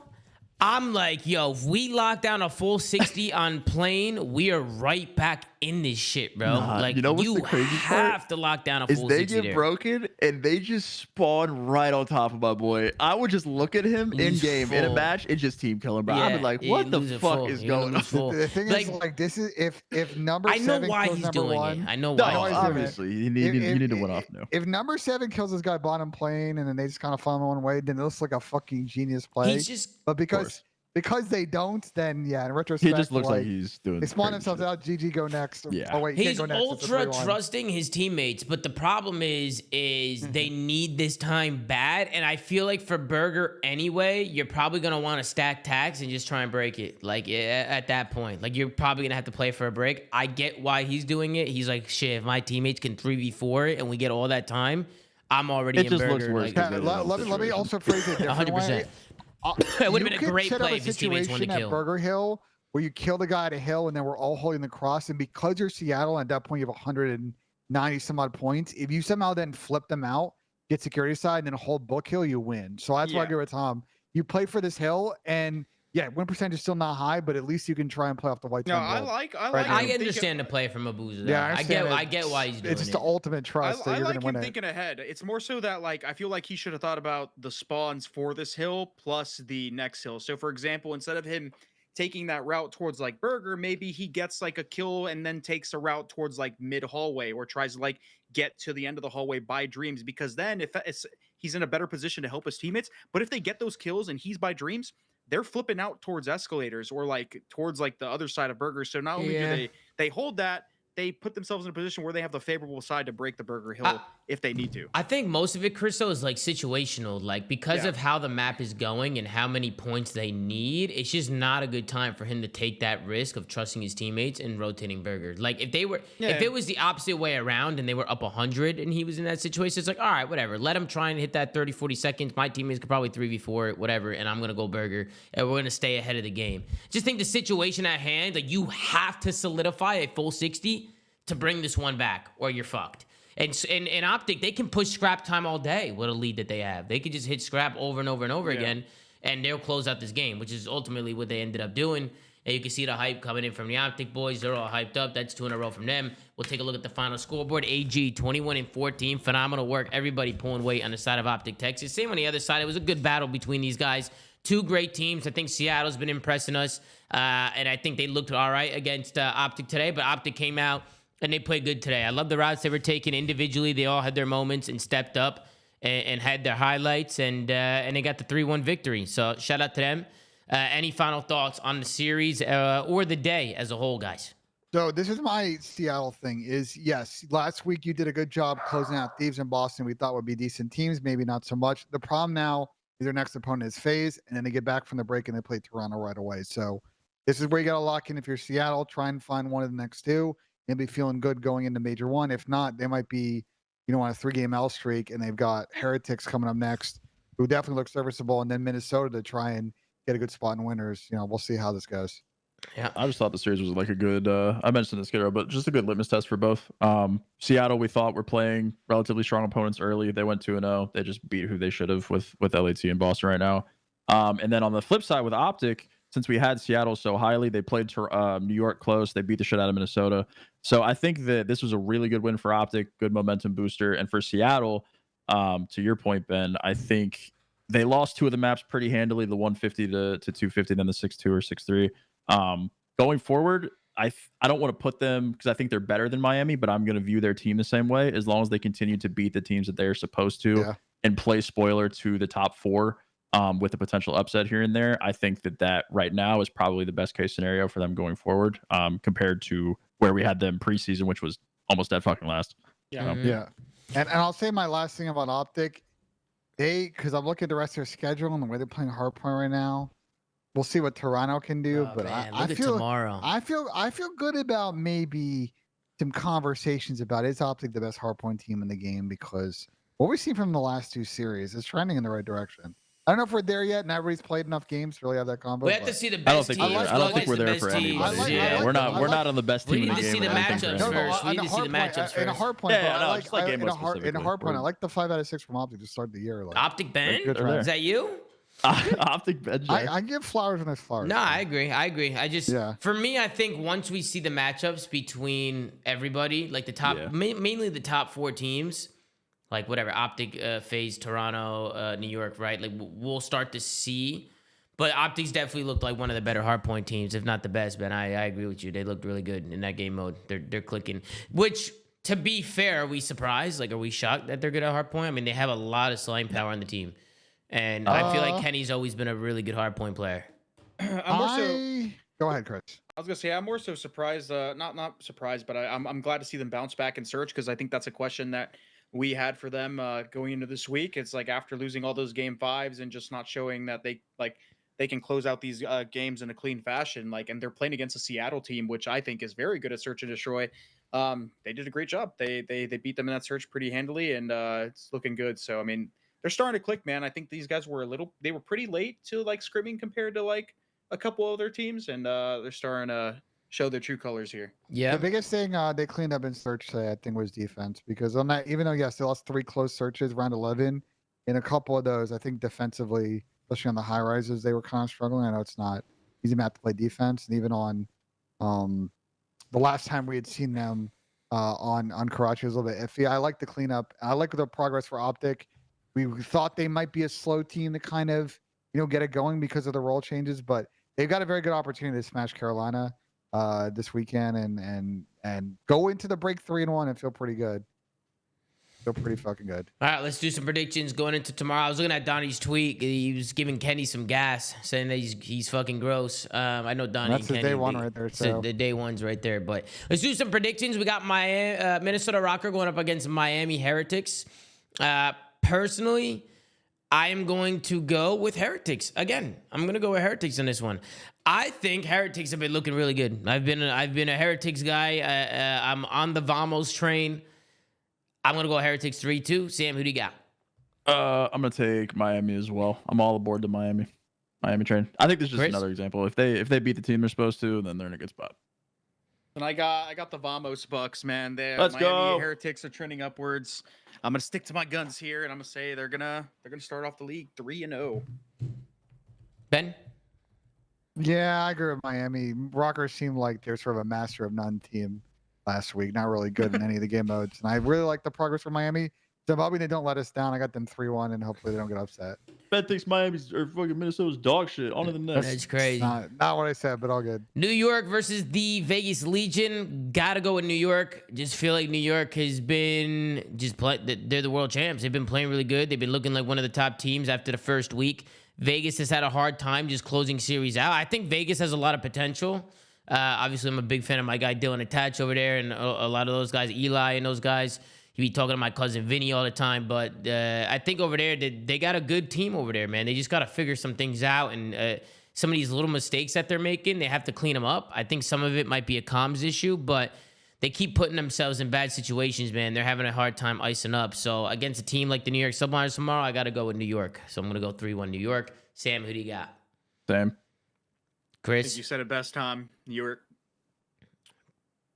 I'm like, yo, if we lock down a full 60 on plane, we are right back in this shit, bro. Like, you know what's the crazy have to lock down a full 60 they get there. broken and they just spawn right on top of my boy. I would just look at him in game in a match and just team kill him, bro. I'd be like, what the fuck is going on? The thing is, like, this is if number 7 I know why kills he's number doing 1, it. I know why. Obviously, you need to win off now. If number 7 kills this guy bottom plane and then they just kind of follow one way, then it looks like a fucking genius play. He's just, but because they don't, then yeah, in retrospect, he just looks like he's doing. They spawn themselves out. GG, go next. Yeah. Oh wait, he's go next. ultra trusting his teammates, but the problem is they need this time bad, and I feel like for Burger anyway, you're probably gonna want to stack tags and just try and break it. Like at that point, like you're probably gonna have to play for a break. I get why he's doing it. He's like, shit, if my teammates can 3v4 it and we get all that time, I'm already in Burger. Looks worse. Let me also phrase it different 100%. It would have been a great play if his teammates won the kill. At Burger Hill, where you kill the guy at a hill and then we're all holding the cross, and because you're Seattle, and at that point you have 190 some odd points. If you somehow then flip them out, get security side, and then hold book hill, you win. So that's why I agree with Tom. You play for this hill, and yeah, win percentage is still not high, but at least you can try and play off the white. No, I understand the play from Abuza. Yeah, I get why he's doing it. It's just the ultimate trust that you're going to win it. Thinking ahead. It's more so that, like, I feel like he should have thought about the spawns for this hill plus the next hill. So, for example, instead of him taking that route towards like Burger, maybe he gets like a kill and then takes a route towards like mid hallway, or tries to like get to the end of the hallway by Dreams, because then if he's in a better position to help his teammates. But if they get those kills and he's by Dreams, they're flipping out towards escalators or like towards like the other side of Burger. So not only do they hold that, they put themselves in a position where they have the favorable side to break the Burger Hill if they need to. I think most of it, Christo, is like situational. Like, because of how the map is going and how many points they need, it's just not a good time for him to take that risk of trusting his teammates and rotating Burger. Like, if it was the opposite way around and they were up 100 and he was in that situation, it's like, all right, whatever. Let him try and hit that 30, 40 seconds. My teammates could probably 3v4 it, whatever, and I'm going to go Burger, and we're going to stay ahead of the game. Just think the situation at hand, like, you have to solidify a full 60 to bring this one back, or you're fucked. And Optic, they can push scrap time all day with a lead that they have. They could just hit scrap over and over and over again, and they'll close out this game, which is ultimately what they ended up doing. And you can see the hype coming in from the Optic boys. They're all hyped up. That's 2 in a row from them. We'll take a look at the final scoreboard. AG 21-14. Phenomenal work. Everybody pulling weight on the side of Optic Texas. Same on the other side. It was a good battle between these guys. 2 great teams. I think Seattle's been impressing us, and I think they looked all right against Optic today. But Optic came out and they played good today. I love the routes they were taking individually. They all had their moments and stepped up and had their highlights, and they got the 3-1 victory. So shout out to them. Any final thoughts on the series or the day as a whole, guys? So this is my Seattle thing is, yes, last week you did a good job closing out Thieves and Boston. We thought would be decent teams, maybe not so much. The problem now is their next opponent is FaZe, and then they get back from the break and they play Toronto right away. So this is where you got to lock in. If you're Seattle, try and find one of the next 2. And be feeling good going into Major 1. If not, they might be, on a 3-game L streak, and they've got Heretics coming up next, who definitely look serviceable, and then Minnesota to try and get a good spot in winners. We'll see how this goes. Yeah, I just thought the series was like a good. I mentioned this, Garo, but just a good litmus test for both. Seattle, we thought were playing relatively strong opponents early. They went 2-0. They just beat who they should have with LAT and Boston right now. And then on the flip side with Optic, since we had Seattle so highly, they played New York close. They beat the shit out of Minnesota. So I think that this was a really good win for Optic, good momentum booster. And for Seattle, to your point, Ben, I think they lost 2 of the maps pretty handily, the 150 to 250, then the 6-2 or 6-3. Going forward, I don't want to put them, because I think they're better than Miami, but I'm going to view their team the same way as long as they continue to beat the teams that they're supposed to and play spoiler to the top 4. With a potential upset here and there. I think that right now is probably the best case scenario for them going forward, compared to where we had them preseason, which was almost dead fucking last. Yeah. Yeah. And I'll say my last thing about Optic, because I'm looking at the rest of their schedule and the way they're playing Hardpoint right now, we'll see what Toronto can do. Oh, But man, I look at feel tomorrow. I feel good about maybe some conversations about is Optic the best hardpoint team in the game, because what we've seen from the last 2 series is trending in the right direction. I don't know if we're there yet, and everybody's played enough games to really have that combo. We have to but- see the I don't best think teams. we're, like- I don't go think we're against the there best for teams. anybody. I like- Yeah, I we're like- not on the best We team in need the to game. see the and I think matchups we're- first. We need to see the matchups in a first. hard point. Yeah, but no, I like just like Game in a Boy hard specifically. point. I We're- like the 5 out of 6 from Optic to start the year. Like, Optic Ben? good They're Is that you? Optic bench. I give flowers when there's flowers. No, I agree. I just, Yeah. for me, I think once we see the matchups between everybody, like the top, Yeah. mainly the top 4 teams, like whatever, Optic, FaZe, Toronto, New York, right? Like we'll start to see. But Optics definitely looked like one of the better hardpoint teams, if not the best, Ben. I agree with you. They looked really good in that game mode. They're clicking. Which, to be fair, are we surprised? Like, are we shocked that they're good at hardpoint? I mean, they have a lot of slime power on the team. And I feel like Kenny's always been a really good hardpoint player. I'm more so. Go ahead, Chris. I was gonna say I'm more so surprised. Not surprised, but I'm glad to see them bounce back and surge, because I think that's a question that we had for them going into this week. It's like after losing all those game 5s and just not showing that they can close out these games in a clean fashion. Like, and they're playing against a Seattle team, which I think is very good at search and destroy. They did a great job. They beat them in that search pretty handily, and it's looking good. So I mean, they're starting to click, man. I think these guys were they were pretty late to like scrimming compared to like a couple other teams, and they're starting to show their true colors here. Yeah. The biggest thing they cleaned up in search today, I think, was defense. Because on that, even though yes, they lost 3 close searches, round 11, in a couple of those, I think defensively, especially on the high rises, they were kind of struggling. I know it's not easy map to play defense, and even on the last time we had seen them on Karachi was a little bit iffy. I like the cleanup. I like the progress for Optic. We thought they might be a slow team to kind of get it going because of the role changes, but they've got a very good opportunity to smash Carolina this weekend and go into the break 3-1 and feel pretty good. Feel pretty fucking good. All right, let's do some predictions going into tomorrow. I was looking at Donnie's tweet. He was giving Kenny some gas, saying that he's fucking gross. I know Donnie. That's and his Kenny, day one right there. So the day one's right there. But let's do some predictions. We got Minnesota Rocker going up against Miami Heretics. Personally, I am going to go with Heretics again. I'm going to go with Heretics in this one. I think Heretics have been looking really good. I've been a Heretics guy. I'm on the Vamos train. I'm going to go Heretics 3-2. Sam, who do you got? I'm gonna take Miami as well. I'm all aboard the Miami train. I think this is just Chris? another example. If they beat the team they're supposed to, then they're in a good spot. And I got the Vamos Bucks, man. Let's Miami go. Heretics are trending upwards. I'm gonna stick to my guns here, and I'm gonna say they're gonna start off the league 3-0. Ben? yeah, I agree with Miami. Rockers seemed like they're sort of a master of none team last week. Not really good in any of the game modes, and I really like the progress for Miami. So I'm hoping they don't let us down. I got them 3-1, and hopefully they don't get upset. Ben thinks Miami's or fucking Minnesota's dog shit. On to the next. That's crazy. Not what I said, but all good. New York versus the Vegas Legion. Gotta go with New York. Just feel like New York has been they're the world champs. They've been playing really good. They've been looking like one of the top teams after the first week. Vegas has had a hard time just closing series out. I think Vegas has a lot of potential. Obviously, I'm a big fan of my guy Dylan Attach over there, and a lot of those guys, Eli and those guys. He be talking to my cousin Vinny all the time, but I think over there they got a good team over there, man. They just got to figure some things out, and some of these little mistakes that they're making, they have to clean them up. I think some of it might be a comms issue, but they keep putting themselves in bad situations, man. They're having a hard time icing up. So against a team like the New York Subliners tomorrow, I got to go with New York. So I'm going to go 3-1 New York. Sam, who do you got? Same. I Chris? think you said it best, Tom. New York.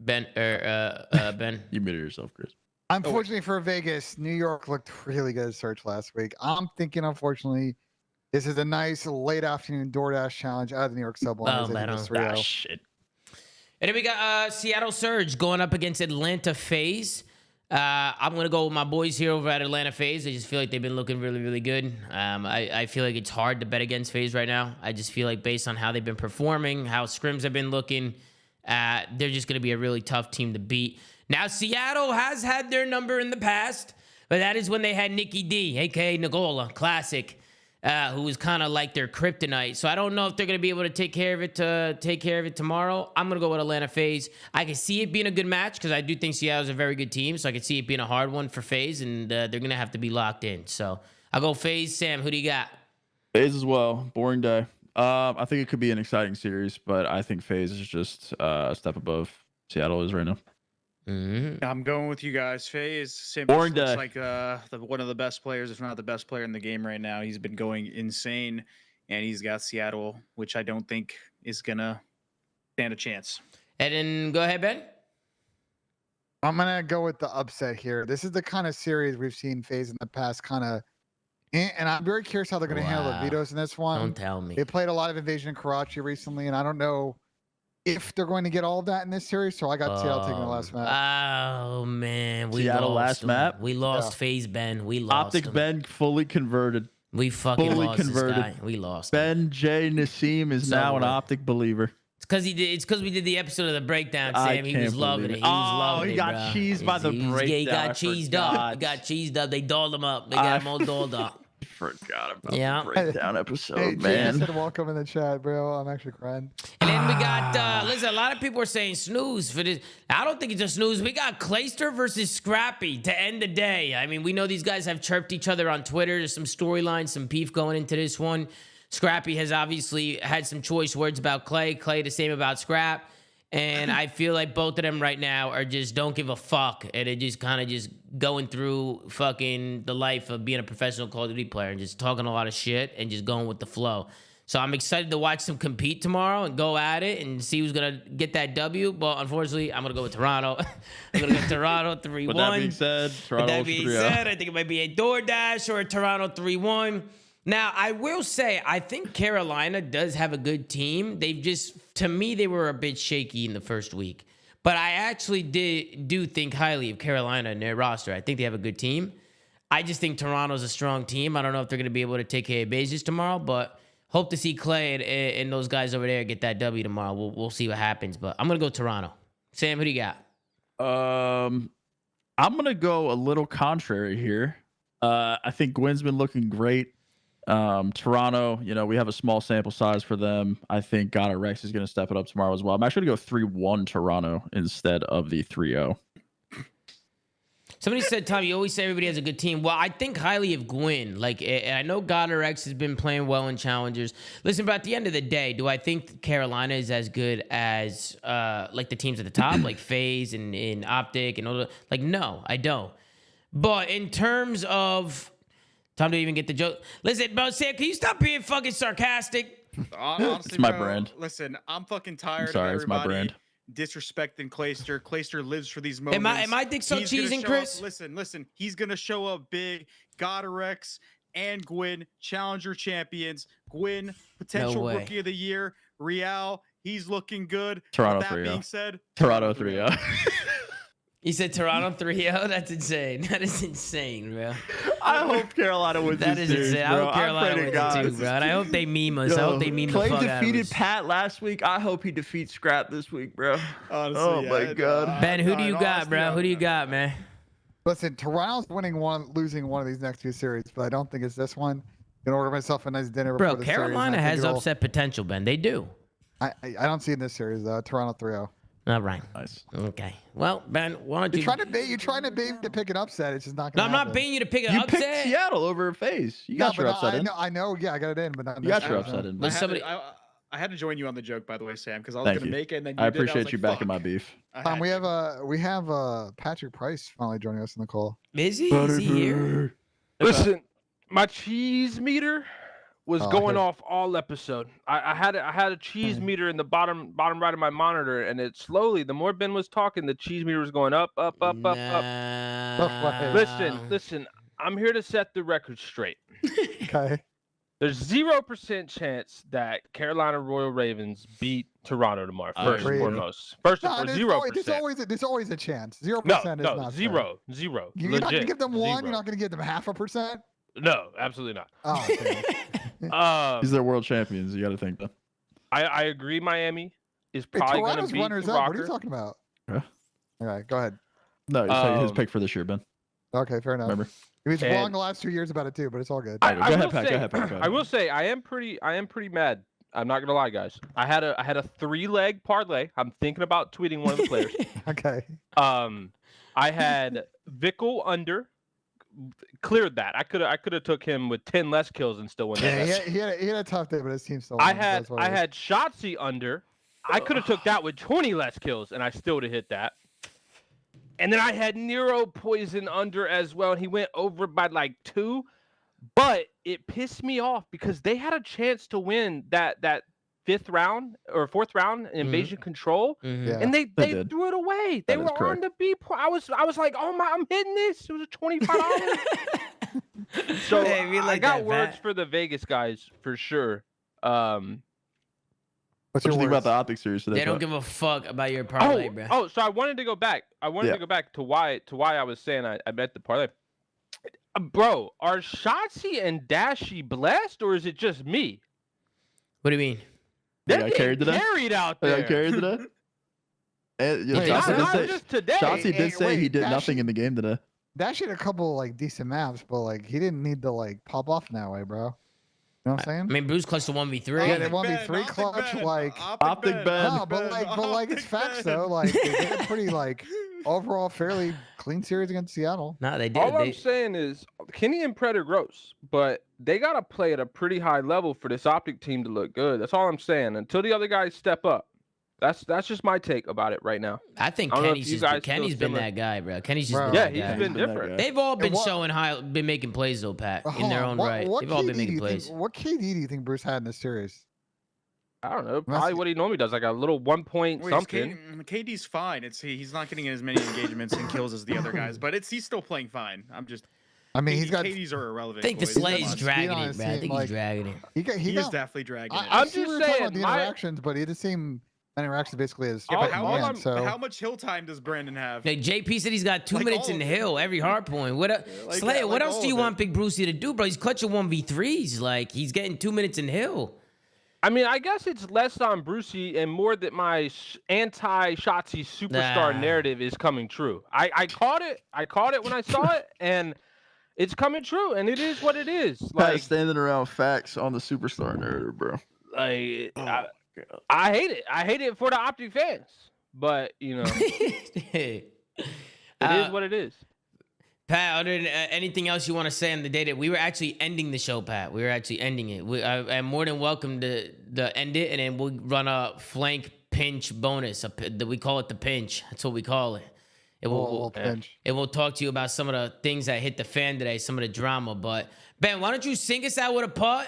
Ben? Ben? You muted yourself, Chris. Unfortunately for Vegas, New York looked really good at search last week. I'm thinking, unfortunately, this is a nice late afternoon DoorDash challenge out of the New York Subliners. Oh, man. I think it's Ah, 3-0. shit. And then we got Seattle Surge going up against Atlanta FaZe. I'm going to go with my boys here over at Atlanta FaZe. I just feel like they've been looking really, really good. I feel like it's hard to bet against FaZe right now. I just feel like based on how they've been performing, how scrims have been looking, they're just going to be a really tough team to beat. Now, Seattle has had their number in the past, but that is when they had Nikki D, a.k.a. Nagola, classic, who was kind of like their kryptonite. So I don't know if they're going to be able to take care of it tomorrow. I'm going to go with Atlanta FaZe. I can see it being a good match because I do think Seattle's a very good team, so I can see it being a hard one for FaZe, and they're going to have to be locked in. So I'll go FaZe. Sam, who do you got? FaZe as well. Boring day. I think it could be an exciting series, but I think FaZe is just a step above Seattle is right now. I'm going with you guys. FaZe Sims Boring looks day. like one of the best players, if not the best player in the game right now. He's been going insane, and he's got Seattle, which I don't think is gonna stand a chance. And then go ahead, Ben. I'm gonna go with the upset here. This is the kind of series we've seen FaZe in the past, and I'm very curious how they're gonna handle the vetoes in this one. Don't tell me. They played a lot of Invasion in Karachi recently, and I don't know if they're going to get all of that in this series. So I got Seattle taking the last match. Oh man, we Seattle lost last him. map? We lost FaZe Ben. We lost Optic him. Ben fully converted. We fucking fully lost converted. this guy. We lost him. Ben J. Nassim is It's now an over. Optic believer. It's because he did. It's because we did the episode of the breakdown, Sam. He can't was loving it. believe He was it. loving He it, got bro. cheesed by the He breakdown. got I cheesed up. He forgot. got cheesed up. They dolled him up. They got him all dolled up. Forgot about Yeah. the breakdown episode, Hey, Jay man. said welcome in the chat, bro. I'm actually crying. And then we got, listen, a lot of people are saying snooze for this. I don't think it's a snooze. We got Clayster versus Scrappy to end the day. I mean, we know these guys have chirped each other on Twitter. There's some storylines, some beef going into this one. Scrappy has obviously had some choice words about Clay. Clay the same about Scrap. And I feel like both of them right now are just don't give a fuck. And they're just kind of just going through fucking the life of being a professional Call of Duty player and just talking a lot of shit and just going with the flow. So I'm excited to watch them compete tomorrow and go at it and see who's going to get that W. But unfortunately, I'm going to go with Toronto. I'm going to go Toronto 3-1. With that being said, Toronto With that being said, I think it might be a DoorDash or a Toronto 3-1. Now, I will say, I think Carolina does have a good team. They've just, to me, they were a bit shaky in the first week. But I actually do think highly of Carolina and their roster. I think they have a good team. I just think Toronto's a strong team. I don't know if they're going to be able to take care of Bezos tomorrow, but hope to see Clay and those guys over there get that W tomorrow. We'll see what happens. But I'm going to go Toronto. Sam, who do you got? I'm gonna go a little contrary here. I think Gwyn's been looking great. Toronto, we have a small sample size for them. I think God Rex is going to step it up tomorrow as well. I'm actually going to go 3-1 Toronto instead of the 3-0. Somebody said, Tom, you always say everybody has a good team. Well, I think highly of Gwyn. Like, I know God Rex has been playing well in challengers. Listen, but at the end of the day, do I think Carolina is as good as like the teams at the top, like FaZe and Optic and all the, like, no, I don't. But in terms of Tom didn't even get the joke. Listen, bro, Sam, can you stop being fucking sarcastic? Honestly, It's my bro, brand. Listen, I'm fucking tired Sorry, of it's my everybody brand. disrespecting Clayster. Clayster lives for these moments. Am I dick so He's gonna cheesing, show Chris? up- listen. He's gonna show up big. Godarex and Gwyn, challenger champions. Gwyn, potential way. rookie of the year. Real, he's looking good. Toronto With that 3-0. being said, Toronto 3-0. You said Toronto 3-0? That's insane. That is insane, bro. I hope Carolina wins That this is series, insane. I bro. hope Carolina pray to wins God. it too, bro. And I hope they meme us. I hope they meme Clay the fuck out of defeated us. Pat last week. I hope he defeats Scrap this week, bro. honestly, Oh my God. Ben, who do you got, bro? Who do you got, man? Listen, Toronto's losing one of these next two series, but I don't think it's this one. Gonna order myself a nice dinner. Bro, before the series, and Carolina I think has it'll- upset potential, Ben. They do. I don't see it in this series though. Toronto 3-0. All right. Nice. Okay. Well, Ben, why don't you... You're trying to bait me to pick an upset. It's just not No, gonna I'm not happen. baiting you to pick an You upset. picked Seattle over FaZe. You got No, your but upset in. I know. Yeah, I got it in, but not You got this your series, upset no. in. But somebody... I had to join you on the joke, by the way, Sam, because I was Thank gonna you. make it, and then you I did, was appreciate like, you backing fuck. my beef. I had We to. have Patrick Price finally joining us in the call. Is he? Is he here? Listen, my cheese meter was Oh, going okay. off all episode. I had a cheese meter in the bottom right of my monitor, and it slowly, the more Ben was talking, the cheese meter was going up. Nah. Listen, I'm here to set the record straight. Okay. There's 0% chance that Carolina Royal Ravens beat Toronto tomorrow. First and Agreed. foremost. First and No, foremost, 0%. there's always a chance. 0% No, is no, not zero. You're Legit. not gonna give them one. 0. You're not gonna give them 0.5%. No, absolutely not. Oh, okay. These are world champions. You got to think that. I agree. Miami is Hey, probably going to Toronto's beat runners the up. What are you Rocker. talking about? Huh? All right, go ahead. No, it's his Um, pick for this year, Ben. Okay, fair enough. Remember? He was And- wrong the last 2 years about it too, but it's all good. Go ahead, Pat. Go ahead, Pat. Go I ahead. will say I am pretty mad. I'm not gonna lie, guys. I had a 3-leg parlay. I'm thinking about tweeting one of the players. Okay. I had Vickle under cleared that. I could have took him with 10 less kills and still won that. Yeah, he had a tough day, but his team still. I won, so had that's what it is. Shotzi under. I could have took that with 20 less kills, and I still would have hit that. And then I had Nero Poison under as well, and he went over by like 2. But it pissed me off because they had a chance to win that 5th round or 4th round invasion control, Yeah. and they did. threw it away. They That is were on correct. the B point. I was like, oh my, I'm hitting this. It was a $25. So Hey, we I like got that, words Pat. for the Vegas guys for sure. What's What you your think about words? the Optic series today? They don't Pat? give a fuck about your parlay, bro. So I wanted to go back. I wanted to go back to why I was saying I bet the parlay. Bro, are Shotzi and Dashy blessed, or is it just me? What do you mean? They They're got carried getting today? carried out They there. got carried today? And, you know, Wait, Shotzi not- did Not say, just today. Shotzi did Hey, say wait, he did Dashy- nothing in the game today. Dash had a couple like decent maps, but like he didn't need to like pop off in that way, bro. You know what I'm saying? I mean, Bruce clutched the 1v3. Yeah, they 1v3 clutch, like Optic Ben. no, but like it's facts though. Like they did a pretty like overall fairly clean series against Seattle. No, they did. All They, I'm saying is Kenny and Pred are gross, but they gotta play at a pretty high level for this Optic team to look good. That's all I'm saying. Until the other guys step up. That's just my take about it right now. I think I don't know if Kenny's you just guys Kenny's feel been similar. that guy, bro. Kenny's just Bro. been Yeah, that he's guy. been Been that different. guy. They've all been what- showing been making plays though, Pat, in Hold their on, own what- right. What They've all been KD do making you plays. think? What KD do you think Bruce had in this series? I don't know. Must- Probably what he normally does, like a little 1 point something. KD's fine. He's not getting as many engagements and kills as the other guys, but he's still playing fine. I mean, he's got KDs are irrelevant. I think the boys. Slay's got dragging speed on it, his man. I team, think like- he's dragging it. he He got is definitely dragging it. I'm see just what you're talking saying, about the my- interactions, but he just seemed interactions basically as Yeah, all- but how, all much, I'm- so how much hill time does Brandon have? Like JP said, he's got 2 Like minutes all in of the it. hill every hard point. What, Like Slayer? that, What like else all do you of want it. Big Brucey to do, bro? He's clutching 1v3s. Like he's getting 2 minutes in hill. I mean, I guess it's less on Brucey and more that my anti-Shotzi superstar Nah. narrative is coming true. I caught it. I caught it when I saw it, and it's coming true. And it is what it is. Pat Like, standing around facts on the superstar narrative, bro. I hate it. I hate it for the Optic fans. But you know, it is what it is. Pat, other than anything else you want to say on the day that we were actually ending the show, Pat? We were actually ending it. I'm more than welcome to end it, and then we'll run a flank pinch bonus. We call it the pinch. That's what we call it. It will pinch. and we'll talk to you about some of the things that hit the fan today, some of the drama. But Ben, why don't you sing us out with a part,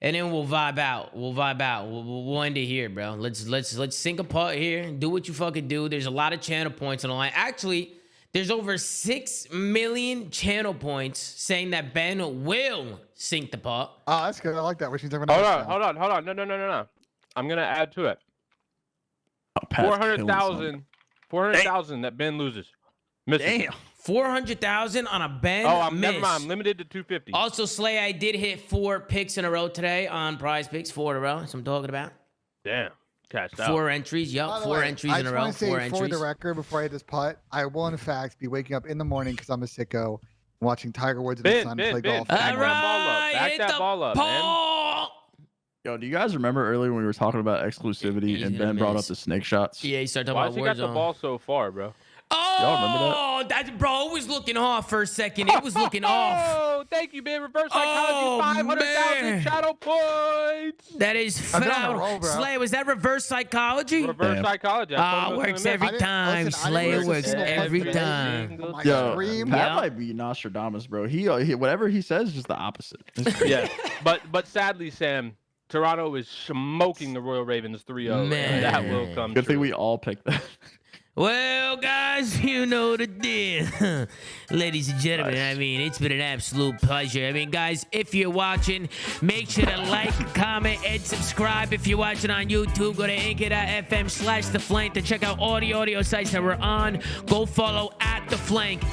and then we'll vibe out. We'll end it here, bro. Let's sync a part here and do what you fucking do. There's a lot of channel points on the line. Actually, there's over 6 million channel points saying that Ben will sync the part. Oh, that's good. I like that. Which means Hold on. No. I'm gonna add to it. Oh, Pat's killing 400,000 that Ben loses. Missing. Damn. 400,000 on a Ben Oh, miss. never mind. I'm limited to 250. Also, Slay, I did hit 4 picks in a row today on Prize Picks, 4 in a row. That's what I'm talking about. Damn. Cashed out. 4 entries. Yup, 4 entries in a row. I just 4 want to say for entries. the record before I hit this putt, I will in fact be waking up in the morning because I'm a sicko, watching Tiger Woods and his son play golf. Back All that ball up. right, Back hit that the ball up, man. ball. Yo, do you guys remember earlier when we were talking about exclusivity He's and gonna Ben brought up miss. the snake shots? Yeah, you start talking Why about has he got the Warzone. ball so far, bro? Oh, that bro, it was looking off for a second. It was looking off. Oh, thank you, man. Reverse psychology, Oh, 500,000 man. shadow points. That is I've been on a phenomenal. roll, bro. Slay, was that reverse psychology? Reverse Damn. psychology. I told him Works to every I didn't- time. listen, I Slay, didn't it lose a works single every play time. Oh my Yo, scream. Pat Yeah. might be Nostradamus, bro. He whatever he says is just the opposite. It's crazy. Yeah, but sadly, Sam, Toronto is smoking the Royal Ravens 3-0. Man. And that will come Good thing true. we all picked that. Well, guys, you know the deal. Ladies and gentlemen, I mean, it's been an absolute pleasure. I mean, guys, if you're watching, make sure to like, comment, and subscribe. If you're watching on YouTube, go to anchor.fm/theflank to check out all the audio sites that we're on. Go follow @theflank.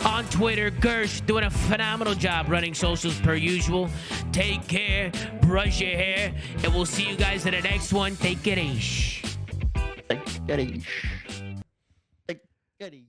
On Twitter, Gersh doing a phenomenal job running socials per usual. Take care, brush your hair, and we'll see you guys in the next one. Take it easy. Get it.